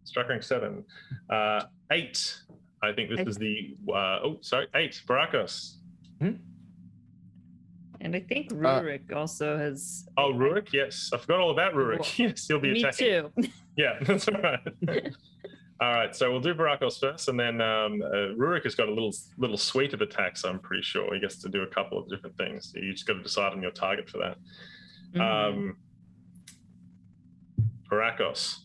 Strike rank 7. 8. I think this is the 8. Barakos. And I think Rurik also has. Oh, Rurik, yes. I forgot all about Rurik. Yes, he'll be Me attacking. too. Yeah, that's all right. All right, so we'll do Barakos first, and then Rurik has got a little suite of attacks, I'm pretty sure. He gets to do a couple of different things. You just got to decide on your target for that. Barakos.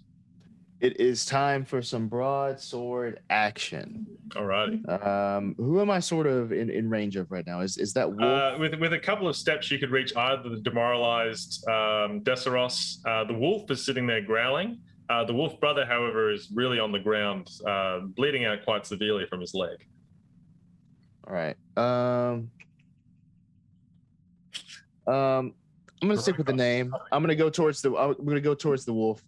It is time for some broadsword action. All righty. Who am I sort of in range of right now? Is that wolf? With a couple of steps, you could reach either the demoralized Desseros. The wolf is sitting there growling. The wolf brother, however, is really on the ground, bleeding out quite severely from his leg. All right. I'm gonna stick with the name. I'm gonna go towards the wolf.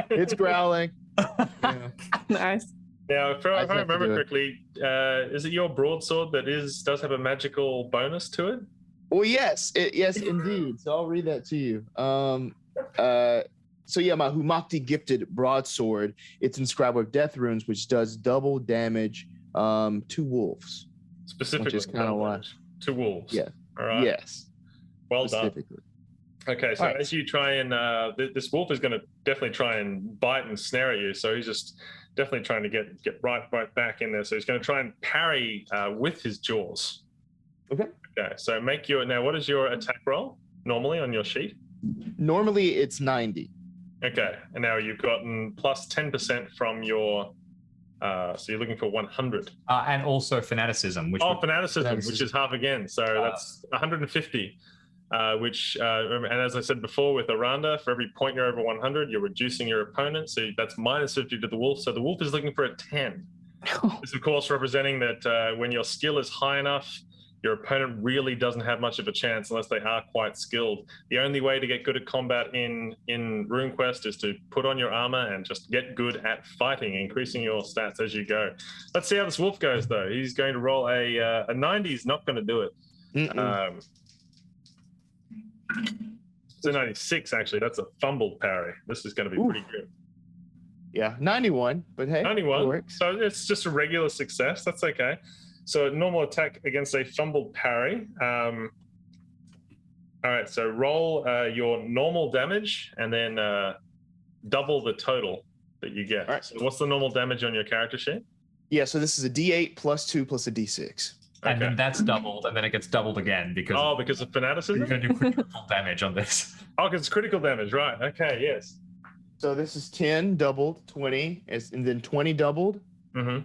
It's growling. Yeah. Nice. Now, if I have to remember do it. correctly, is it your broadsword that does have a magical bonus to it? Well, yes, yes, indeed. So I'll read that to you. So yeah, my Humakti gifted broadsword. It's inscribed with death runes, which does double damage to wolves. Specifically, Which is kinda why. to wolves. Yeah. All right. Yes, Well done. specifically. Okay, so All right. as you try and this wolf is going to definitely try and bite and snare at you. So he's just definitely trying to get right back in there. So he's going to try and parry with his jaws. Okay. Okay. So what is your attack roll normally on your sheet? Normally it's 90. Okay, and now you've gotten plus 10% from your. So you're looking for 100. And also fanaticism, which Fanaticism, which is half again. So that's 150. And as I said before with Aranda, for every point you're over 100, you're reducing your opponent. So that's minus 50 to the wolf. So the wolf is looking for a 10. This, of course, representing that when your skill is high enough, your opponent really doesn't have much of a chance unless they are quite skilled. The only way to get good at combat in RuneQuest is to put on your armor and just get good at fighting, increasing your stats as you go. Let's see how this wolf goes, though. He's going to roll a 90. He's not going to do it. It's a 96, actually. That's a fumbled parry. This is going to be pretty good. Yeah, 91, but hey, 91. works. So it's just a regular success. That's okay. So normal attack against a fumbled parry. All right, so roll your normal damage and then double the total that you get. All right. So what's the normal damage on your character sheet? Yeah, so this is a D8 plus 2 plus a D6. and then that's doubled, and then it gets doubled again because because of fanaticism? you're going to do critical damage on this. Oh, because it's critical damage, right. Okay, yes. So this is 10 doubled, 20, and then 20 doubled will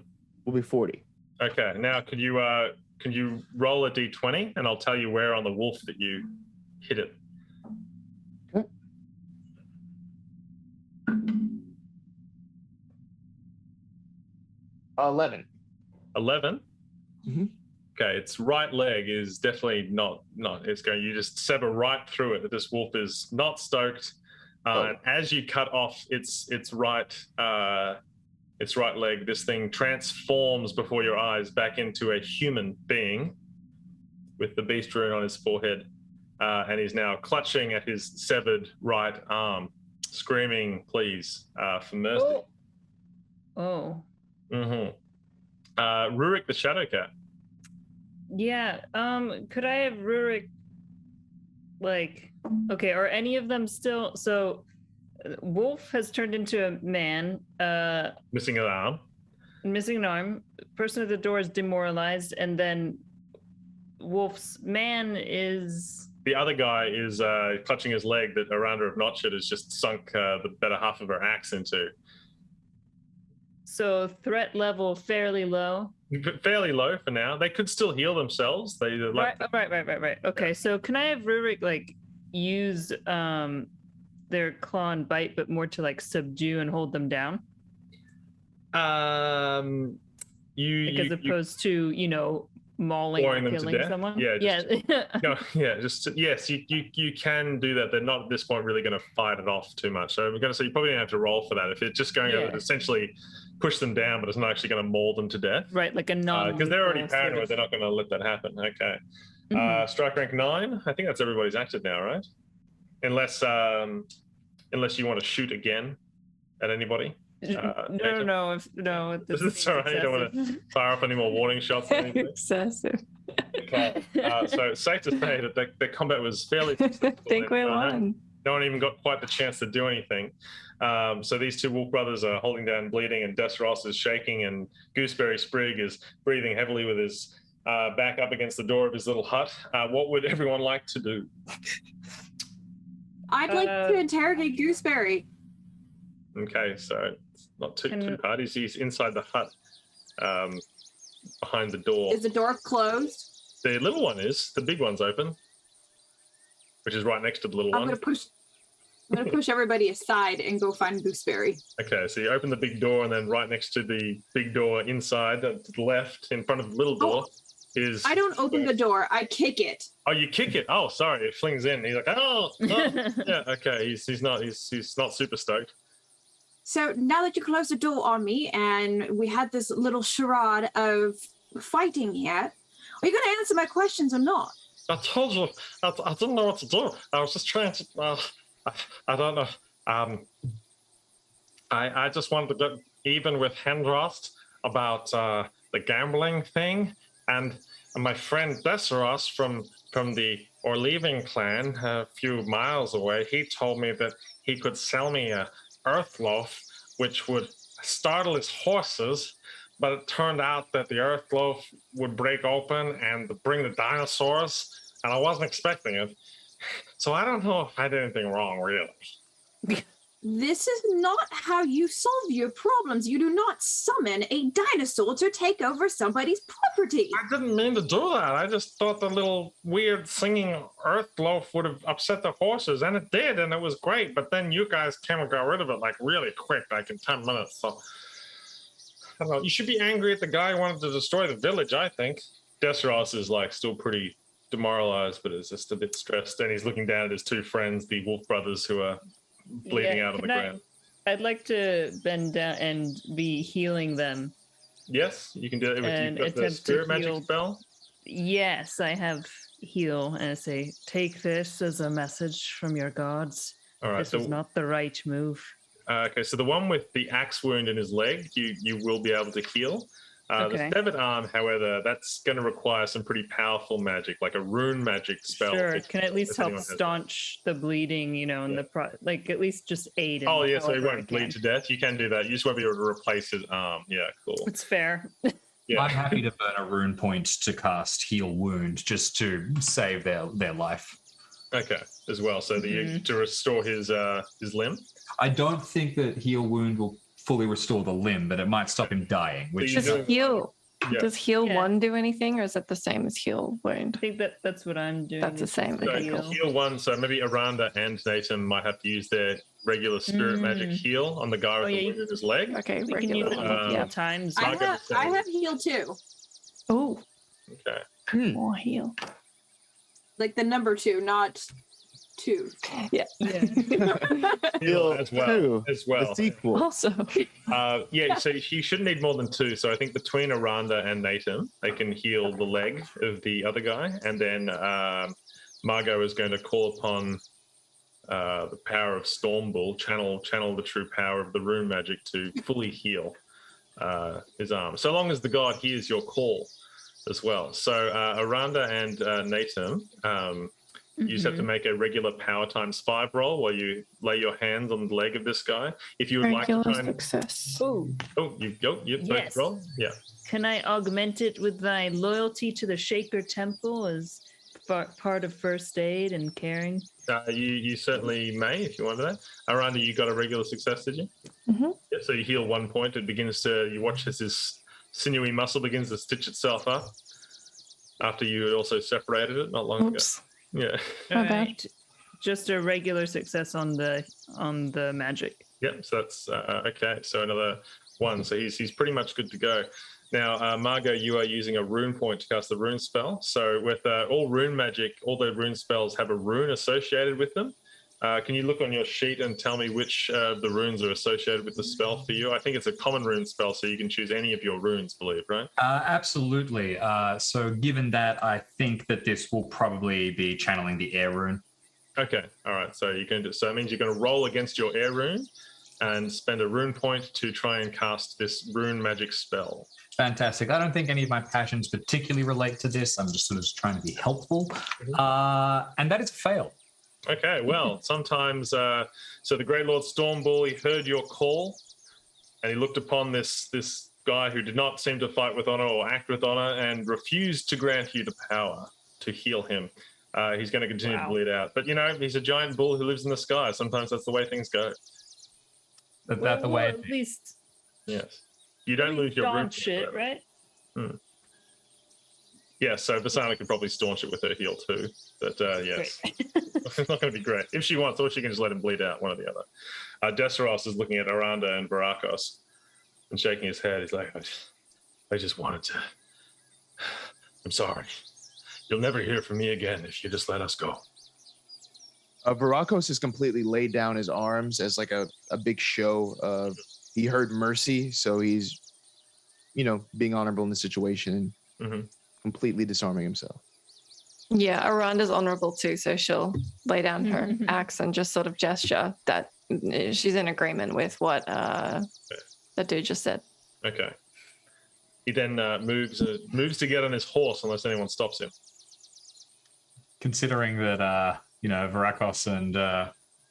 be 40. Okay, now can you roll a d20 and I'll tell you where on the wolf that you hit it. Okay. $11. 11? Mhm. Okay, its right leg is definitely not it's going, you just sever right through it. This wolf is not stoked. And as you cut off its right leg, this thing transforms before your eyes back into a human being with the beast rune on his forehead. And he's now clutching at his severed right arm, screaming, please, for mercy. Oh. Rurik the Shadowcat. Yeah. Could I have Rurik, okay, are any of them still... So, Wolf has turned into a man. Missing an arm. Missing an arm. Person at the door is demoralized, and then Wolf's man is... The other guy is clutching his leg that Aranda of Notchet has just sunk the better half of her axe into. So threat level fairly low. Fairly low for now. They could still heal themselves. They Right. Okay, so can I have Rurik use their claw and bite, but more to subdue and hold them down? As opposed to mauling or killing someone. Yes. You can do that. They're not at this point really going to fight it off too much. So we're going to say you probably don't have to roll for that. If it's just going to essentially push them down, but it's not actually going to maul them to death. Right, like a non. Because they're already paranoid. They're not going to let that happen. Okay. Strike rank 9. I think that's everybody's active now, right? Unless you want to shoot again at anybody. No. This is all right. You don't want to fire up any more warning shots or anything. Excessive. Okay. So it's safe to say that the combat was fairly successful. I think we won. No one even got quite the chance to do anything. So these two wolf brothers are holding down bleeding, and Desros is shaking, and Gooseberry Sprigg is breathing heavily with his back up against the door of his little hut. What would everyone like to do? I'd like to interrogate Gooseberry. Okay, so it's not too hard. He's inside the hut, behind the door. Is the door closed? The little one is. The big one's open, which is right next to the little one. I'm gonna push everybody aside and go find Gooseberry. Okay, so you open the big door, and then right next to the big door inside, to the left, in front of the little door, is... I don't open the door. I kick it. Oh, you kick it? Oh, sorry. It flings in. He's like, oh. Yeah, okay. He's not super stoked. So now that you closed the door on me and we had this little charade of fighting here, are you going to answer my questions or not? I told you, I didn't know what to do. I was just trying to, I don't know. I just wanted to get even with Hendrost about the gambling thing. And my friend Desseros from the Orleaving clan, a few miles away, he told me that he could sell me a earth loaf, which would startle his horses, but it turned out that the earth loaf would break open and bring the dinosaurs, and I wasn't expecting it. So I don't know if I did anything wrong, really. This is not how you solve your problems. You do not summon a dinosaur to take over somebody's property. I didn't mean to do that. I just thought the little weird singing earth loaf would have upset the horses, and it did, and it was great. But then you guys came and got rid of it like really quick, like in 10 minutes. So I don't know. You should be angry at the guy who wanted to destroy the village, I think. Desros is like still pretty demoralized, but is just a bit stressed, and he's looking down at his two friends, the wolf brothers, who are bleeding out on the ground. I'd like to bend down and be healing them. Yes, you can do it. And You've got the attempt to spirit magic heal. spell. Yes, I have heal, and I say, take this as a message from your gods. All right. This is not the right move. Okay, so the one with the axe wound in his leg, you will be able to heal. Okay. The severed arm, however, that's going to require some pretty powerful magic, like a rune magic spell. Sure, it can at least if help anyone has staunch the bleeding, and like at least just aid. Oh, yeah, so he however I won't can. bleed to death. You can do that. You just won't be able to replace his arm. Yeah, cool. It's fair. Yeah. I'm happy to burn a rune point to cast Heal Wound just to save their life. Okay, as well. So to restore his limb. I don't think that Heal Wound will fully restore the limb, but it might stop him dying. Which you Does know- heal? Yeah. Does heal Yeah. 1 do anything, or is it the same as heal wound? I think that's what I'm doing. That's the is same. the Okay, So cool. heal one, so maybe Aranda and Nathan might have to use their regular spirit magic heal on the guy with yeah, the you- wound in his leg. Okay, We can use regular. it multiple Yeah. times. I- I have heal too. Oh, Okay. more heal. Like the number 2, not 2. Yeah. Yeah. Heal Heal as well. two, As The well. sequel. Also, Yeah, so you shouldn't need more than 2. So I think between Aranda and Nathan, they can heal the leg of the other guy. And then Margot is going to call upon the power of Stormbull, channel the true power of the rune magic to fully heal his arm. So long as the god hears your call as well. So Aranda and Nathan, you just have to make a regular power times 5 roll while you lay your hands on the leg of this guy. If you would like to regular try and... success. Oh, Oh, you both Yes. roll? Yeah. can I augment it with thy loyalty to the Shaker Temple as part of first aid and caring? You certainly may if you want that. Aranda, you got a regular success, did you? Mhm. Yeah, so you heal 1 point. It begins to, you watch as this sinewy muscle begins to stitch itself up after you had also separated it not long Oops. ago. Yeah. My bad. Alright. Just a regular success on the magic. Yep. So that's okay. So another 1. So he's pretty much good to go. Now, Margot, you are using a rune point to cast the rune spell. So with all rune magic, all the rune spells have a rune associated with them. Can you look on your sheet and tell me which of the runes are associated with the spell for you? I think it's a common rune spell, so you can choose any of your runes, believe, right? Absolutely. So given that, I think that this will probably be channeling the air rune. Okay. All right. So you can. So it means you're going to roll against your air rune and spend a rune point to try and cast this rune magic spell. Fantastic. I don't think any of my passions particularly relate to this. I'm just sort of trying to be helpful. And that is a fail. Okay, well, sometimes, so the Great Lord Stormbull, he heard your call, and he looked upon this guy who did not seem to fight with honor or act with honor, and refused to grant you the power to heal him. He's going to continue to bleed out. But, he's a giant bull who lives in the sky. Sometimes that's the way things go. That's the way. At least Yes. You don't lose your rune. staunch it, right? Yeah, so Vasana could probably staunch it with her heel too. But yes, it's not going to be great. If she wants, or she can just let him bleed out, one or the other. Desseros is looking at Aranda and Barakos and shaking his head. He's like, I just wanted to. I'm sorry. You'll never hear from me again if you just let us go. Barakos has completely laid down his arms as like a big show of he heard mercy, so he's, being honorable in the situation and completely disarming himself. Yeah, Aranda's honorable too, so she'll lay down her axe and just sort of gesture that she's in agreement with what the dude just said. Okay. He then moves to get on his horse unless anyone stops him. Considering that, Varakos and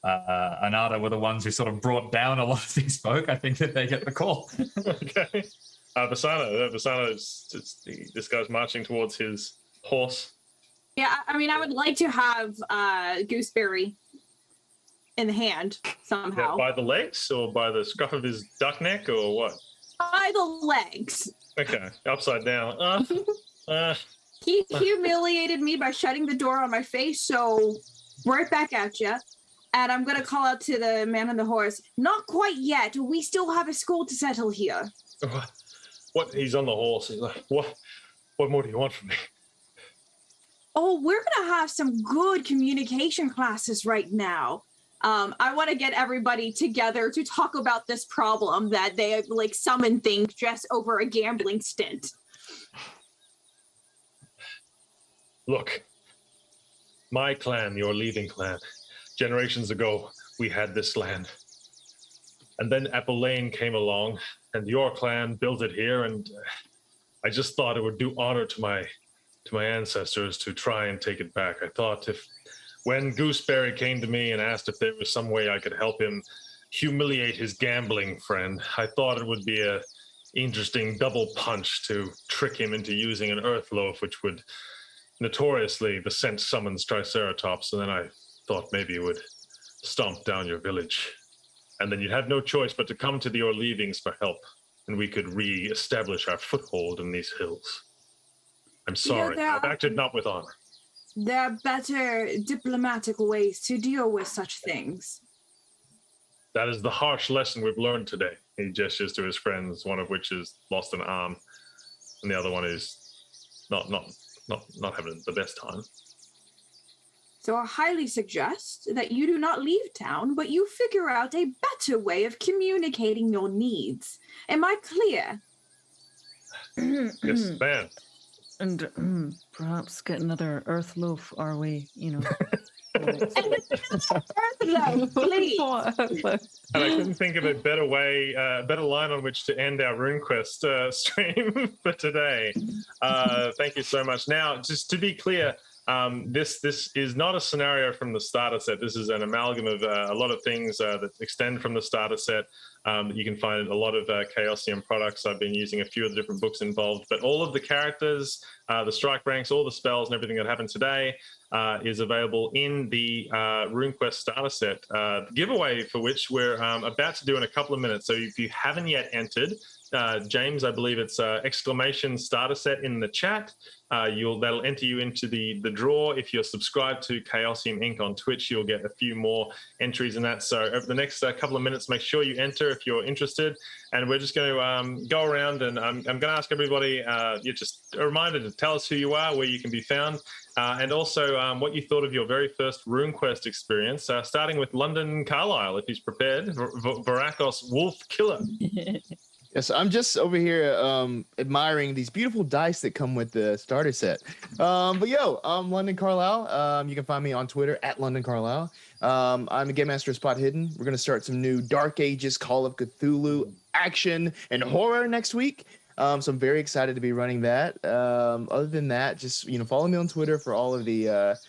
Anada were the ones who sort of brought down a lot of these folk, I think that they get the call. Okay. Vasana, this guy's marching towards his horse. Yeah, I mean, I would like to have Gooseberry in the hand Yeah, somehow. by the legs or by the scruff of his duck neck or what? By the legs. Okay, upside down. He humiliated me by shutting the door on my face, so right back at you. And I'm going to call out to the man on the horse. Not quite yet. We still have a school to settle here. What? He's on the horse. He's like, what more do you want from me? Oh, we're going to have some good communication classes right now. I want to get everybody together to talk about this problem that they have like summoned things just over a gambling stint. Look, my clan, your leaving clan, generations ago, we had this land. And then Apple Lane came along, and your clan built it here, and I just thought it would do honor to my ancestors to try and take it back. I thought when Gooseberry came to me and asked if there was some way I could help him humiliate his gambling friend, I thought it would be a interesting double punch to trick him into using an earth loaf, which would notoriously the scent summons Triceratops, and then I thought maybe it would stomp down your village. And then you'd have no choice but to come to your leavings for help, and we could re-establish our foothold in these hills. I'm sorry, I've acted not with honor. There are better diplomatic ways to deal with such things. That is the harsh lesson we've learned today. He gestures to his friends, one of which has lost an arm, and the other one is not having the best time. So I highly suggest that you do not leave town, but you figure out a better way of communicating your needs. Am I clear? Yes, ma'am. And perhaps get another earth loaf, are we, Please. And I couldn't think of a better way, better line on which to end our RuneQuest stream for today. Thank you so much. Now, just to be clear, this is not a scenario from the starter set. This is an amalgam of a lot of things that extend from the starter set. You can find a lot of Chaosium products. I've been using a few of the different books involved, but all of the characters, the strike ranks, all the spells and everything that happened today is available in the RuneQuest starter set giveaway, for which we're about to do in a couple of minutes. So if you haven't yet entered, James, I believe it's exclamation starter set in the chat. That'll enter you into the draw. If you're subscribed to Chaosium Inc. on Twitch, you'll get a few more entries in that. So over the next couple of minutes, make sure you enter if you're interested. And we're just going to go around, and I'm going to ask everybody, you're just a reminder to tell us who you are, where you can be found, and also what you thought of your very first RuneQuest experience, starting with London Carlisle, if he's prepared. Varakos Wolf Killer. Yes, I'm just over here admiring these beautiful dice that come with the starter set. I'm London Carlisle. You can find me on Twitter at London Carlisle. I'm a Game Master of Spot Hidden. We're going to start some new Dark Ages, Call of Cthulhu action and horror next week. So I'm very excited to be running that. Other than that, just follow me on Twitter for all the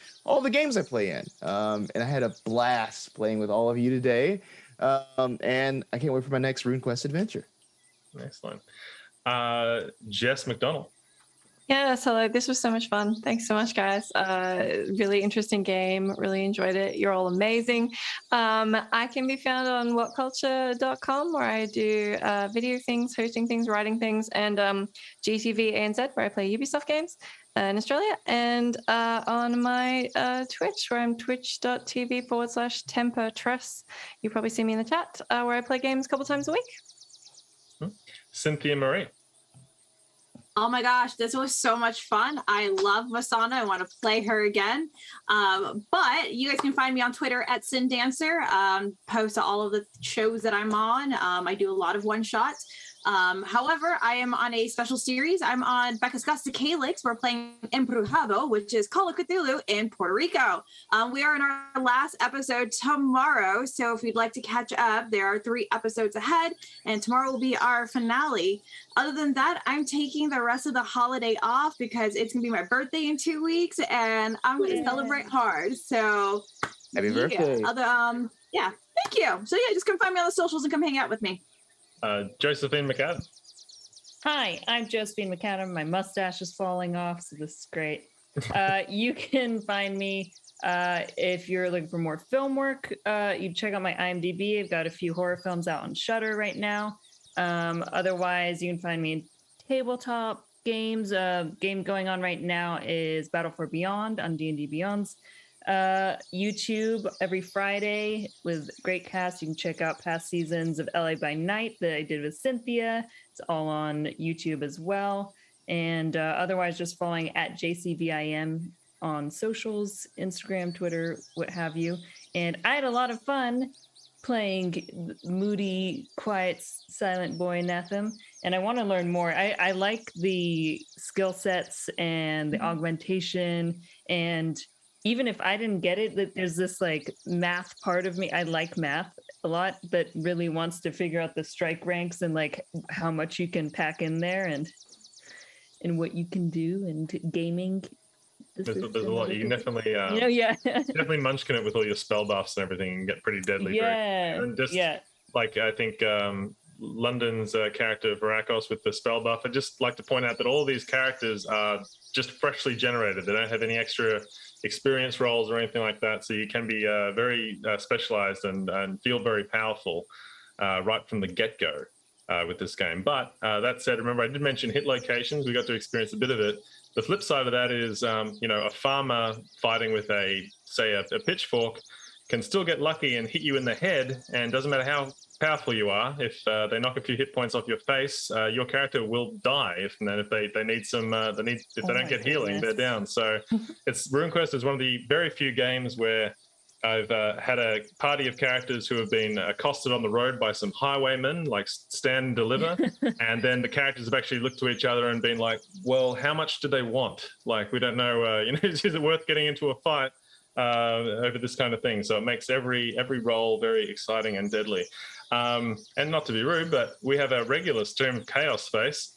games I play in. And I had a blast playing with all of you today. And I can't wait for my next RuneQuest adventure. Excellent. Jess McDonell. Yeah, so this was so much fun. Thanks so much, guys. Really interesting game. Really enjoyed it. You're all amazing. I can be found on whatculture.com, where I do video things, hosting things, writing things, and GTV ANZ, where I play Ubisoft games in Australia, and on my Twitch, where I'm twitch.tv/tempertress. You probably see me in the chat, where I play games a couple times a week. Cynthia Marie. Oh my gosh, this was so much fun. I love Masana. I want to play her again. But you guys can find me on Twitter at SinDancer. Post all of the shows that I'm on. I do a lot of one-shots. However, I am on a special series. I'm on Becca's Gusta Calix. We're playing Embrujado, which is Call of Cthulhu in Puerto Rico. We are in our last episode tomorrow, so if you'd like to catch up, there are 3 episodes ahead, and tomorrow will be our finale. Other than that, I'm taking the rest of the holiday off because it's going to be my birthday in 2 weeks, and I'm going to celebrate hard. So, Happy birthday. Yeah, thank you. So, yeah, just come find me on the socials and come hang out with me. Josephine McAdam. Hi, I'm Josephine McAdam. My mustache is falling off, so this is great. You can find me if you're looking for more film work. You check out my IMDb. I've got a few horror films out on Shudder right now. Otherwise, you can find me in tabletop games. Game going on right now is Battle for Beyond on D&D Beyond's YouTube every Friday with great cast. You can check out past seasons of LA by Night that I did with Cynthia. It's all on YouTube as well. And otherwise, just following at JCVIM on socials, Instagram, Twitter, what have you. And I had a lot of fun playing moody, quiet, silent boy Netham. And I want to learn more. I like the skill sets and the augmentation. And even if I didn't get it, that there's this like math part of me. I like math a lot, but really wants to figure out the strike ranks and like how much you can pack in there and what you can do and gaming. There's a lot. You can definitely, yeah, definitely munchkin it with all your spell buffs and everything and get pretty deadly. Yeah, and just like I think London's character Varakos with the spell buff. I'd just like to point out that all these characters are just freshly generated. They don't have any extra experience rolls or anything like that. So you can be very specialized and feel very powerful right from the get-go with this game. But that said, remember, I did mention hit locations. We got to experience a bit of it. The flip side of that is, a farmer fighting with a pitchfork can still get lucky and hit you in the head. And doesn't matter how powerful you are, if they knock a few hit points off your face, your character will die. If they need some, if they don't get healing, they're down. So RuneQuest is one of the very few games where I've had a party of characters who have been accosted on the road by some highwaymen, like stand and deliver, and then the characters have actually looked to each other and been like, well, how much do they want? Like, we don't know, is it worth getting into a fight over this kind of thing? So it makes every role very exciting and deadly. And not to be rude, but we have our regular Stream of Chaos face,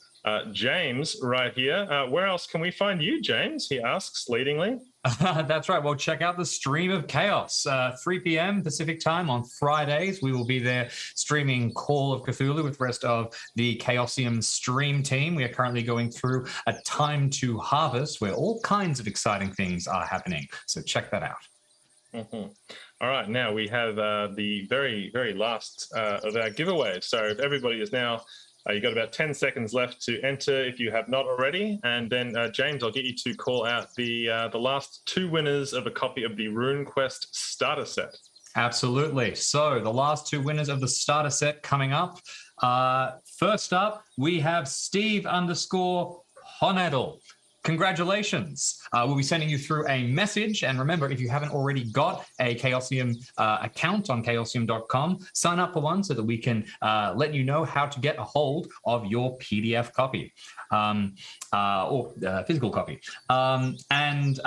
James, right here. Where else can we find you, James? He asks leadingly. That's right. Well, check out the Stream of Chaos, 3 p.m. Pacific time on Fridays. We will be there streaming Call of Cthulhu with the rest of the Chaosium stream team. We are currently going through a Time to Harvest where all kinds of exciting things are happening. So check that out. Mm-hmm. All right. Now we have the very, very last of our giveaways. So if everybody is now... you've got about 10 seconds left to enter if you have not already. And then, James, I'll get you to call out the last two winners of a copy of the RuneQuest starter set. Absolutely. So the last two winners of the starter set coming up. First up, we have Steve_Honedel. Congratulations. We'll be sending you through a message. And remember, if you haven't already got a Chaosium account on chaosium.com, sign up for one so that we can let you know how to get a hold of your PDF copy or physical copy. And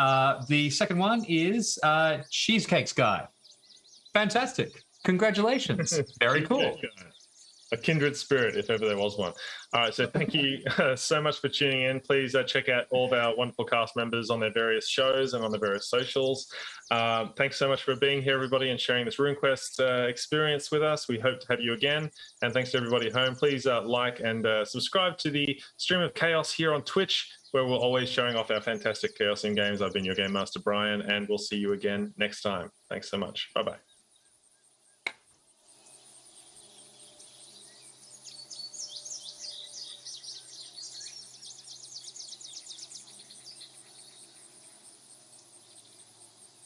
the second one is Cheesecakes Guy. Fantastic. Congratulations. Very cool. A kindred spirit, if ever there was one. All right, so thank you so much for tuning in. Please check out all of our wonderful cast members on their various shows and on their various socials. Thanks so much for being here, everybody, and sharing this RuneQuest experience with us. We hope to have you again. And thanks to everybody at home. Please like and subscribe to the Stream of Chaos here on Twitch, where we're always showing off our fantastic Chaosium games. I've been your Game Master, Brian, and we'll see you again next time. Thanks so much. Bye-bye.